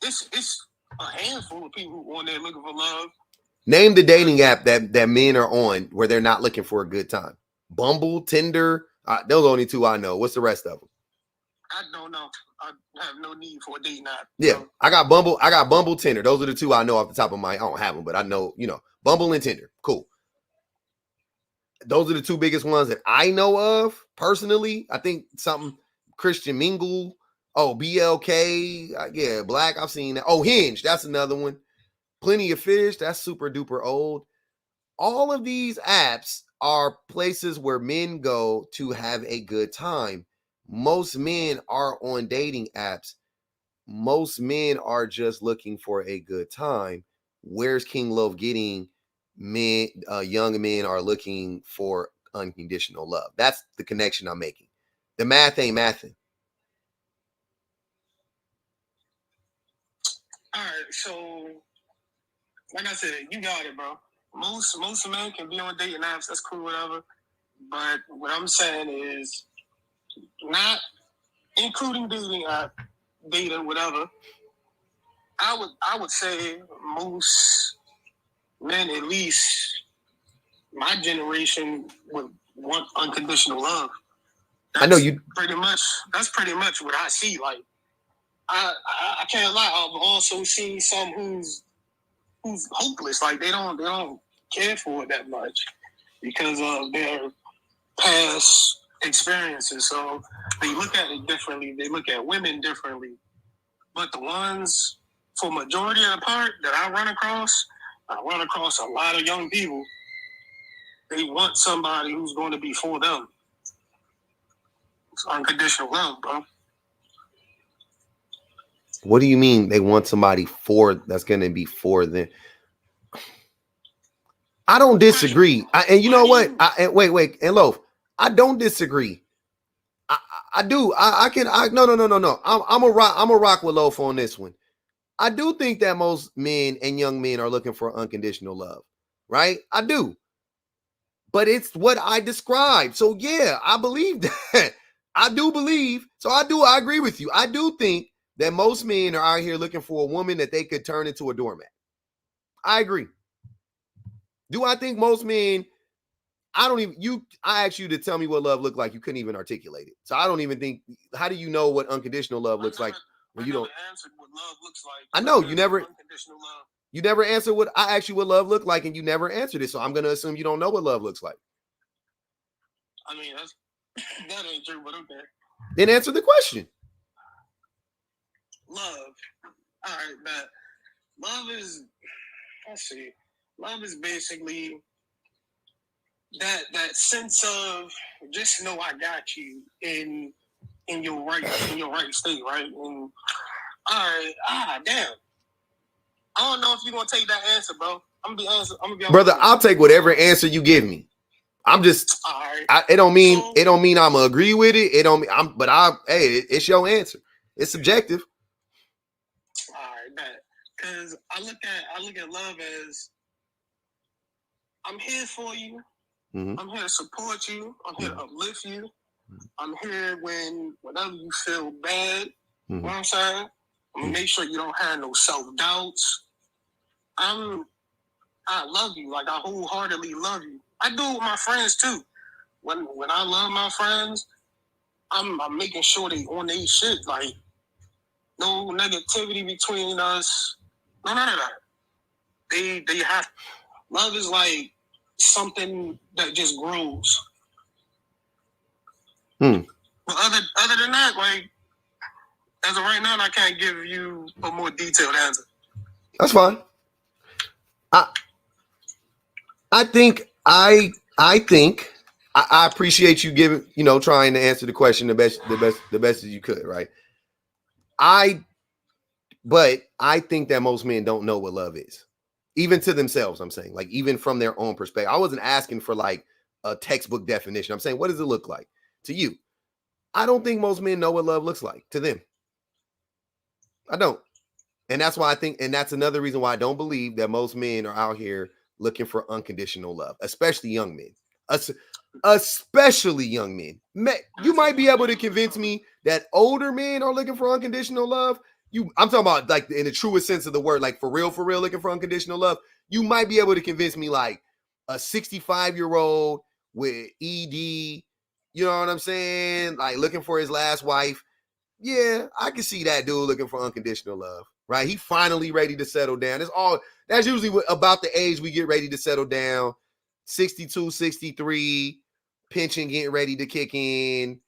It's a handful of people on there looking for love. Name the dating app that men are on where they're not looking for a good time. Bumble, Tinder. Those are only two I know. What's the rest of them? I don't know. I have no need for a dating app. Yeah, I got Bumble, Tinder. Those are the two I know off the top of my. I don't have them, but I know, Bumble and Tinder. Cool. Those are the two biggest ones that I know of personally. I think something Christian Mingle. Oh, BLK. Yeah, Black. I've seen that. Oh, Hinge. That's another one. Plenty of Fish. That's super duper old. All of these apps are places where men go to have a good time. Most men are on dating apps. Most men are just looking for a good time. Where's King Love getting men? Young men are looking for unconditional love. That's the connection I'm making. The math ain't mathing. All right, so like I said, you got it, bro. Most men can be on dating apps. That's cool, whatever. But what I'm saying is, not including dating app, data, whatever. I would say most men, at least my generation, would want unconditional love. I know you. That's pretty much what I see. Like, I can't lie. I've also seen some who's hopeless. Like they don't care for it that much because of their past experiences. So they look at it differently. They look at women differently. But the ones, for majority of the part that I run across a lot of young people. They want somebody who's going to be for them. It's unconditional love, bro. What do you mean they want somebody that's going to be for them? I don't disagree. And you know what? Wait. And Loaf, I don't disagree. I do. No. I'm a rock with Loaf on this one. I do think that most men and young men are looking for unconditional love, right? I do. But it's what I described. So yeah, I believe that. I do believe. So I agree with you. I do think that most men are out here looking for a woman that they could turn into a doormat. I agree. Do I think most men, I asked you to tell me what love looked like. You couldn't even articulate it. So I don't even think, how do you know what unconditional love looks like when you don't? Answered what love looks like. I know you never. Unconditional love. You never answered what I asked you what love looked like, and you never answered it. So I'm going to assume you don't know what love looks like. I mean, that ain't true, but okay. Then answer the question. Love. All right, but love is, love is basically that sense of just know I got you in your right state, right? And all right, damn. I don't know if you're gonna take that answer, bro. I'm gonna be honest. Brother, I'll take whatever answer you give me. I'm just. All right. It don't mean I'm gonna agree with it. It don't mean hey, it's your answer. It's subjective. All right, man. Because I look at love as I'm here for you. Mm-hmm. I'm here to support you. I'm here to uplift you. I'm here whenever you feel bad. You know what I'm saying? I'm gonna make sure you don't have no self-doubts. I love you. Like, I wholeheartedly love you. I do it with my friends too. When I love my friends, I'm making sure they on their shit. Like, no negativity between us. No, none of that. They have love is like something that just grows. But other than that, like, as of right now, I can't give you a more detailed answer. That's fine. I think I appreciate you giving, trying to answer the question the best as you could, right? But I think that most men don't know what love is, even to themselves. I'm saying, like, even from their own perspective. I wasn't asking for like a textbook definition. I'm saying, what does it look like to you? I don't think most men know what love looks like to them. I don't. And that's why I think, and that's another reason why I don't believe that most men are out here looking for unconditional love, especially young men. Especially young men. You might be able to convince me that older men are looking for unconditional love. I'm talking about like in the truest sense of the word, like for real looking for unconditional love. You might be able to convince me like a 65-year-old with ED, you know what I'm saying? Like looking for his last wife. Yeah, I can see that dude looking for unconditional love, right? He finally ready to settle down. That's usually about the age we get ready to settle down. 62, 63, pension getting ready to kick in.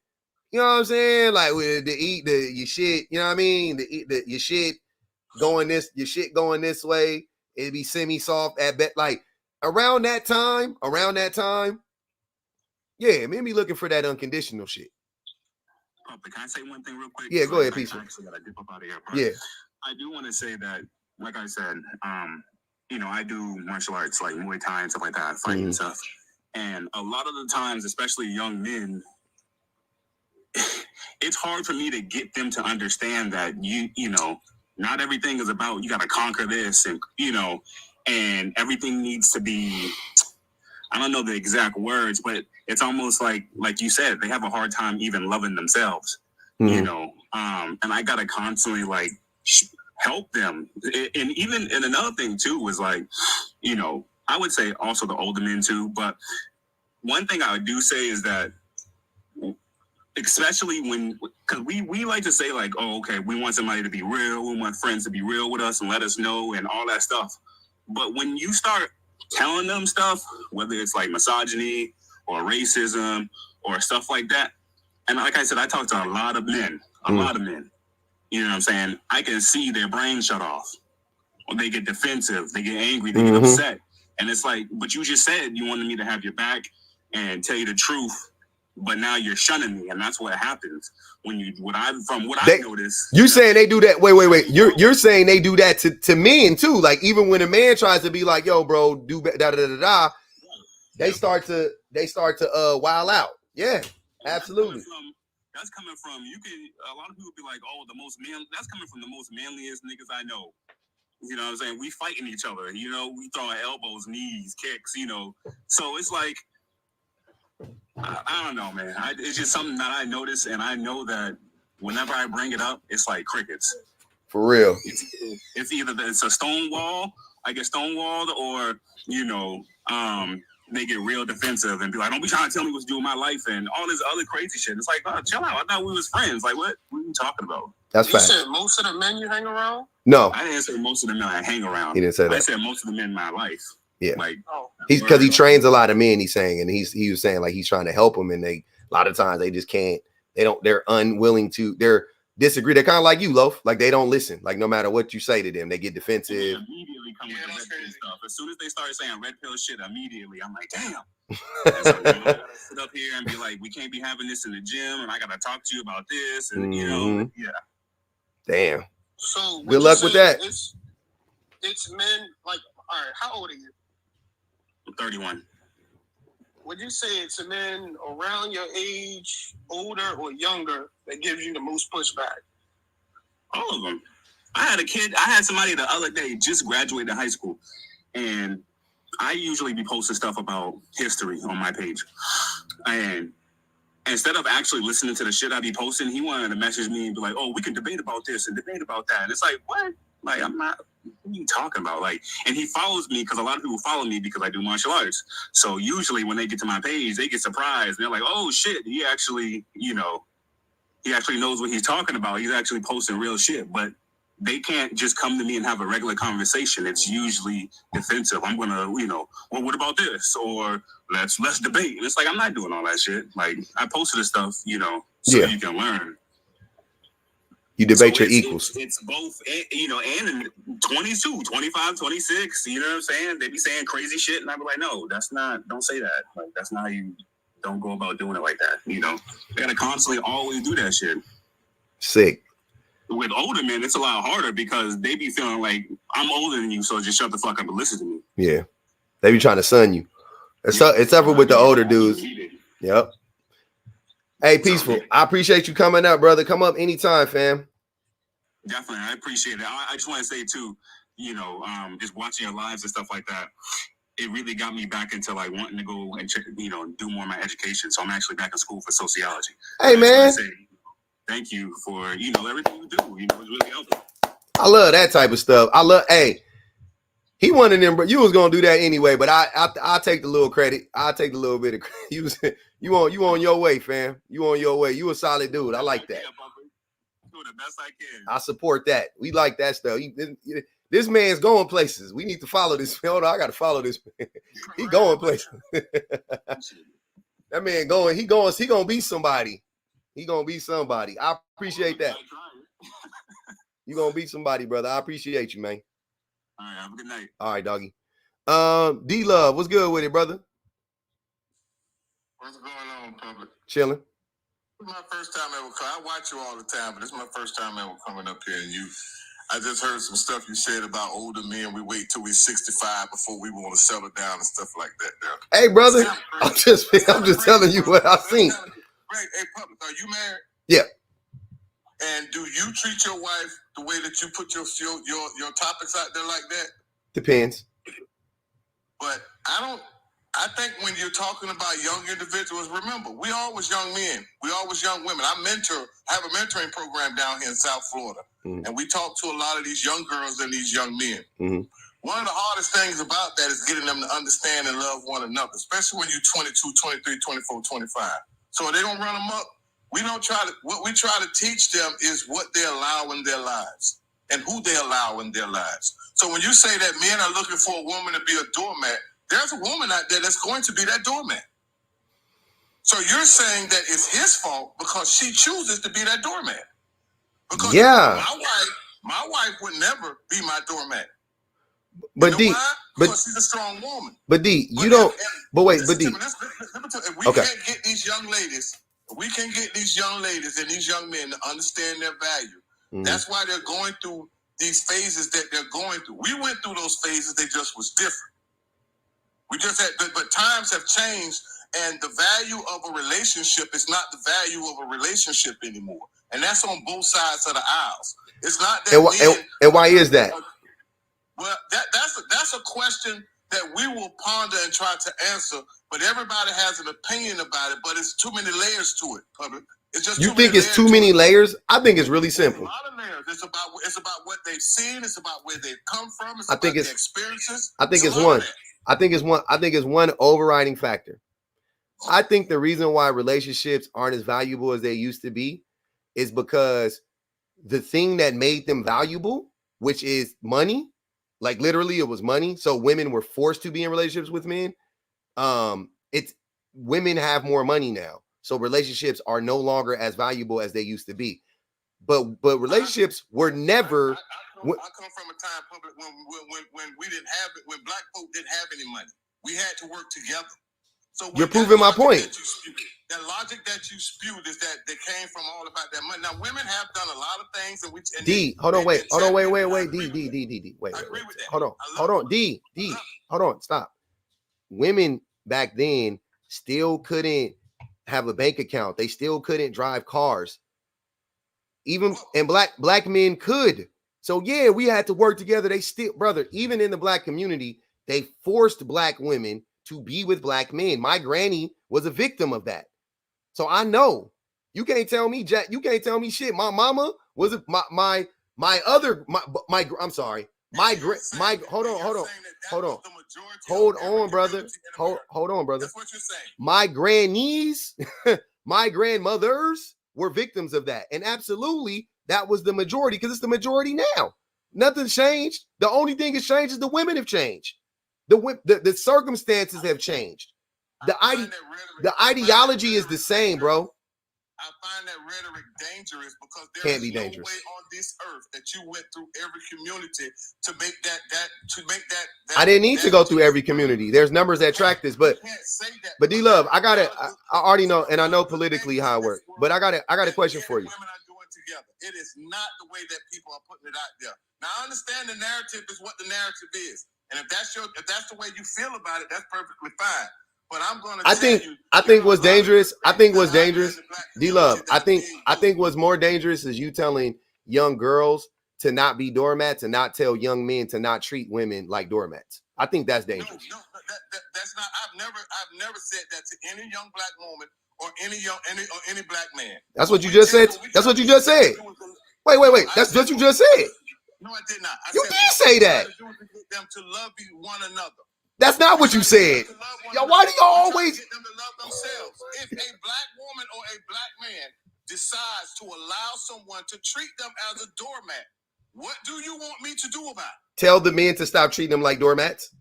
You know what I'm saying? Like with your shit, you know what I mean? Your shit going this way. It'd be semi-soft at best. Like around that time, yeah, men be looking for that unconditional shit. Can I say one thing real quick? Yeah, go ahead, Peace. I actually gotta dip up out of here. Yeah. I do want to say that, like I said, I do martial arts like Muay Thai and stuff like that, fighting and stuff. And a lot of the times, especially young men, it's hard for me to get them to understand that not everything is about you got to conquer this and everything needs to be. I don't know the exact words, but it's almost like you said, they have a hard time even loving themselves, and I gotta constantly like help them. And even another thing too was like, I would say also the older men too. But one thing I would do say is that, especially because we like to say like, oh, okay, we want somebody to be real, we want friends to be real with us and let us know and all that stuff. But when you start telling them stuff, whether it's like misogyny or racism or stuff like that, and like I said, I talk to a lot of men, you know what I'm saying? I can see their brains shut off, or they get defensive, they get angry, they get upset, and it's like, but you just said you wanted me to have your back and tell you the truth, but now you're shunning me, and that's what happens when I noticed. You saying they do that? Wait. You're saying they do that to men too? Like even when a man tries to be like, "Yo, bro, do da da da da," they start to wild out. Yeah, absolutely. That's coming from a lot of people be like, "Oh, the most man." That's coming from the most manliest niggas I know. You know what I'm saying? We fighting each other. We throwing elbows, knees, kicks. So it's like. I don't know, man. It's just something that I notice, and I know that whenever I bring it up, it's like crickets. For real. It's either it's a stone wall, I get stonewalled, or they get real defensive and be like, "Don't be trying to tell me what to do with my life," and all this other crazy shit. It's like, oh, chill out. I thought we was friends. Like, what are you talking about? That's fact. You said most of the men you hang around? No, I didn't say most of the men I hang around. He didn't say that. I said most of the men in my life. Yeah, like because he trains a lot of men. He's saying, and he was saying like he's trying to help them, and a lot of times they just can't. They're unwilling to. They're disagree. They're kind of like you, Loaf. Like they don't listen. Like no matter what you say to them, they get defensive. They immediately come with the red pill stuff. As soon as they start saying red pill shit, immediately I'm like, damn. I gotta sit up here and be like, we can't be having this in the gym, and I gotta talk to you about this, and yeah. Damn. So good luck with that. It's men like. All right, how old are you? I'm 31. Would you say it's men around your age, older or younger, that gives you the most pushback? All of them. I had somebody the other day just graduated high school, and I usually be posting stuff about history on my page. And instead of actually listening to the shit I be posting, he wanted to message me and be like, "Oh, we can debate about this and debate about that." And it's like, what? Like, I'm not. What are you talking about? Like, and he follows me because a lot of people follow me because I do martial arts. So usually when they get to my page, they get surprised. They're like, "Oh shit, he actually knows what he's talking about. He's actually posting real shit." But they can't just come to me and have a regular conversation. It's usually defensive. I'm gonna, well, what about this? Or let's debate. And it's like, I'm not doing all that shit. Like, I posted this stuff, so you can learn. You debate your equals. It's both, and 22, 25, 26, you know what I'm saying? They be saying crazy shit, and I be like, no, don't say that. Like, that's not how you don't go about doing it like that, They gotta constantly always do that shit. Sick. With older men, it's a lot harder because they be feeling like, I'm older than you, so just shut the fuck up and listen to me. Yeah. They be trying to sun you. It's tougher with the older dudes. Yep. Hey, Peaceful, I appreciate you coming up, brother. Come up anytime, fam. Definitely, I appreciate it. I just want to say, too, just watching your lives and stuff like that, it really got me back into, like, wanting to go and, do more of my education. So I'm actually back in school for sociology. Hey, man. Thank you for, everything you do. It's really helpful. I love that type of stuff. He wanted them, but you was gonna do that anyway. But I'll take the little credit. I'll take the little bit of credit. You on your way, fam. You on your way. You a solid dude. I like that. Do the best I can. I support that. We like that stuff. This man's going places. We need to follow this. Hold on, I gotta follow this man. He going places. That man going. He gonna be somebody. He gonna be somebody. I appreciate that. You gonna be somebody, brother. I appreciate you, man. All right, have a good night. All right, doggy. D-Love, what's good with it, brother? What's going on, public? Chilling. This is my first time ever I watch you all the time, but this is my first time ever coming up here. And I just heard some stuff you said about older men. We wait till we're 65 before we want to settle down and stuff like that. There. Hey, brother, I'm just telling you what I've seen. Great. Hey, public, are you married? Yeah. And do you treat your wife the way that you put your topics out there like that? Depends. But I think when you're talking about young individuals, remember, we always young men. We always young women. I have a mentoring program down here in South Florida. Mm-hmm. And we talk to a lot of these young girls and these young men. Mm-hmm. One of the hardest things about that is getting them to understand and love one another, especially when you're 22, 23, 24, 25. So they don't run them up. What we try to teach them is what they allow in their lives and who they allow in their lives. So when you say that men are looking for a woman to be a doormat, there's a woman out there that's going to be that doormat. So you're saying that it's his fault because she chooses to be that doormat. Because my wife would never be my doormat. But D, because she's a strong woman. But D, you don't. But wait, but D. If we can't get these young ladies, and these young men to understand their value. Mm-hmm. That's why they're going through these phases that they're going through. We went through those phases; they just was different. We just had, but times have changed, and the value of a relationship is not the value of a relationship anymore, and that's on both sides of the aisles. It's not that. And why is that? Well, that's a question that we will ponder and try to answer, but everybody has an opinion about it. But it's too many layers to it, public. It's just you think it's too many layers? I think it's really simple. It's a lot of layers. It's about what they've seen. It's about where they've come from. It's about their experiences. I think it's one overriding factor. I think the reason why relationships aren't as valuable as they used to be is because the thing that made them valuable, which is money, like literally it was money. So women were forced to be in relationships with men. Women have more money now. So relationships are no longer as valuable as they used to be. But relationships were never. I come from a time, public, when we didn't have it, when black folk didn't have any money. We had to work together. So you're proving my point. That logic that you spewed is that they came from all about that money. Now, women have done a lot of things, and wait. Hold on, wait. Hold on, D. Hold on, stop. Women back then still couldn't have a bank account. They still couldn't drive cars. And black men could. So yeah, we had to work together. They still, brother, even in the black community, they forced black women to be with black men. My granny was a victim of that. So I know. You can't tell me, Jack. You can't tell me shit. My mama was my I'm sorry. Hold on, brother. Hold on, brother. That's what you're saying. My grannies, my grandmothers were victims of that. And absolutely, that was the majority, because it's the majority now. Nothing's changed. The only thing that's changed is the women have changed. The circumstances have changed. The ideology is the same, bro. I find that rhetoric dangerous because there Can't is be no dangerous. way on this earth that you went through every community to make that. I didn't need to go through every community. There's numbers that track this, but D-Love, I already know, and I know politically how it works. But I got a question for you. Women are doing together. It is not the way that people are putting it out there. Now I understand the narrative is what the narrative is, and if that's the way you feel about it, that's perfectly fine. But I'm going to I think what's dangerous, D-Love, I think what's more dangerous is you telling young girls to not be doormats and not tell young men to not treat women like doormats. I think that's dangerous. No, that's not. I've never said that to any young black woman or any black man. That's what you just said. That's what you just said. Wait. That's what you just said. No, I did not. You did say that. Get them to love one another. That's not what you said. Yo, why do you always get them to love themselves? If a black woman or a black man decides to allow someone to treat them as a doormat, what do you want me to do about it? Tell the men to stop treating them like doormats?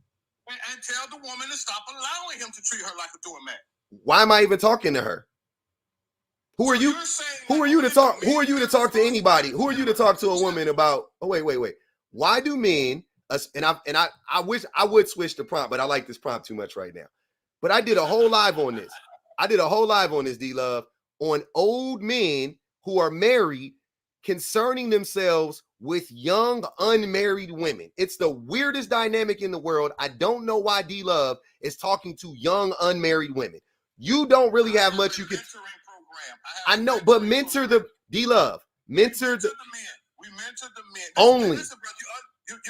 And tell the woman to stop allowing him to treat her like a doormat. Why am I even talking to her? Who are you? Who are you to talk? Who are you to talk to anybody? Who are you to talk to a woman about? Oh, wait. Why do men? I wish I would switch the prompt, but I like this prompt too much right now. But I did a whole live on this. D-Love, on old men who are married concerning themselves with young unmarried women. It's the weirdest dynamic in the world. I don't know why D-Love is talking to young unmarried women. You don't really have much you can. I know, but mentor the D-Love. Mentor the men. We mentor the men. Only. Listen, bro, you're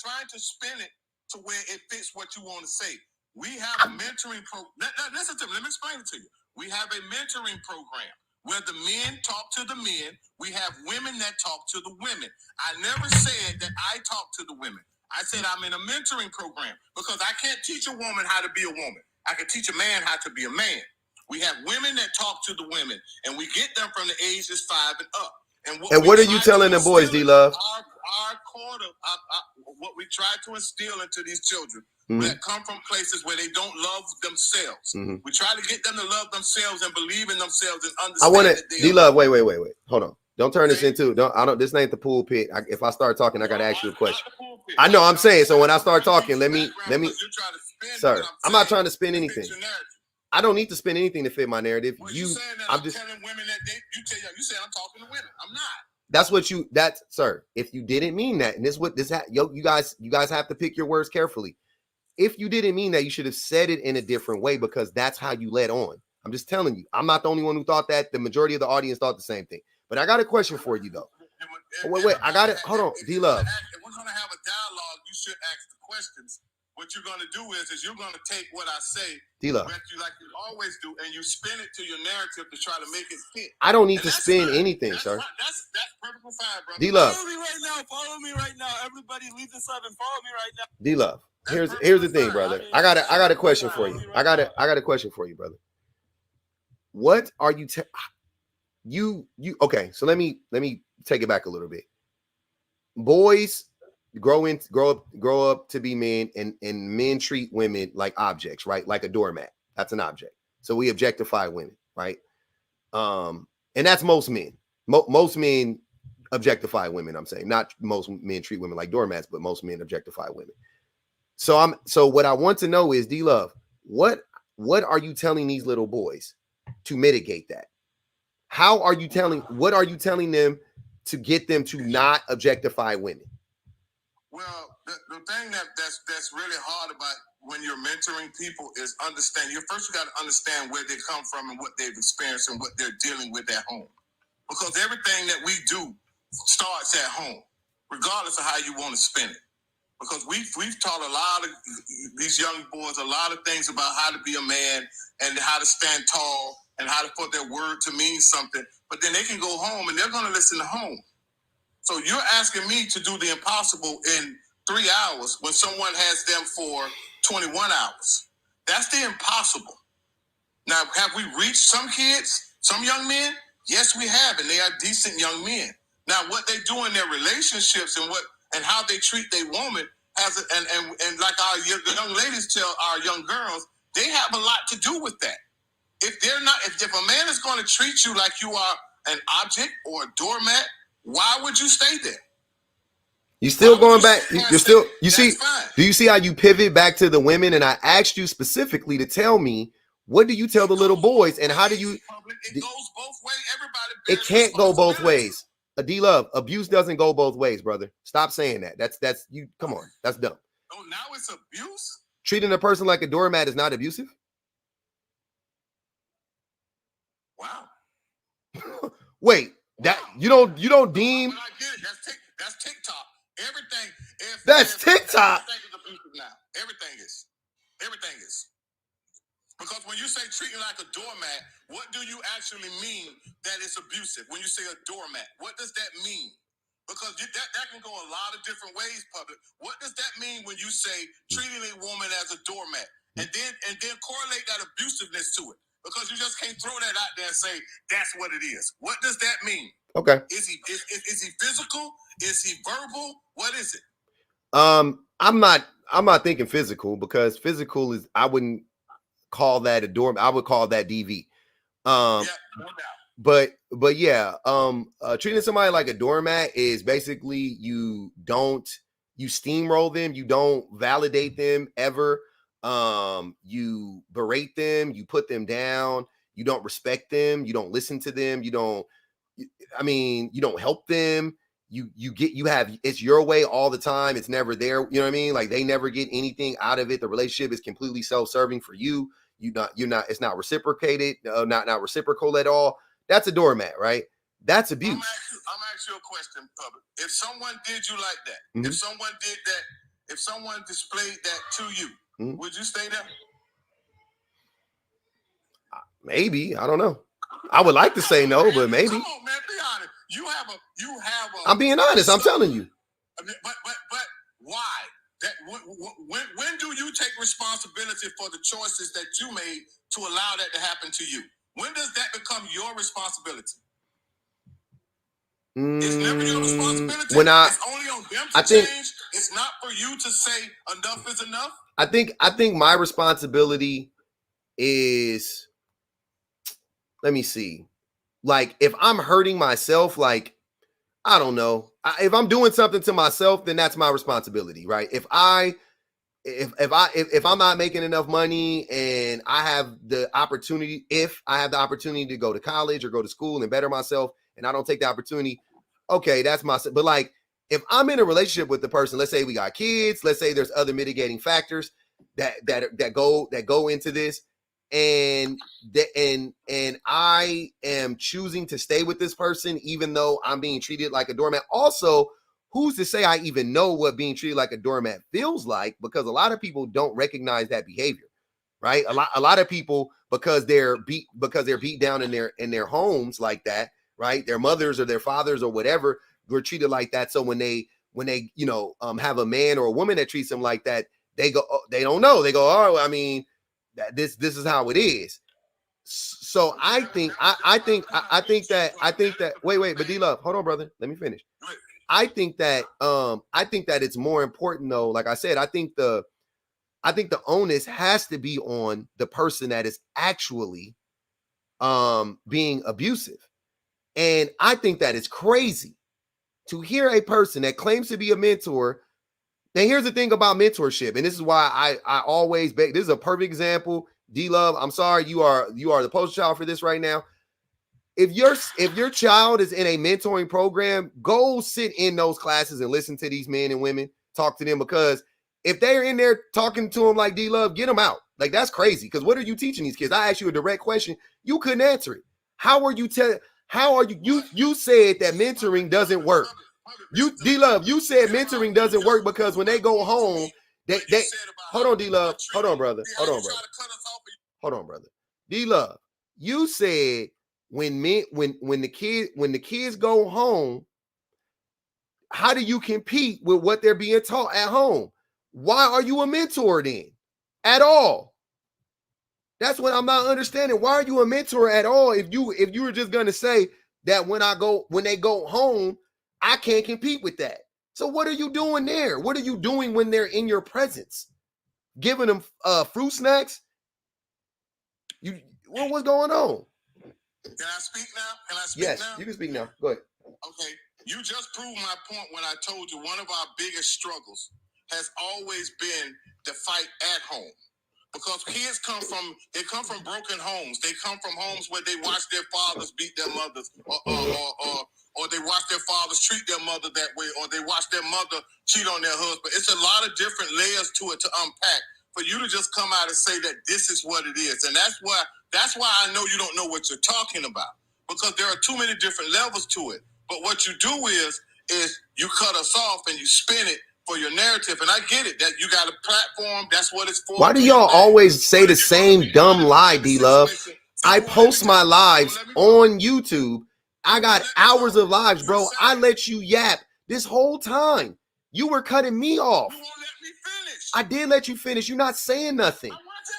trying to spin it to where it fits what you want to say. We have a mentoring program. Listen to me. Let me explain it to you. We have a mentoring program where the men talk to the men. We have women that talk to the women. I never said that I talk to the women. I said I'm in a mentoring program because I can't teach a woman how to be a woman. I can teach a man how to be a man. We have women that talk to the women, and we get them from the ages 5 and up. And what are you telling the boys, D-Love? What we try to instill into these children that come from places where they don't love themselves. We try to get them to love themselves and believe in themselves and understand. I want to, D-Love, wait. Hold on. Don't turn this into, this ain't the pulpit. If I start talking, I got to ask you a question. I know I'm saying, so when I start talking, let me, sir, I'm not trying to spin anything. I don't need to spin anything to fit my narrative. I'm just telling women that you say I'm talking to women. I'm not. That's sir. If you didn't mean that, and you guys have to pick your words carefully. If you didn't mean that, you should have said it in a different way because that's how you led on. I'm just telling you. I'm not the only one who thought that. The majority of the audience thought the same thing. But I got a question for you though. Wait. I got it. Hold on, D-Love. If we're gonna have a dialogue, you should ask the questions. What you're going to do is you're going to take what I say, D-Love, like you always do, and you spin it to your narrative to try to make it fit. I don't need to spin anything, sir. That's perfectly fine, brother. D-Love. Follow me right now. Everybody leave this up and follow me right now. D-Love. Here's the thing, brother. I got a question for you. I got a question for you, brother. What are you okay, so let me take it back a little bit. Boys grow up to be men, and men treat women like objects, right? Like a doormat. That's an object. So we objectify women, right? And that's most men. Most men objectify women, I'm saying. Not most men treat women like doormats, but most men objectify women. So what I want to know is, D-Love, what are you telling these little boys to mitigate that? What are you telling them to get them to not objectify women? Well, the thing that's really hard about when you're mentoring people is understand. You got to understand where they come from and what they've experienced and what they're dealing with at home. Because everything that we do starts at home. regardless of how you want to spend it. Because we've taught a lot of these young boys a lot of things about how to be a man and how to stand tall and how to put their word to mean something. But then they can go home and they're going to listen to home. So you're asking me to do the impossible in 3 hours when someone has them for 21 hours. That's the impossible. Now, have we reached some kids, some young men? Yes, we have, and they are decent young men. Now, what they do in their relationships and how they treat their woman and like our young ladies tell our young girls, they have a lot to do with that. If a man is going to treat you like you are an object or a doormat, why would you stay there? You still going back? You're still. You see? Do you see how you pivot back to the women? And I asked you specifically to tell me, what do you tell the little boys, and how do you? It goes both ways. Everybody. It can't go both ways. D-Love, abuse doesn't go both ways, brother. Stop saying that. That's you. Come on, that's dumb. Oh, now it's abuse. Treating a person like a doormat is not abusive. Wow. Wait, that you don't deem? I get it. That's TikTok. Everything. That's TikTok. Everything is abusive now. Everything is. Because when you say treating like a doormat, what do you actually mean that it's abusive? When you say a doormat, what does that mean? Because that can go a lot of different ways, public. What does that mean when you say treating a woman as a doormat? And then correlate that abusiveness to it. Because you just can't throw that out there and say, that's what it is. What does that mean? Okay. Is he physical? Is he verbal? What is it? I'm not thinking physical, because physical is, I wouldn't call that a doormat. I would call that DV. Yeah, no doubt. But yeah, treating somebody like a doormat is basically you steamroll them, you don't validate them ever. You berate them, you put them down, you don't respect them, you don't listen to them, you don't help them. It's your way all the time. It's never there. You know what I mean? Like, they never get anything out of it. The relationship is completely self-serving for you. It's not reciprocated, not reciprocal at all. That's a doormat, right? That's abuse. I'm gonna ask you a question, public. If someone did you like that, mm-hmm. if someone did that, if someone displayed that to you, mm-hmm. would you stay there? Maybe. I don't know. I would like to say no, but maybe. Come on, man, be honest. You have a. I'm being honest. I'm telling you. But why? When do you take responsibility for the choices that you made to allow that to happen to you? When does that become your responsibility? It's never your responsibility. It's only on them to change. It's not for you to say enough is enough. I think my responsibility is, let me see. Like, if I'm hurting myself, like, I don't know. If I'm doing something to myself, then that's my responsibility, right? If I'm not making enough money and I have the opportunity, to go to college or go to school and better myself, and I don't take the opportunity, okay, that's my. But like, if I'm in a relationship with the person, let's say we got kids, let's say there's other mitigating factors that go into this, and I am choosing to stay with this person even though I'm being treated like a doormat. Also, who's to say I even know what being treated like a doormat feels like? Because a lot of people don't recognize that behavior, right? A lot of people, because they're beat down in their homes like that, right? Their mothers or their fathers or whatever were treated like that. So when they have a man or a woman that treats them like that, they don't know. They go, oh, I mean, this is how it is. So I think that wait, but D-Love, hold on, brother. Let me finish. I think that it's more important though. Like I said, I think the onus has to be on the person that is actually being abusive. And I think that it's crazy to hear a person that claims to be a mentor. Now, here's the thing about mentorship, and this is why I always beg. This is a perfect example. D-Love, I'm sorry, you are the poster child for this right now. If your child is in a mentoring program, go sit in those classes and listen to these men and women, talk to them, because if they're in there talking to them like D-Love, get them out. Like, that's crazy. Because what are you teaching these kids? I asked you a direct question. You couldn't answer it. You said that mentoring doesn't work. You D-Love, you said mentoring doesn't work because when they go home, they hold on, D-Love. Hold on, brother. Hold on, brother. D-Love, you said when the kids go home, how do you compete with what they're being taught at home? Why are you a mentor then? At all? That's what I'm not understanding. Why are you a mentor at all if you were just gonna say that when they go home, I can't compete with that? So what are you doing there? What are you doing when they're in your presence? Giving them fruit snacks? What's going on? Can I speak now? Yes, you can speak now. Go ahead. Okay. You just proved my point when I told you one of our biggest struggles has always been the fight at home. Because kids come from broken homes. They come from homes where they watch their fathers beat their mothers, or they watch their fathers treat their mother that way, or they watch their mother cheat on their husband. It's a lot of different layers to it to unpack. For you to just come out and say that this is what it is, and that's why I know you don't know what you're talking about, because there are too many different levels to it. But what you do is you cut us off and you spin it for your narrative. And I get it, that you got a platform. That's what it's for. Why do y'all always say the same dumb lie, D-Love? I post my lives on YouTube. I got hours of lives, bro. I let you yap this whole time. You were cutting me off. You won't let me finish. I did let you finish. You're not saying nothing. I want to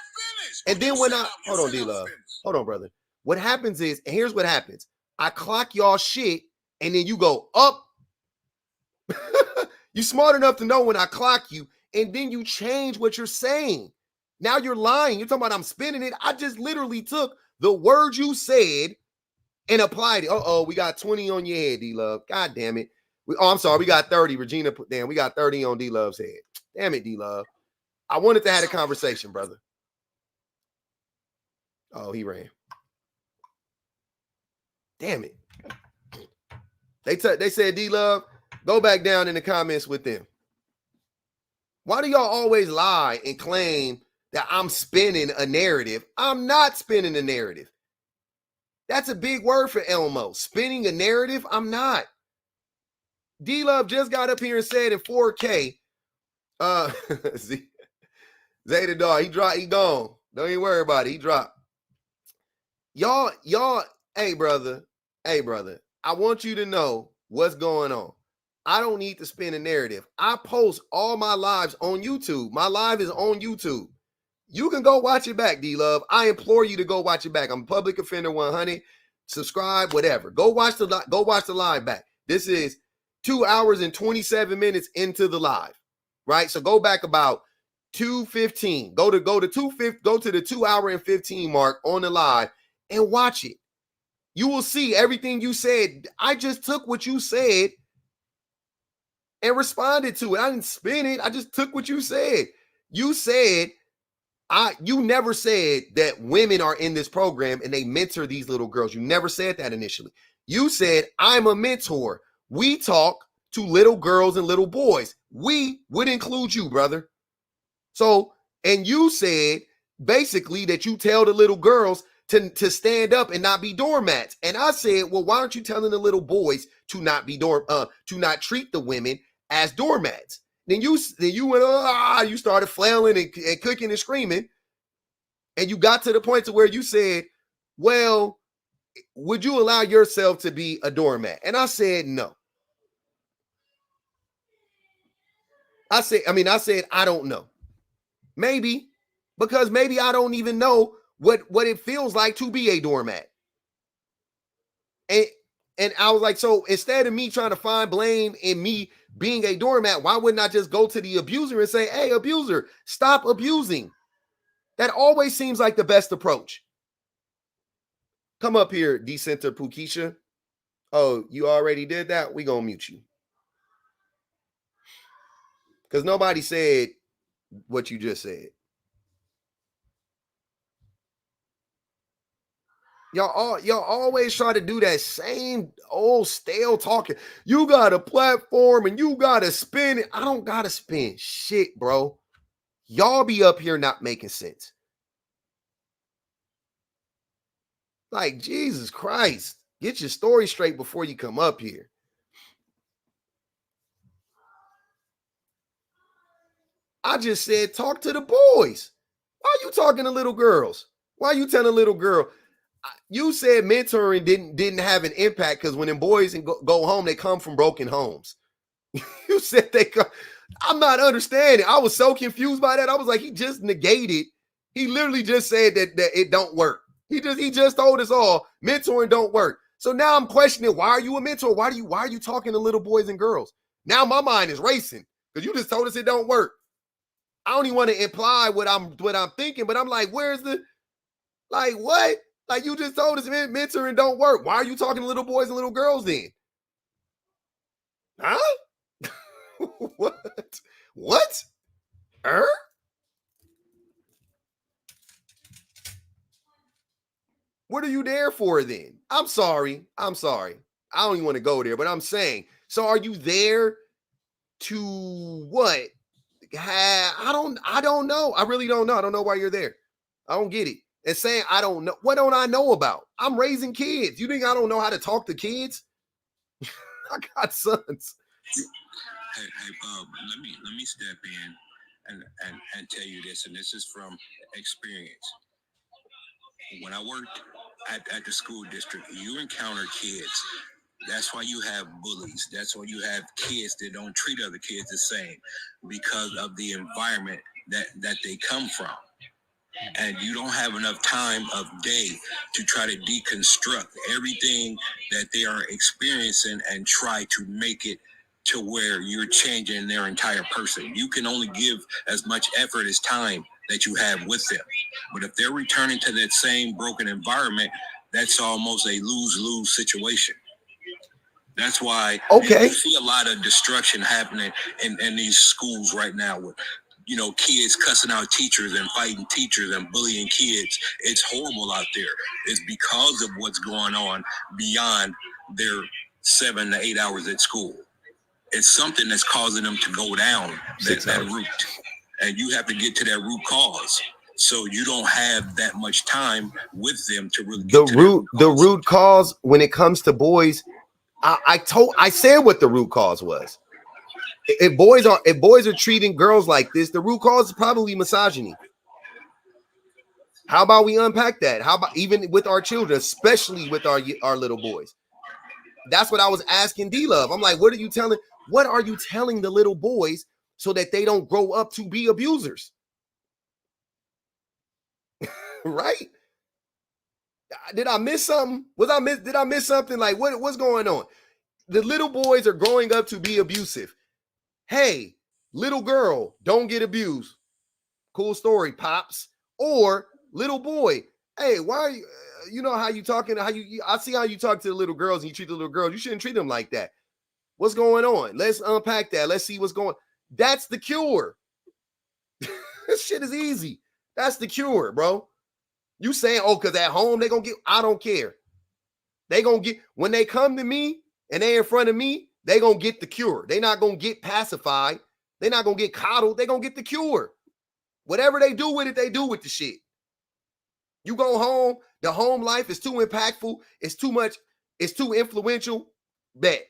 finish. And then when hold on, D-Love. Hold on, brother. What happens is, and here's what happens. I clock y'all shit, and then you go up. You smart enough to know when I clock you, and then you change what you're saying. Now you're lying. You're talking about I'm spinning it. I just literally took the word you said and applied it. We got 20 on your head, D-Love. God damn it. I'm sorry. We got 30. Regina put down. We got 30 on D-Love's head. Damn it, D-Love. I wanted to have a conversation, brother. Oh, he ran. Damn it. They said, D-Love, go back down in the comments with them. Why do y'all always lie and claim that I'm spinning a narrative? I'm not spinning a narrative. That's a big word for Elmo. Spinning a narrative? I'm not. D-Love just got up here and said in 4K, Zeta Dog, he gone. Don't even worry about it. He dropped. Y'all, hey, brother, I want you to know what's going on. I don't need to spin a narrative. I post all my lives on YouTube. My live is on YouTube. You can go watch it back, D-Love. I implore you to go watch it back. I'm Public Offender 100. Subscribe, whatever. Go watch the live back. This is 2 hours and 27 minutes into the live, right? So go back about 2:15. Go to the 2 hour and 15 mark on the live and watch it. You will see everything you said. I just took what you said and responded to it. I didn't spin it. I just took what you said. You said, you never said that women are in this program and they mentor these little girls. You never said that initially. You said, I'm a mentor. We talk to little girls and little boys. We would include you, brother. So, and you said basically that you tell the little girls to stand up and not be doormats. And I said, well, why aren't you telling the little boys to not be to not treat the women as doormats? Then you went, you started flailing and cooking and screaming. And you got to the point to where you said, well, would you allow yourself to be a doormat? And I said, no. I said, I don't know. Maybe, because maybe I don't even know what it feels like to be a doormat. And I was like, so instead of me trying to find blame in me being a doormat, why wouldn't I just go to the abuser and say, hey, abuser, stop abusing? That always seems like the best approach. Come up here, Decenter Pukisha. Oh, you already did that? We gonna mute you. Because nobody said what you just said. Y'all always try to do that same old stale talking. You got a platform and you got to spin it. I don't got to spin shit, bro. Y'all be up here not making sense. Like, Jesus Christ. Get your story straight before you come up here. I just said talk to the boys. Why are you talking to little girls? Why are you telling a little girl? You said mentoring didn't have an impact because when them boys go home, they come from broken homes. You said they come. I'm not understanding. I was so confused by that. I was like, he just negated. He literally just said that it don't work. He just told us all mentoring don't work. So now I'm questioning, why are you a mentor? Why are you talking to little boys and girls? Now my mind is racing because you just told us it don't work. I don't even want to imply what I'm thinking, but I'm like, where's the, like, what? Like, you just told us mentoring don't work. Why are you talking to little boys and little girls then? Huh? What? What? What are you there for then? I'm sorry. I don't even want to go there, but I'm saying, so are you there to what? I don't know. I really don't know. I don't know why you're there. I don't get it. And saying I don't know. What don't I know about? I'm raising kids. You think I don't know how to talk to kids? I got sons. Hey, Bob, let me step in and tell you this, and this is from experience. When I worked at the school district, you encounter kids. That's why you have bullies. That's why you have kids that don't treat other kids the same because of the environment that they come from. And you don't have enough time of day to try to deconstruct everything that they are experiencing and try to make it to where you're changing their entire person. You can only give as much effort as time that you have with them. But if they're returning to that same broken environment, that's almost a lose-lose situation. That's why you see a lot of destruction happening in these schools right now with, you know, kids cussing out teachers and fighting teachers and bullying kids. It's horrible out there. It's because of what's going on beyond their 7 to 8 hours at school. It's something that's causing them to go down that route. And you have to get to that root cause. So you don't have that much time with them to really get the root cause when it comes to boys. I said what the root cause was. If boys are treating girls like this, the root cause is probably misogyny. How about we unpack that? How about even with our children, especially with our little boys? That's what I was asking D-Love. I'm like, what are you telling the little boys so that they don't grow up to be abusers? Right? Did I miss something? Did I miss something? Like what's going on? The little boys are growing up to be abusive. Hey, little girl, don't get abused. Cool story, pops. Or little boy, hey, why are you, you know how you talking, I see how you talk to the little girls and you treat the little girls. You shouldn't treat them like that. What's going on? Let's unpack that. Let's see what's going on. That's the cure. This shit is easy. That's the cure, bro. You saying, oh, because at home they gonna get, I don't care. They gonna get, when they come to me and they in front of me, they gonna get the cure. They not gonna get pacified. They not gonna get coddled. They gonna get the cure. Whatever they do with it, they do with the shit. You go home, the home life is too impactful. It's too much. It's too influential. Bet.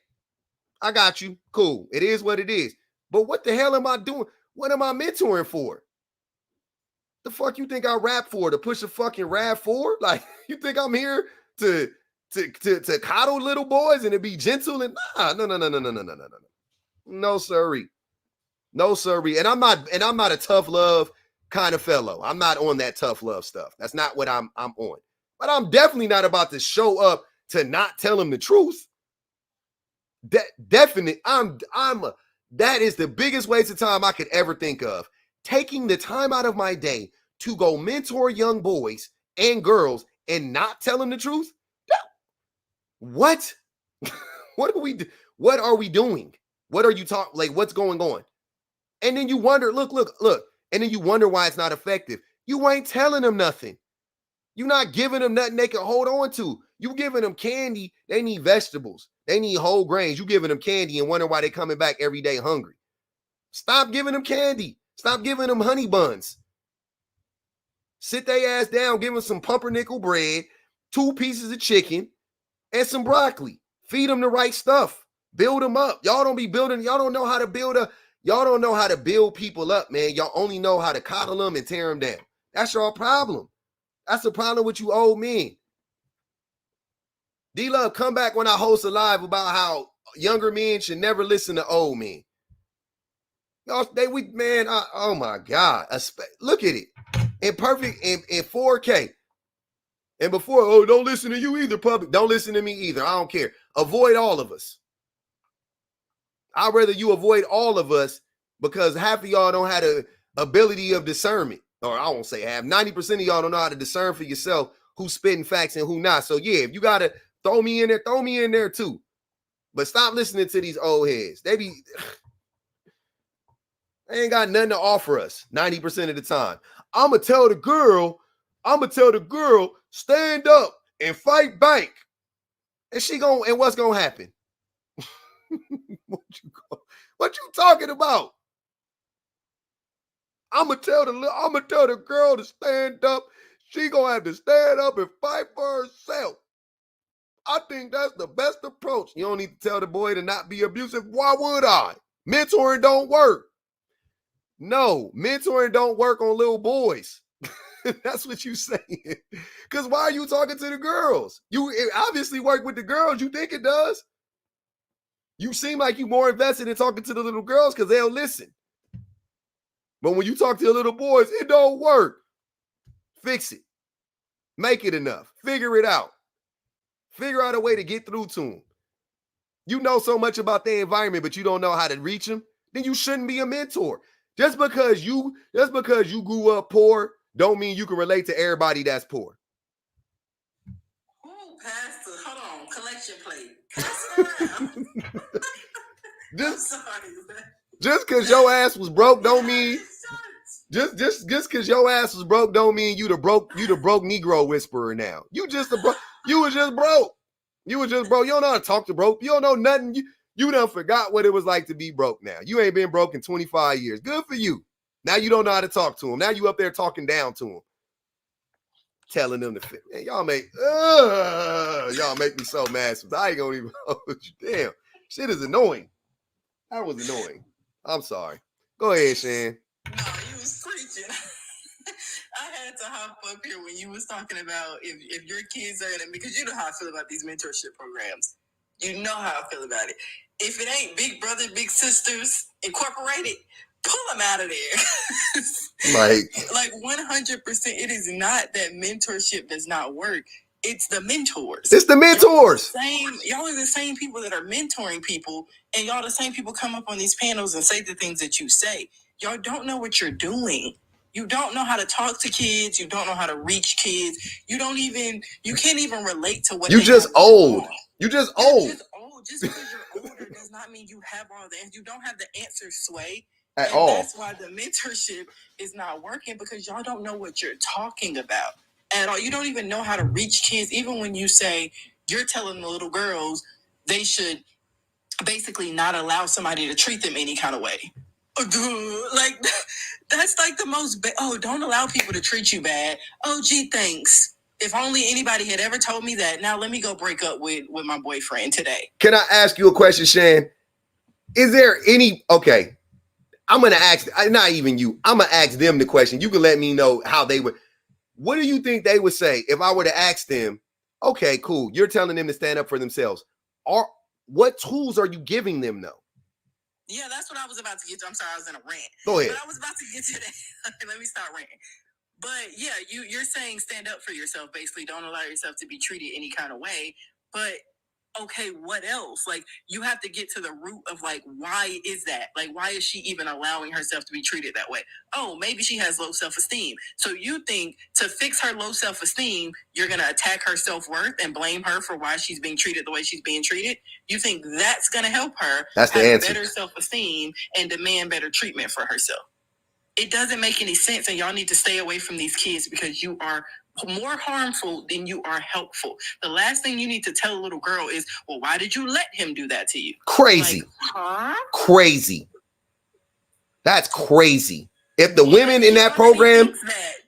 I got you. Cool. It is what it is. But what the hell am I doing? What am I mentoring for? The fuck you think I rap for? To push a fucking rap for? Like, you think I'm here to coddle little boys and to be gentle? And no. No, sirree. No, sirree. And I'm not a tough love kind of fellow. I'm not on that tough love stuff. That's not what I'm on. But I'm definitely not about to show up to not tell them the truth. That is the biggest waste of time I could ever think of. Taking the time out of my day to go mentor young boys and girls and not tell them the truth. What? What are we doing? What are you talking? Like, what's going on? And then you wonder, look. And then you wonder why it's not effective. You ain't telling them nothing. You're not giving them nothing they can hold on to. You giving them candy. They need vegetables. They need whole grains. You giving them candy and wonder why they coming back every day hungry. Stop giving them candy. Stop giving them honey buns. Sit their ass down, give them some pumpernickel bread, 2 pieces of chicken, and some broccoli. Feed them the right stuff. Build them up. Y'all don't be building. Y'all don't know how to build Y'all don't know how to build people up, man. Y'all only know how to coddle them and tear them down. That's your problem. That's the problem with you old men. D-Love, come back when I host a live about how younger men should never listen to old men. Y'all, oh my God. Look at it. In 4K. And before, oh, don't listen to you either, public. Don't listen to me either. I don't care. Avoid all of us. I'd rather you avoid all of us because half of y'all don't have the ability of discernment. Or I won't say half. 90% of y'all don't know how to discern for yourself who's spitting facts and who not. So yeah, if you got to throw me in there too. But stop listening to these old heads. They ain't got nothing to offer us 90% of the time. I'm going to tell the girl, stand up and fight back. And what's going to happen? What you talking about? I'm going to tell the girl to stand up. She going to have to stand up and fight for herself. I think that's the best approach. You don't need to tell the boy to not be abusive. Why would I? Mentoring don't work. No, mentoring don't work on little boys. That's what you saying. Because why are you talking to the girls? It obviously work with the girls. You think it does? You seem like you're more invested in talking to the little girls because they'll listen. But when you talk to the little boys, it don't work. Fix it. Make it enough. Figure it out. Figure out a way to get through to them. You know so much about their environment, but you don't know how to reach them, then you shouldn't be a mentor. Just because you grew up poor, don't mean you can relate to everybody that's poor. Ooh, Pastor, hold on, collection plate. Pass it around. I'm sorry, man. Just because your ass was broke, don't mean just because your ass was broke, don't mean you the broke Negro whisperer now. You was just broke. You was just broke. You don't know how to talk to broke. You don't know nothing. You done forgot what it was like to be broke now. You ain't been broke in 25 years. Good for you. Now you don't know how to talk to him. Now you up there talking down to him. Telling them to fit. Man, y'all make me so mad. I ain't gonna even hold you. Damn. Shit is annoying. That was annoying. I'm sorry. Go ahead, Shan. No, you was preaching. I had to hop up here when you was talking about if your kids are in it, because you know how I feel about these mentorship programs. You know how I feel about it. If it ain't Big Brother, Big Sisters Incorporated, pull them out of there. like 100%. It is not that mentorship does not work. It's the mentors. It's the mentors. Y'all are the same people that are mentoring people, and y'all the same people come up on these panels and say the things that you say. Y'all don't know what you're doing. You don't know how to talk to kids. You don't know how to reach kids. You can't even relate to what you just old. You just old. Just because you're older does not mean you have all the answers. You don't have the answer sway at all. That's why the mentorship is not working, because y'all don't know what you're talking about at all. You don't even know how to reach kids. Even when you say you're telling the little girls they should basically not allow somebody to treat them any kind of way. Like, that's like the most don't allow people to treat you bad. Oh, gee, thanks. If only anybody had ever told me that. Now let me go break up with my boyfriend today. Can I ask you a question, Shan? Is there okay, I'm going to ask, not even you, I'm going to ask them the question. You can let me know how they would. What do you think they would say if I were to ask them, okay, cool, you're telling them to stand up for themselves. What tools are you giving them, though? Yeah, that's what I was about to get to. I'm sorry, I was in a rant. Go ahead. But I was about to get to that. Okay, let me start ranting. But yeah, you're saying stand up for yourself, basically. Don't allow yourself to be treated any kind of way. But okay, what else? Like, you have to get to the root of, like, why is that? Like, why is she even allowing herself to be treated that way? Oh, maybe she has low self-esteem. So you think to fix her low self-esteem, you're going to attack her self-worth and blame her for why she's being treated the way she's being treated? You think that's going to help her have better self-esteem and demand better treatment for herself? It doesn't make any sense, and y'all need to stay away from these kids because you are more harmful than you are helpful. The last thing you need to tell a little girl is, well, why did you let him do that to you? Crazy. Like, huh? Crazy. That's crazy. If the women in that program...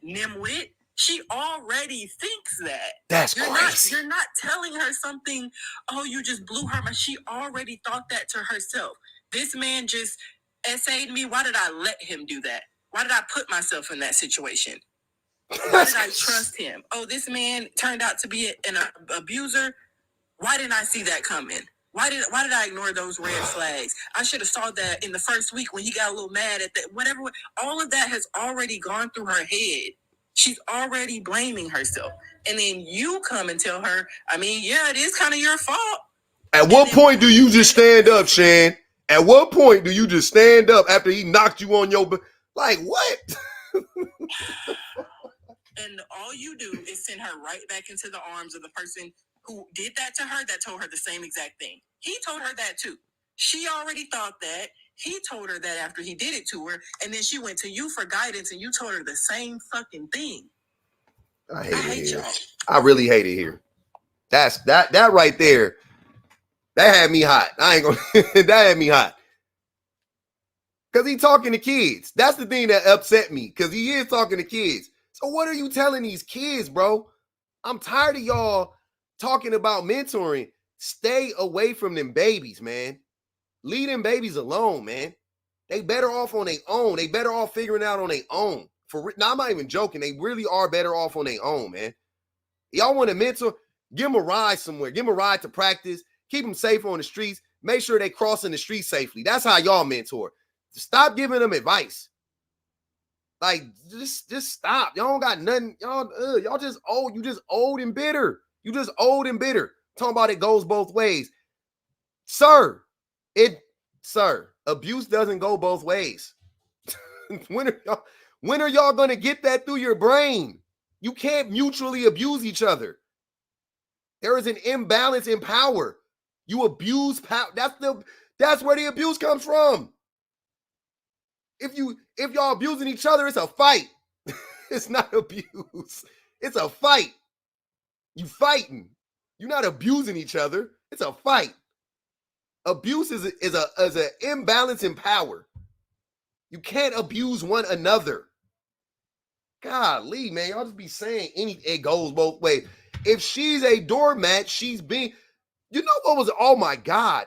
Nimwit, she already thinks that. That's crazy. You're not telling her something, oh, you just blew her mind. She already thought that to herself. This man just... essayed me? Why did I let him do that? Why did I put myself in that situation? Why did I trust him? Oh, this man turned out to be an abuser. Why didn't I see that coming? Why did I ignore those red flags? I should have saw that in the first week when he got a little mad at that. Whatever. All of that has already gone through her head. She's already blaming herself. And then you come and tell her, I mean, yeah, it is kind of your fault. At what point do you just stand up, Shan? At what point do you just stand up after he knocked you on your... Like, what? And all you do is send her right back into the arms of the person who did that to her, that told her the same exact thing. He told her that too. She already thought that. He told her that after he did it to her, and then she went to you for guidance, and you told her the same fucking thing. I hate y'all. I really hate it here. That right there. That had me hot. I ain't gonna. That had me hot. Because he talking to kids. That's the thing that upset me. Because he is talking to kids. So what are you telling these kids, bro? I'm tired of y'all talking about mentoring. Stay away from them babies, man. Leave them babies alone, man. They better off on their own. They better off figuring out on their own. Now, I'm not even joking. They really are better off on their own, man. Y'all want to mentor? Give them a ride somewhere. Give them a ride to practice. Keep them safe on the streets. Make sure they crossing the street safely. That's how y'all mentor. Stop giving them advice. Like, just stop. Y'all don't got nothing. Y'all just old. You just old and bitter. You just old and bitter. Talking about it goes both ways. Sir, abuse doesn't go both ways. When are y'all going to get that through your brain? You can't mutually abuse each other. There is an imbalance in power. You abuse power. That's where the abuse comes from. If y'all abusing each other, it's a fight. It's not abuse. It's a fight. You fighting. You're not abusing each other. It's a fight. Abuse is an imbalance in power. You can't abuse one another. Golly, man, y'all just be saying it goes both ways. If she's a doormat, she's being, you know what was, oh my God.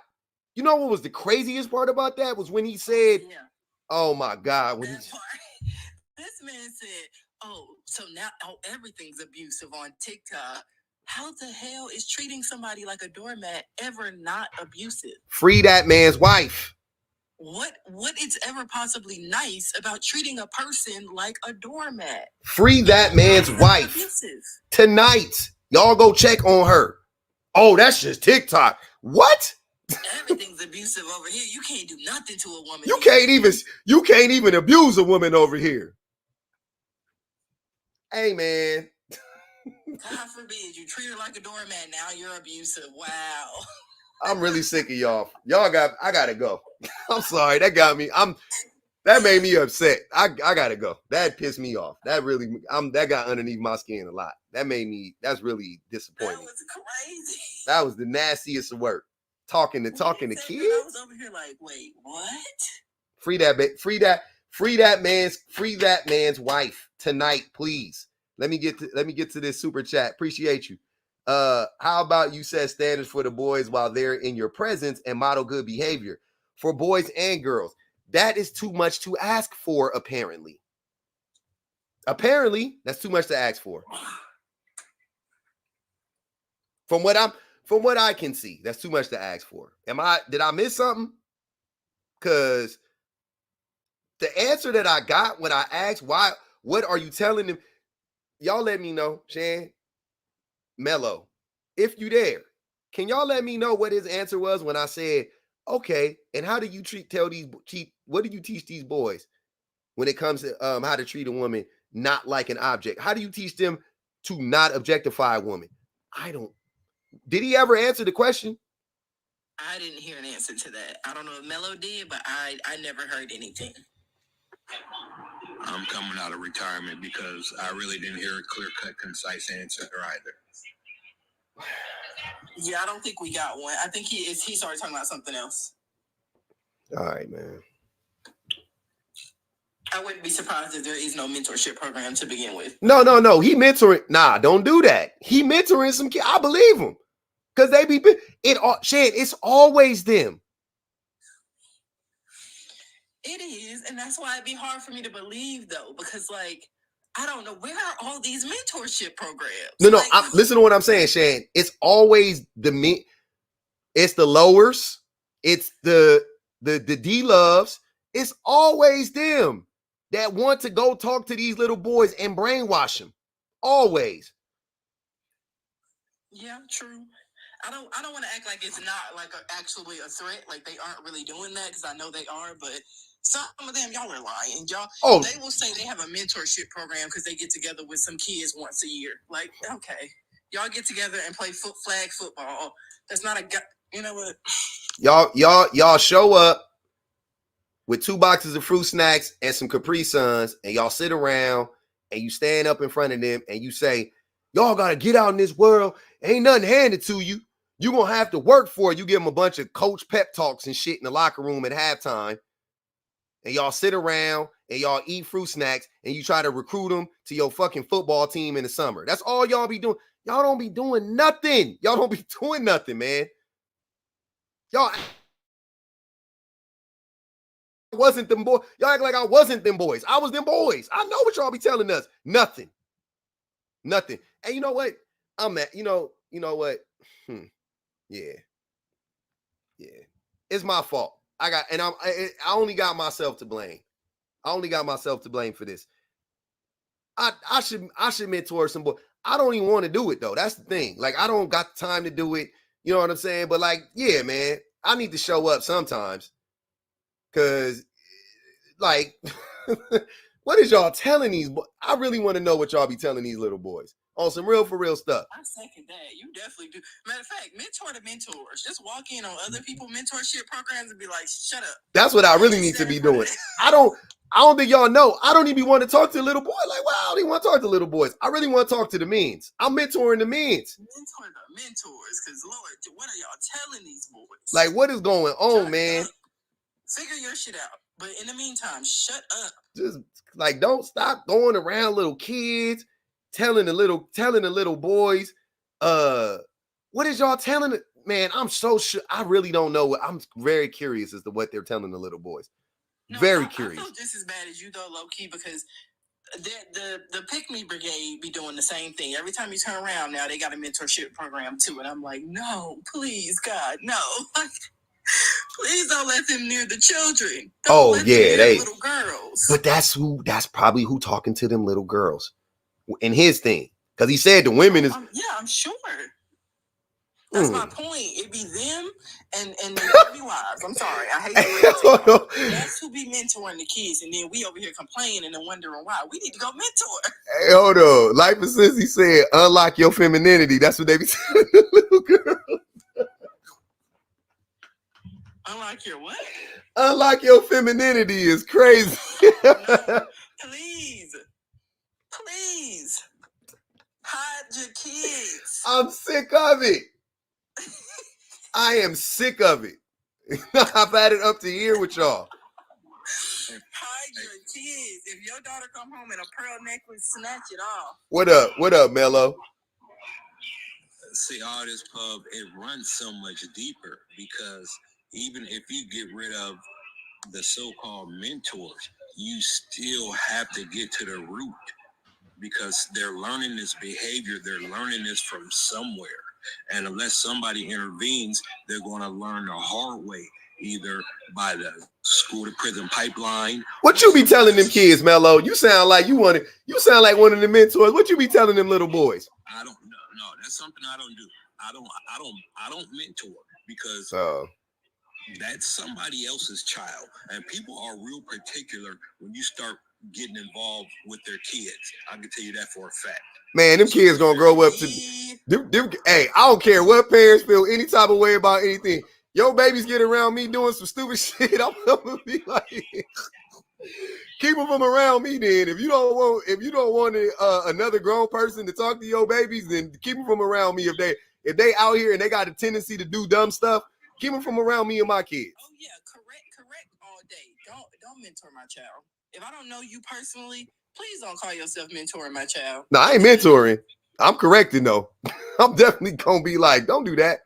You know what was the craziest part about that was when he said, oh my God. When this man said, oh, so now everything's abusive on TikTok. How the hell is treating somebody like a doormat ever not abusive? Free that man's wife. What is ever possibly nice about treating a person like a doormat? Free that man's wife. Abusive. Tonight. Y'all go check on her. Oh, that's just TikTok. What? Everything's abusive over here. You can't do nothing to a woman. You can't even abuse a woman over here. Hey, man. God forbid you treat her like a doormat. Now you're abusive. Wow. I'm really sick of y'all. I gotta go. I'm sorry. That got me. That made me upset. I gotta go. That pissed me off. That got underneath my skin a lot. That's really disappointing. That was crazy. That was the nastiest of work. Talking to kids. I was over here like, wait, what? Free that man's wife tonight, please. Let me get to this super chat. Appreciate you. How about you set standards for the boys while they're in your presence and model good behavior for boys and girls? That is too much to ask for, apparently. Apparently, that's too much to ask for. From what I can see, that's too much to ask for. Did I miss something? Because the answer that I got when I asked what are you telling them? Y'all let me know, Shan, Mello, if you there, can y'all let me know what his answer was when I said, okay, and how do you what do you teach these boys when it comes to how to treat a woman not like an object? How do you teach them to not objectify a woman? Did he ever answer the question? I didn't hear an answer to that. I don't know if Mello did, but I never heard anything. I'm coming out of retirement because I really didn't hear a clear-cut, concise answer either. Yeah, I don't think we got one. I think he started talking about something else. All right, man. I wouldn't be surprised if there is no mentorship program to begin with. No. He mentoring. Nah, don't do that. He mentoring some kids. I believe him. Because they Shan, it's always them. It is, and that's why it'd be hard for me to believe, though, because, like, I don't know, where are all these mentorship programs? No, like, listen to what I'm saying, Shane. It's always it's the lowers, it's the D-loves. It's always them that want to go talk to these little boys and brainwash them. Always. Yeah, true. I don't want to act like it's not like actually a threat. Like they aren't really doing that, because I know they are, but some of them, y'all are lying. Y'all, they will say they have a mentorship program because they get together with some kids once a year. Like, okay, y'all get together and play flag football. That's not you know what? Y'all show up with 2 boxes of fruit snacks and some Capri Suns, and y'all sit around and you stand up in front of them and you say, y'all got to get out in this world. Ain't nothing handed to you. You're going to have to work for it. You give them a bunch of coach pep talks and shit in the locker room at halftime. And y'all sit around and y'all eat fruit snacks and you try to recruit them to your fucking football team in the summer. That's all y'all be doing. Y'all don't be doing nothing. Y'all don't be doing nothing, man. Y'all wasn't them boys. Y'all act like I wasn't them boys. I was them boys. I know what y'all be telling us. Nothing. And you know what? I'm at, you know what? Yeah. It's my fault. I only got myself to blame. I only got myself to blame for this. I should mentor some boy. I don't even want to do it though. That's the thing. Like, I don't got the time to do it. You know what I'm saying? But like, yeah, man, I need to show up sometimes. Cause like, what is y'all telling these boys? I really want to know what y'all be telling these little boys on some real for real stuff. I second that. You definitely do. Matter of fact, mentor to mentors. Just walk in on other people's mentorship programs and be like, shut up. That's what I really need to be doing. I don't think y'all know. I don't even want to talk to the little boy. Like, well, I don't even want to talk to little boys. I really want to talk to the mens. I'm mentoring the mens. Mentor the mentors, because Lord, what are y'all telling these boys? Like, what is going on, man? Figure your shit out. But in the meantime, shut up. Just like, don't stop going around little kids, telling the little boys, what is y'all telling it? Man, I'm so sure. I really don't know. I'm very curious as to what they're telling the little boys. Very curious. I feel just as bad as you though, low key, because the Pick Me Brigade be doing the same thing. Every time you turn around now, they got a mentorship program too. And I'm like, no, please, God, no. Please don't let them near the children. Don't let them near the little girls. But that's probably who talking to them little girls in his thing. Because he said the women is. I'm sure. That's my point. It be them and the baby wives. I'm sorry. I hate to That's who be mentoring the kids. And then we over here complaining and wondering why. We need to go mentor. Hey, hold on. Life of Sissy said, unlock your femininity. That's what they be saying to little girls. Unlock your what? Unlock your femininity is crazy. No, please. Hide your kids. I'm sick of it. I am sick of it. I've had it up to here with y'all. Hide your kids. If your daughter come home in a pearl necklace, snatch it off. What up, Mello? See, all this pub, it runs so much deeper, because even if you get rid of the so-called mentors, you still have to get to the root, because they're learning this behavior. They're learning this from somewhere. And unless somebody intervenes, they're going to learn the hard way, either by the school to prison pipeline. What you be telling them kids, Mello? You sound like you sound like one of the mentors. What you be telling them little boys? I don't know. No, that's something I don't do. I don't mentor, because that's somebody else's child. And people are real particular when you start getting involved with their kids. I can tell you that for a fact. Man, them kids gonna grow up to hey, I don't care what parents feel any type of way about anything. Your babies get around me doing some stupid shit, I'm gonna be like, keep them from around me then. If you don't want another grown person to talk to your babies, then keep them from around me. If they out here and they got a tendency to do dumb stuff, keep them from around me and my kids. Oh yeah, correct all day. Don't mentor my child. If I don't know you personally, please don't call yourself mentoring my child. No, I ain't mentoring. I'm correcting though. I'm definitely gonna be like, don't do that.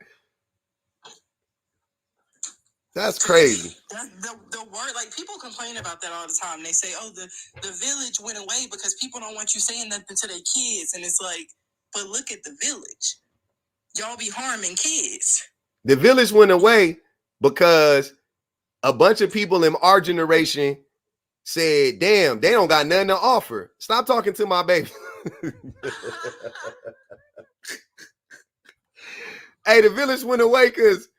That's crazy. The word, like, people complain about that all the time. They say, oh, the village went away because people don't want you saying nothing to their kids. And it's like, but look at the village. Y'all be harming kids. The village went away because a bunch of people in our generation said, damn, they don't got nothing to offer. Stop talking to my baby. Hey, the village went away because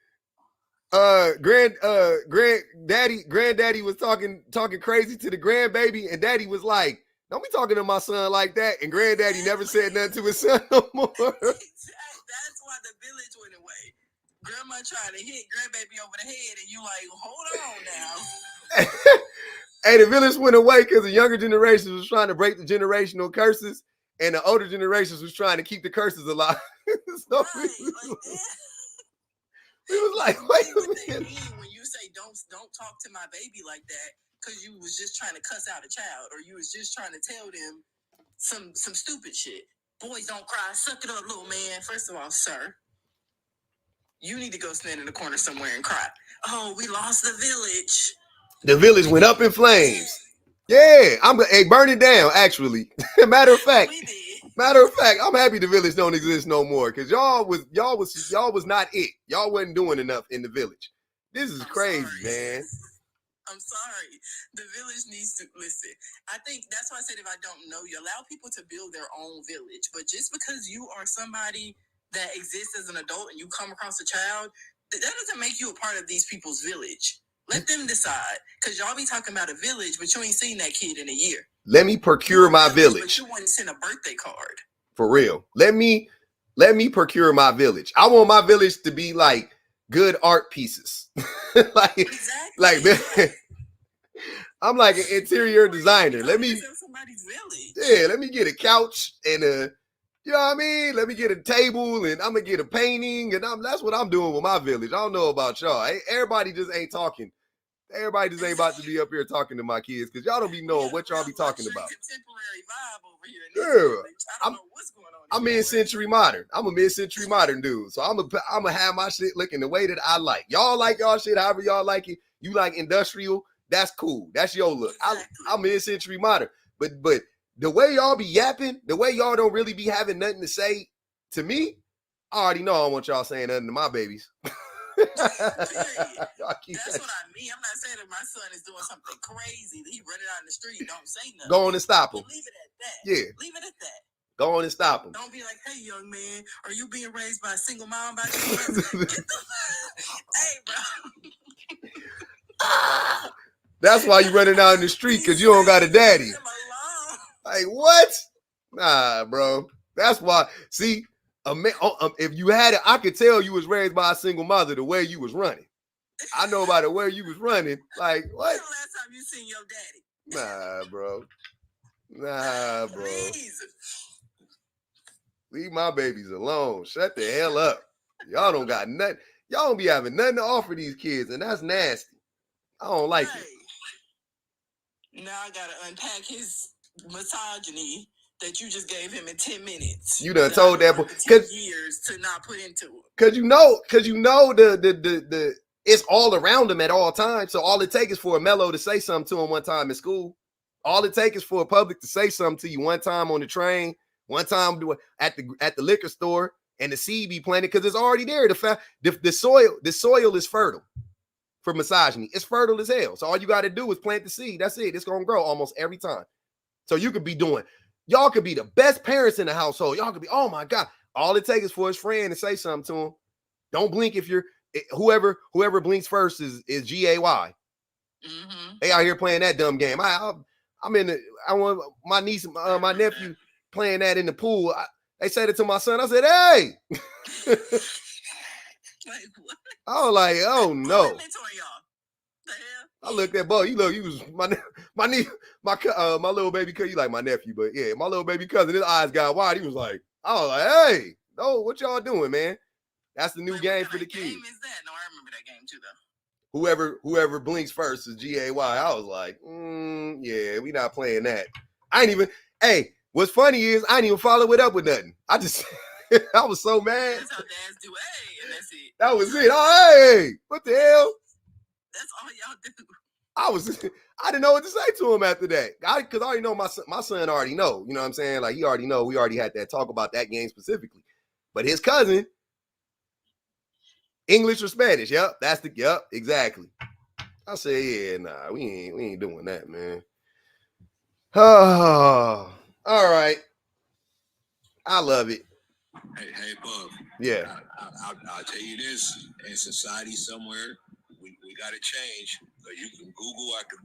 granddaddy was talking crazy to the grandbaby, and daddy was like, don't be talking to my son like that. And granddaddy never said nothing to his son no more. That's why the village went away. Grandma trying to hit grandbaby over the head, and you like, hold on now. Hey, the village went away because the younger generations was trying to break the generational curses, and the older generations was trying to keep the curses alive. So Right, we was like, wait a minute. When you say don't talk to my baby like that, because you was just trying to cuss out a child, or you was just trying to tell them some stupid shit. Boys don't cry. Suck it up, little man. First of all, sir, you need to go stand in the corner somewhere and cry. Oh, we lost the village. The village went up in flames. Yeah, burn it down, actually. Matter of fact, I'm happy the village don't exist no more, because y'all was not it. Y'all wasn't doing enough in the village. This is crazy, man. I'm sorry. The village needs to listen. I think that's why I said, if I don't know you, allow people to build their own village. But just because you are somebody that exists as an adult and you come across a child, that doesn't make you a part of these people's village. Let them decide, because y'all be talking about a village, but you ain't seen that kid in a year. Let me procure my village. But you wouldn't send a birthday card. For real. Let me procure my village. I want my village to be like good art pieces. Like man, I'm like an interior designer. Let me get a couch and you know what I mean? Let me get a table, and I'm gonna get a painting, and that's what I'm doing with my village. I don't know about y'all. Everybody just ain't talking. Everybody just ain't about to be up here talking to my kids, because y'all don't be knowing what y'all be talking about. Contemporary vibe over here. Yeah. I don't know what's going on. I'm mid-century modern. I'm a mid-century modern dude. So I'm gonna have my shit looking the way that I like. Y'all like y'all shit however y'all like it. You like industrial, that's cool. That's your look. I'm mid-century modern. But the way y'all be yapping, the way y'all don't really be having nothing to say to me, I already know I don't want y'all saying nothing to my babies. That's what I mean. I'm not saying that my son is doing something crazy, that he running out in the street, don't say nothing. Go on and stop him. Leave it at that. Yeah. Leave it at that. Go on and stop him. Don't be like, hey, young man, are you being raised by a single mom by chance? Hey, bro. That's why you running out in the street, because you don't got a daddy. Like, what? Nah, bro. That's why. See, if you had it, I could tell you was raised by a single mother the way you was running. I know about the way you was running. Like, what? When's the last time you seen your daddy? Nah, bro. Please. Leave my babies alone. Shut the hell up. Y'all don't got nothing. Y'all don't be having nothing to offer these kids, and that's nasty. I don't like it. Now I gotta unpack his misogyny that you just gave him in 10 minutes. You done told that boy 10 years to not put into it. Cause you know the it's all around him at all times. So all it takes is for a mellow to say something to him one time in school. All it takes is for a public to say something to you one time on the train, one time at the liquor store, and the seed be planted because it's already there. The soil is fertile for misogyny. It's fertile as hell. So all you got to do is plant the seed. That's it. It's gonna grow almost every time. So you could be doing. Y'all could be the best parents in the household. Y'all could be, oh my God. All it takes is for his friend to say something to him. Don't blink if you're whoever blinks first is GAY. Mm-hmm. They out here playing that dumb game. I want my niece, my nephew playing that in the pool. They said it to my son. I said, hey. I was like, oh no. I looked at Bo. You was my niece, my little baby cousin. You like my nephew, but yeah, my little baby cousin. His eyes got wide. He was like, I was like, hey, no, what y'all doing, man? That's the new game for the kids. Game is that? No, I remember that game too, though. Whoever blinks first is GAY. I was like, yeah, we not playing that. I ain't even. Hey, what's funny is I ain't even follow it up with nothing. I just, I was so mad. That's how dads do. Hey, and that's it. That was it. Oh, hey, what the hell? That's all y'all do. I didn't know what to say to him after that. Because I already know my son already know. You know what I'm saying? Like, he already know. We already had that talk about that game specifically. But his cousin, English or Spanish. Yep, exactly. I said, yeah, nah, we ain't doing that, man. Oh, all right. I love it. Hey, Bub. Yeah. I'll tell you this: in society somewhere, we got to change. You can Google after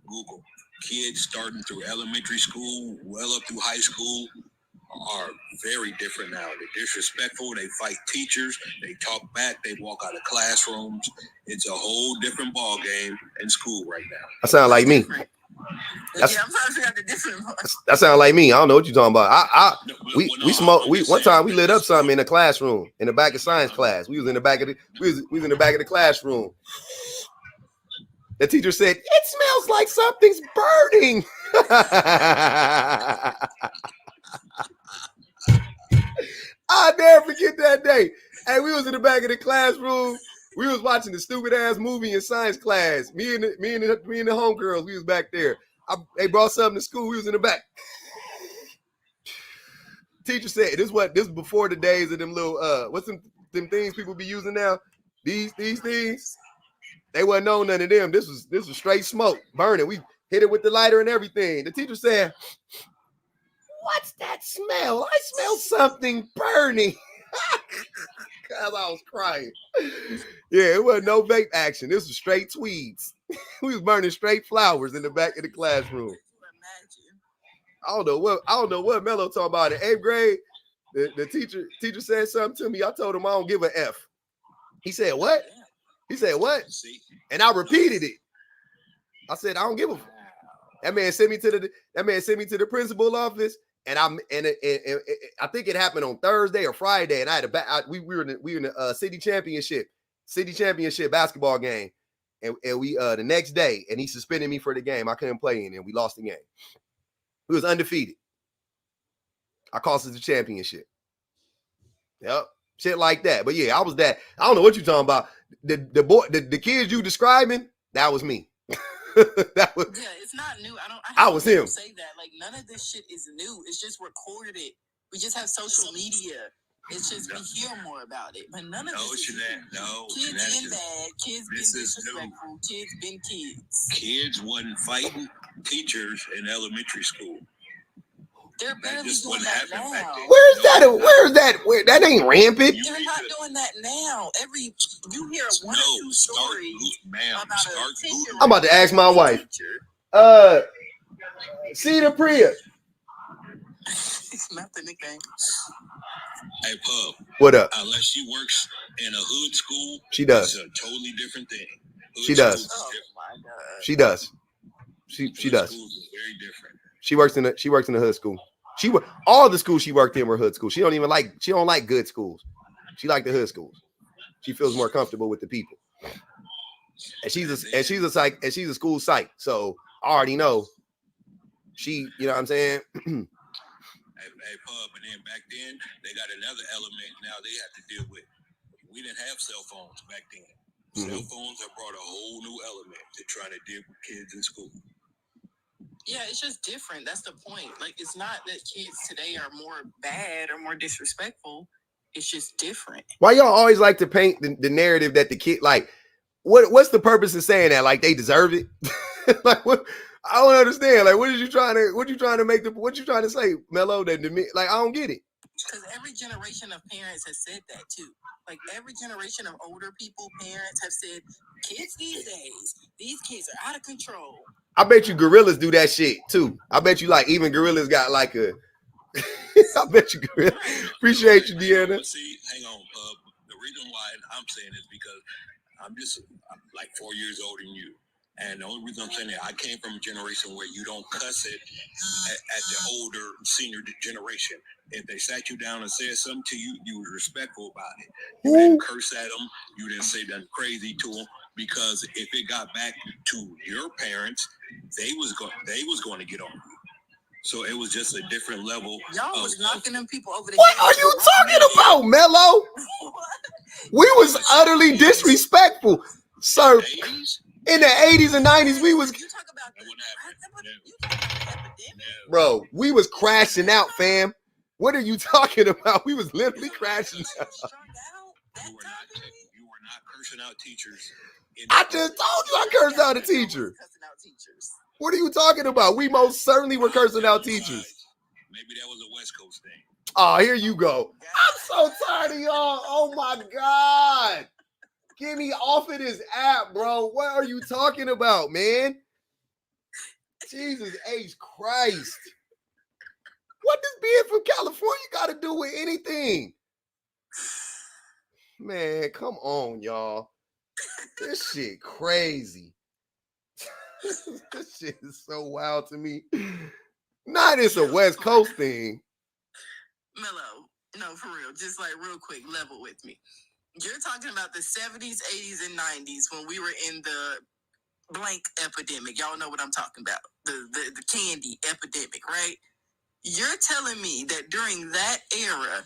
Google. Kids starting through elementary school, well up through high school, are very different now. They're disrespectful. They fight teachers. They talk back. They walk out of classrooms. It's a whole different ball game in school right now. That sounds like me. I'm trying to figure out the different parts. That sounds like me. I don't know what you're talking about. We smoked. One time we lit up something in the classroom, in the back of science class. We was in the back of the classroom. The teacher said, "It smells like something's burning." I'll never forget that day. Hey, we was in the back of the classroom. We was watching the stupid ass movie in science class. Me and the homegirls, we was back there. They brought something to school. We was in the back. Teacher said, "This is before the days of them little what's them things people be using now? These things. They wasn't know none of them. This was straight smoke burning. We hit it with the lighter and everything." The teacher said, "What's that smell? I smell something burning." Cause I was crying. Yeah, it wasn't no vape action. This was straight tweeds. We was burning straight flowers in the back of the classroom. I don't know what Mello talking about in 8th grade. The teacher said something to me. I told him I don't give an F. He said, "What?" He said, "What?" And I repeated it. I said, "I don't give a F." That man sent me to the principal office. And I think it happened on Thursday or Friday, and I had we were in the city championship basketball game, and we the next day, and he suspended me for the game. I couldn't play in, and we lost the game. We was undefeated. I cost us the championship. Yep, shit like that. But yeah, I was that. I don't know what you're talking about. The kids you describing, that was me. That was, yeah, it's not new. I was him. Say that like none of this shit is new. It's just recorded. We just have social media. It's just we hear more about it, but none of this is new. Kids been bad. Kids been disrespectful. Kids been kids. Kids wasn't fighting teachers in elementary school. They're barely doing that now. Where's that? Where that ain't rampant. They're not doing that now. You hear one or two stories about a teacher. I'm about to ask my wife. See the Priya. It's not the nickname. Hey, Pub. What up? Unless she works in a hood school, she does. It's a totally different thing. She does. Oh my God. She does. She does. Very different. She works in the hood school. All the schools she worked in were hood schools. She don't like good schools. She like the hood schools. She feels more comfortable with the people. And she's a school psych. So I already know you know what I'm saying? Hey, Pub, and then back then they got another element now they have to deal with. We didn't have cell phones back then. Mm-hmm. Cell phones have brought a whole new element to trying to deal with kids in school. Yeah, it's just different. That's the point. Like, it's not that kids today are more bad or more disrespectful. It's just different. Why y'all always like to paint the narrative that the kid, like, what's the purpose of saying that? Like, they deserve it? Like, what? I don't understand. Like, what you trying to say, Mello? That to me, like, I don't get it. Because every generation of parents has said that too. Like every generation of older people, parents have said, kids these days, these kids are out of control. I bet you gorillas do that shit too. I bet you like even gorillas got like a. I bet you gorillas. Appreciate you, Deanna. See, hang on, Pub. The reason why I'm saying this because I'm like 4 years older than you. And the only reason I'm saying that, I came from a generation where you don't cuss it at the older senior generation. If they sat you down and said something to you, you were respectful about it. You didn't curse at them. You didn't say nothing crazy to them. Because if it got back to your parents, they was going to get on you. So it was just a different level. Y'all was knocking them people over the head. What are you talking about, Mello? We was utterly disrespectful. Sir, 80s? in the 80s and 90s, we was, You talk about That the, wouldn't happen. No. bro, we was crashing out, fam. What are you talking about? We was literally crashing out. You were not cursing out teachers. I just told you I cursed out a teacher. What are you talking about? We most certainly were cursing out teachers. Maybe that was a West Coast thing. Oh, here you go. I'm so tired of y'all. Oh my God. Get me off of this app, bro. What are you talking about, man? Jesus H. Christ. What does being from California got to do with anything? Man, come on, y'all. This shit crazy. This shit is so wild to me. Not it's a West Coast thing. Mello, no, for real. Just like real quick, level with me. You're talking about the 70s, 80s, and 90s when we were in the blank epidemic. Y'all know what I'm talking about. The candy epidemic, right? You're telling me that during that era,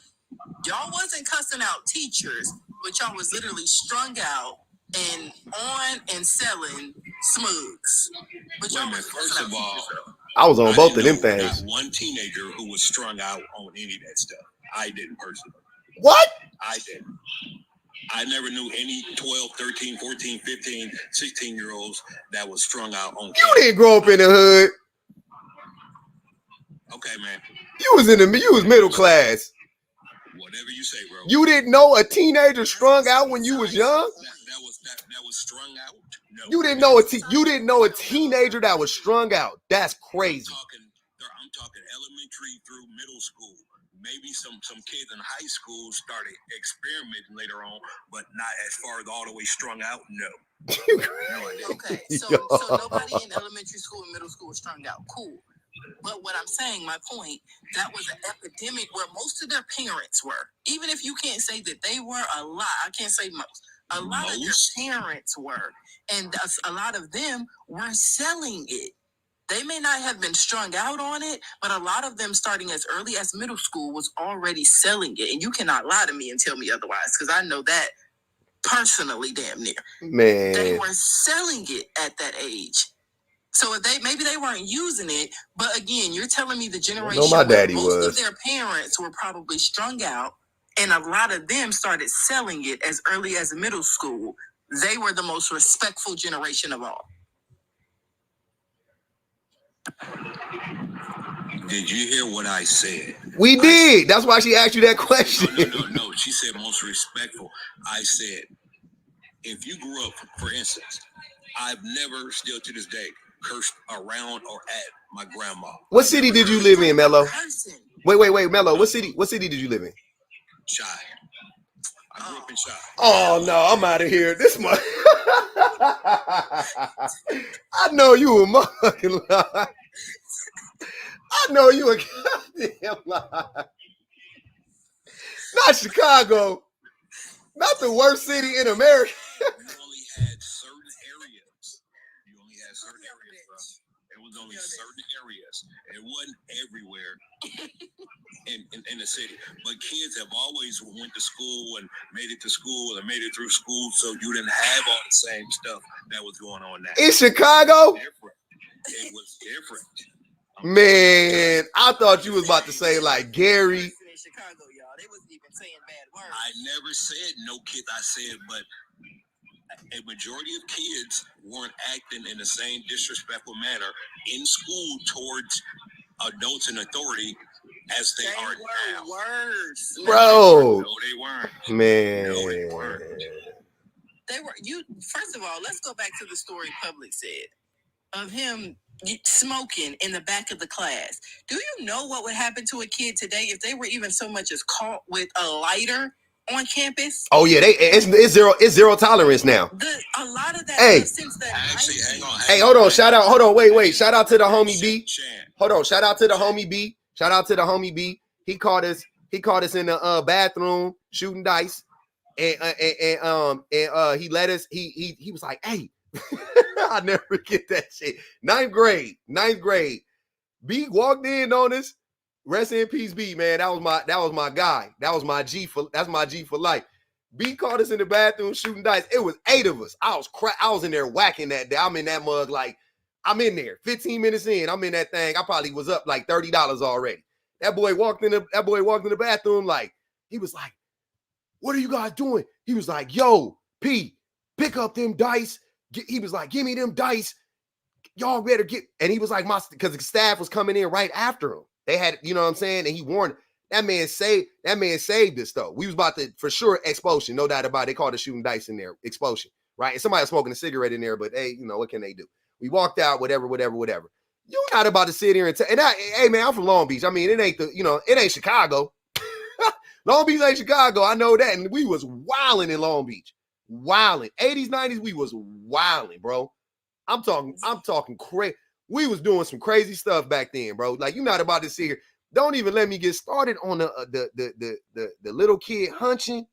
y'all wasn't cussing out teachers, but y'all was literally strung out and on and selling smugs. But y'all was First of all, I was on both of them not things. one teenager who was strung out on any of that stuff. I didn't personally. What? I didn't. I never knew any 12, 13, 14, 15, 16-year-olds that was strung out on. You didn't grow up in the hood. Okay, man. You was middle class. Whatever you say, bro. You didn't know a teenager strung out when you was young? That was strung out? No. You didn't know a teenager that was strung out. That's crazy. I'm talking elementary through middle school. Maybe some kids in high school started experimenting later on, but not as far as all the way strung out. No. No, I didn't. Okay, so nobody in elementary school and middle school was strung out. Cool. But what I'm saying, my point, that was an epidemic where most of their parents were. Even if you can't say that they were, a lot, I can't say most. A lot of their parents were. And a lot of them were selling it. They may not have been strung out on it, but a lot of them starting as early as middle school was already selling it. And you cannot lie to me and tell me otherwise, because I know that personally damn near. Man. They were selling it at that age. So maybe they weren't using it, but again, you're telling me the generation my daddy where most was. of their parents were probably strung out, and a lot of them started selling it as early as middle school. They were the most respectful generation of all. Did you hear what I said? We did. That's why she asked you that question. No. She said most respectful. I said, if you grew up, for instance, I've never, still to this day, cursed around or at my grandma. What city did you live in, Mello? Wait, Mello. What city did you live in? Chi. I grew up in Chi. Oh no, I'm out of here. This month. I know you a motherfucking lie. I know you a goddamn lie. Not Chicago. Not the worst city in America. You only had certain areas. Bro. It was only certain areas. It wasn't everywhere in the city. But kids have always went to school and made it to school and made it through school, so you didn't have all the same stuff that was going on now. In Chicago? It was different. Man, I thought you was about to say like Gary. Chicago, y'all. They wasn't even saying bad words. I never said no kids. I said, but a majority of kids weren't acting in the same disrespectful manner in school towards adults in authority as they are now. Worse. Bro. No, they weren't. Man. No, they weren't. They were. First of all, let's go back to the story Public said of him smoking in the back of the class. Do you know what would happen to a kid today if they were even so much as caught with a lighter on campus? Oh yeah, it's zero tolerance now. A lot of that. Hey, since the actually, hang on. Hey, hold on. Wait. Shout out to the homie B. Hold on. Shout out to the homie B. He caught us in the bathroom shooting dice, and he let us. He was like, hey. I'll never forget that shit. Ninth grade. B walked in on us. Rest in peace, B, man. That was my guy. That's my G for life. B caught us in the bathroom shooting dice. It was 8 of us. I was in there whacking that day. I'm in that mug like, I'm in there. 15 minutes in, I'm in that thing. I probably was up like $30 already. That boy walked in the bathroom like, he was like, what are you guys doing? He was like, yo, P, pick up them dice. He was like, give me them dice. Y'all better get, and he was like, because the staff was coming in right after him. They had, you know what I'm saying? And he warned, that man saved us though. We was about to, for sure, explosion, no doubt about it. They called it shooting dice in there, explosion, right? And somebody was smoking a cigarette in there, but hey, you know, what can they do? We walked out, whatever. You're not about to sit here and hey man, I'm from Long Beach. I mean, it ain't Chicago. Long Beach ain't Chicago. I know that. And we was wilding in Long Beach. Wilding. 80s, 90s, we was wilding, bro. I'm talking crazy. We was doing some crazy stuff back then, bro. Like, you're not about to sit here. Don't even let me get started on the little kid hunching.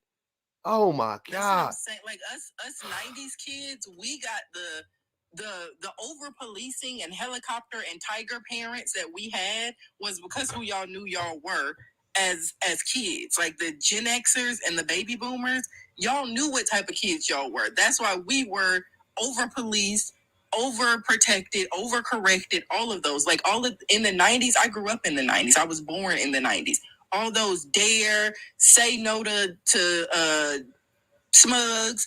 Oh my God. Like us 90s kids, we got the over policing and helicopter and tiger parents that we had was because who y'all knew y'all were as kids. Like the Gen Xers and the baby boomers, y'all knew what type of kids y'all were. That's why we were over policed, overprotected, overcorrected, all of those. Like in the 90s, I grew up in the 90s. I was born in the 90s. All those dare, say no to smugs,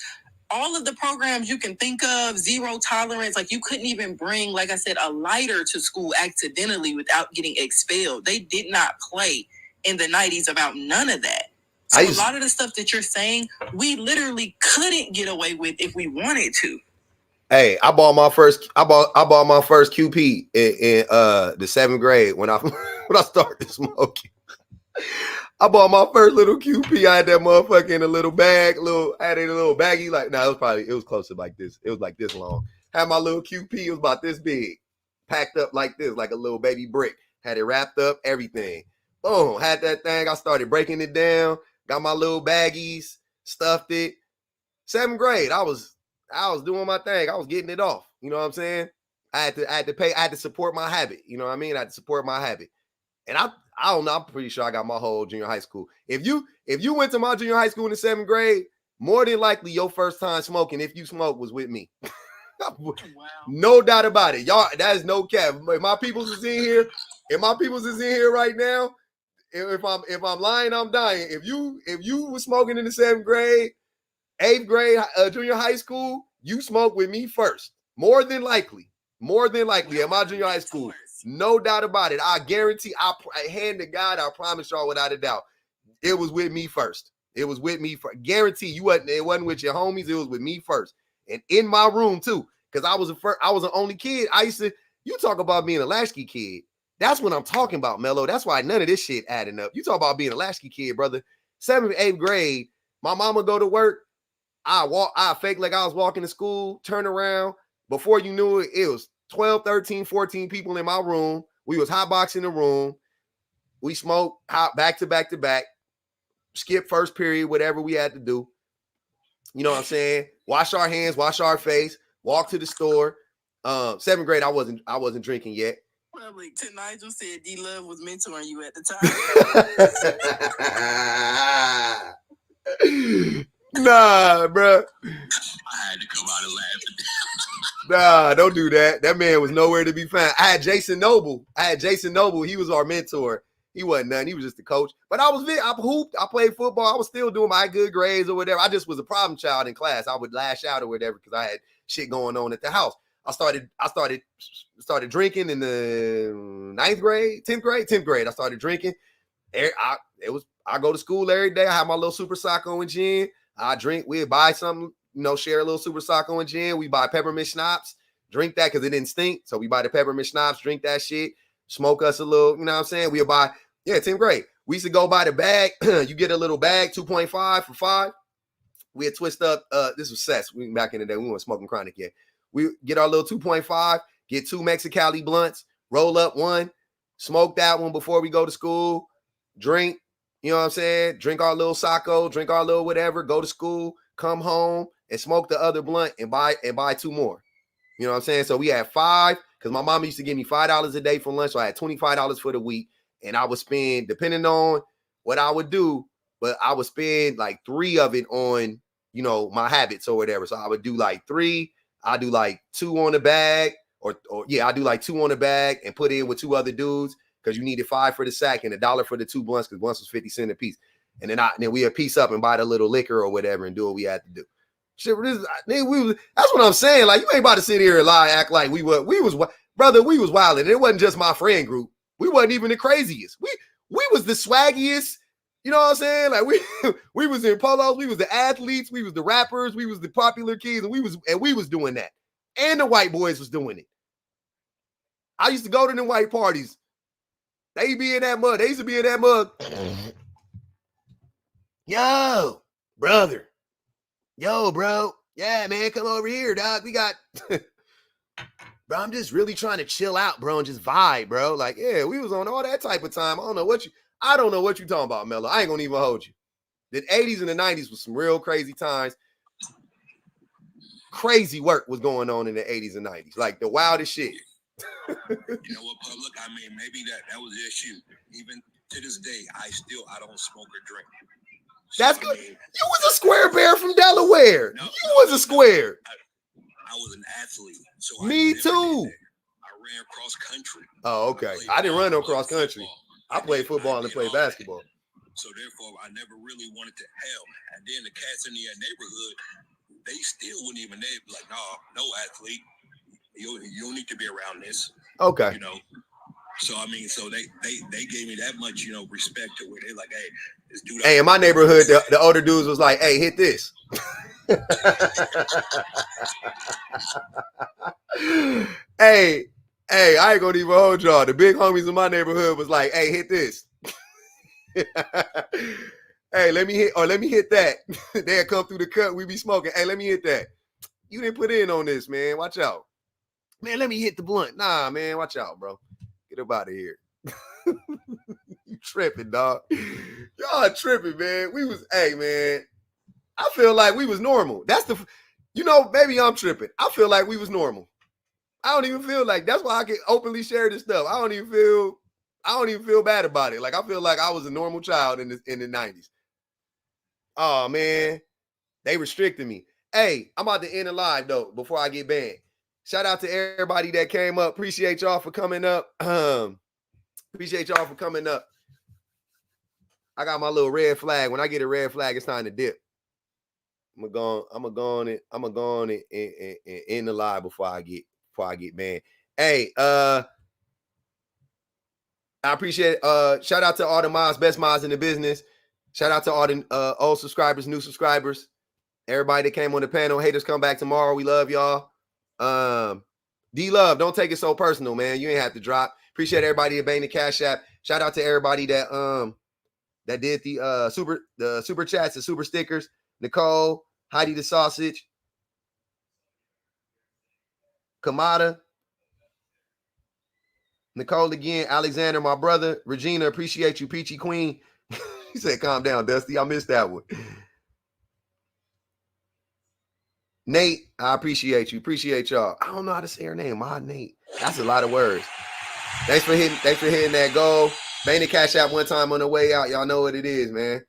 all of the programs you can think of, zero tolerance. Like you couldn't even bring, like I said, a lighter to school accidentally without getting expelled. They did not play in the 90s about none of that. So a lot of the stuff that you're saying, we literally couldn't get away with if we wanted to. Hey, I bought my first QP in the 7th grade when I started smoking. I bought my first little QP. I had that motherfucker in a little bag, I had it in a little baggie. Like, it was close to like this. It was like this long. Had my little QP, it was about this big, packed up like this, like a little baby brick. Had it wrapped up, everything. Boom, had that thing. I started breaking it down, got my little baggies, stuffed it. 7th grade, I was doing my thing. I was getting it off. You know what I'm saying? I had to support my habit. You know what I mean? I had to support my habit. And I don't know. I'm pretty sure I got my whole junior high school. If you went to my junior high school in the 7th grade, more than likely your first time smoking, if you smoked, was with me. Wow. No doubt about it. Y'all, that is no cap. If my peoples is in here right now, if I'm lying, I'm dying. If you were smoking in the 7th grade, 8th grade, junior high school, you smoked with me first. More than likely at my junior high school. No doubt about it. I guarantee, I hand to God, I promise y'all without a doubt, it was with me first. It was with me first. Guarantee it wasn't with your homies. It was with me first. And in my room too, because I was the only kid. You talk about being a latchkey kid. That's what I'm talking about, Mello. That's why none of this shit adding up. You talk about being a latchkey kid, brother. 7th, 8th grade, my mama go to work. I fake like I was walking to school, turn around. Before you knew it, it was 12, 13, 14 people in my room. We was hotboxing the room. We smoked back to back, skip first period, whatever we had to do. You know what I'm saying? Wash our hands, wash our face, walk to the store. 7th grade, I wasn't drinking yet. Probably Tim Nigel said D-Love was mentoring you at the time. Nah, bro. I had to come out and laugh. Nah, don't do that. That man was nowhere to be found. I had Jason Noble. He was our mentor. He wasn't nothing. He was just the coach. But I hooped. I played football. I was still doing my good grades or whatever. I just was a problem child in class. I would lash out or whatever because I had shit going on at the house. I started drinking in the 9th grade, 10th grade. I started drinking. I go to school every day. I have my little Super Sacco and gin. I drink. We'd buy something, share a little Super Sacco and gin. We buy peppermint schnapps, drink that because it didn't stink. So we buy the peppermint schnapps, drink that shit, smoke us a little, you know what I'm saying? We'll buy, 10th grade. We used to go buy the bag. You get a little bag, 2.5 for $5. We'd twist up, this was Sets. Back in the day, we weren't smoking chronic yet. We get our little 2.5, get 2 Mexicali blunts, roll up one, smoke that one before we go to school, drink, you know what I'm saying? Drink our little Sacco, drink our little whatever, go to school, come home and smoke the other blunt and buy 2 more. You know what I'm saying? So we had 5 because my mom used to give me $5 a day for lunch. So I had $25 for the week. And I would spend, depending on what I would do, but I would spend like 3 of it on, you know, my habits or whatever. So I would do like 3. I do like 2 on the bag, or yeah, I do like 2 on the bag and put in with 2 other dudes because you needed 5 for the sack and $1 for the 2 blunts because blunts was 50 cents a piece. And then we would piece up and buy the little liquor or whatever and do what we had to do. Shit, that's what I'm saying. Like, you ain't about to sit here and lie, act like we was wilding. It wasn't just my friend group. We wasn't even the craziest. We was the swaggiest. You know what I'm saying? Like, we was in polos, we was the athletes, we was the rappers, we was the popular kids, and we was doing that. And the white boys was doing it. I used to go to them white parties. They be in that mud. They used to be in that mud. Yo, brother. Yo, bro. Yeah, man, come over here, dog. We got bro, I'm just really trying to chill out, bro, and just vibe, bro. Like, yeah, we was on all that type of time. I don't know what you talking about, Mello. I ain't gonna even hold you. The 80s and the 90s was some real crazy times. Crazy work was going on in the 80s and 90s. Like the wildest shit. You know what, public? I mean, maybe that was the issue. Even to this day, I don't smoke or drink. So, that's good. You was a square bear from Delaware. You was a square. I was an athlete. So me too. I ran cross country. Oh, okay. I didn't run no cross country. I played football and played basketball. So therefore, I never really wanted to hell. And then the cats in the neighborhood, they still wouldn't even like, no athlete. You don't need to be around this. Okay. You know. So I mean, so they gave me that much, you know, respect to where they're like, hey, this dude. Hey, in my neighborhood, the older dudes was like, hey, hit this. Hey, I ain't gonna even hold y'all. The big homies in my neighborhood was like, hey, hit this. Hey, let me hit that. They'll come through the cut, we be smoking. Hey, let me hit that. You didn't put in on this, man. Watch out. Man, let me hit the blunt. Nah, man, watch out, bro. Get up out of here. You tripping, dog. Y'all tripping, man. Hey, man. I feel like we was normal. Maybe I'm tripping. I feel like we was normal. I don't even feel like, that's why I can openly share this stuff. I don't even feel bad about it. Like, I feel like I was a normal child in the 90s. Oh, man. They restricted me. Hey, I'm about to end the live, though, before I get banned. Shout out to everybody that came up. Appreciate y'all for coming up. Appreciate y'all for coming up. I got my little red flag. When I get a red flag, it's time to dip. I'm gonna go on it and end the live before I get banned. Hey, I appreciate it. Shout out to all the mods, best mods in the business. Shout out to all the old subscribers, new subscribers, everybody that came on the panel. Haters come back tomorrow. We love y'all. D-Love, don't take it so personal, man. You ain't have to drop. Appreciate everybody that banged the Cash App. Shout out to everybody that did the super chats, the super stickers. Nicole, Heidi the Sausage, Kamada, Nicole again, Alexander, my brother, Regina, appreciate you, Peachy Queen. He said, calm down, Dusty. I missed that one. Nate, I appreciate you. Appreciate y'all. I don't know how to say her name. My Nate. That's a lot of words. Thanks for hitting that goal. Bang the Cash App one time on the way out. Y'all know what it is, man.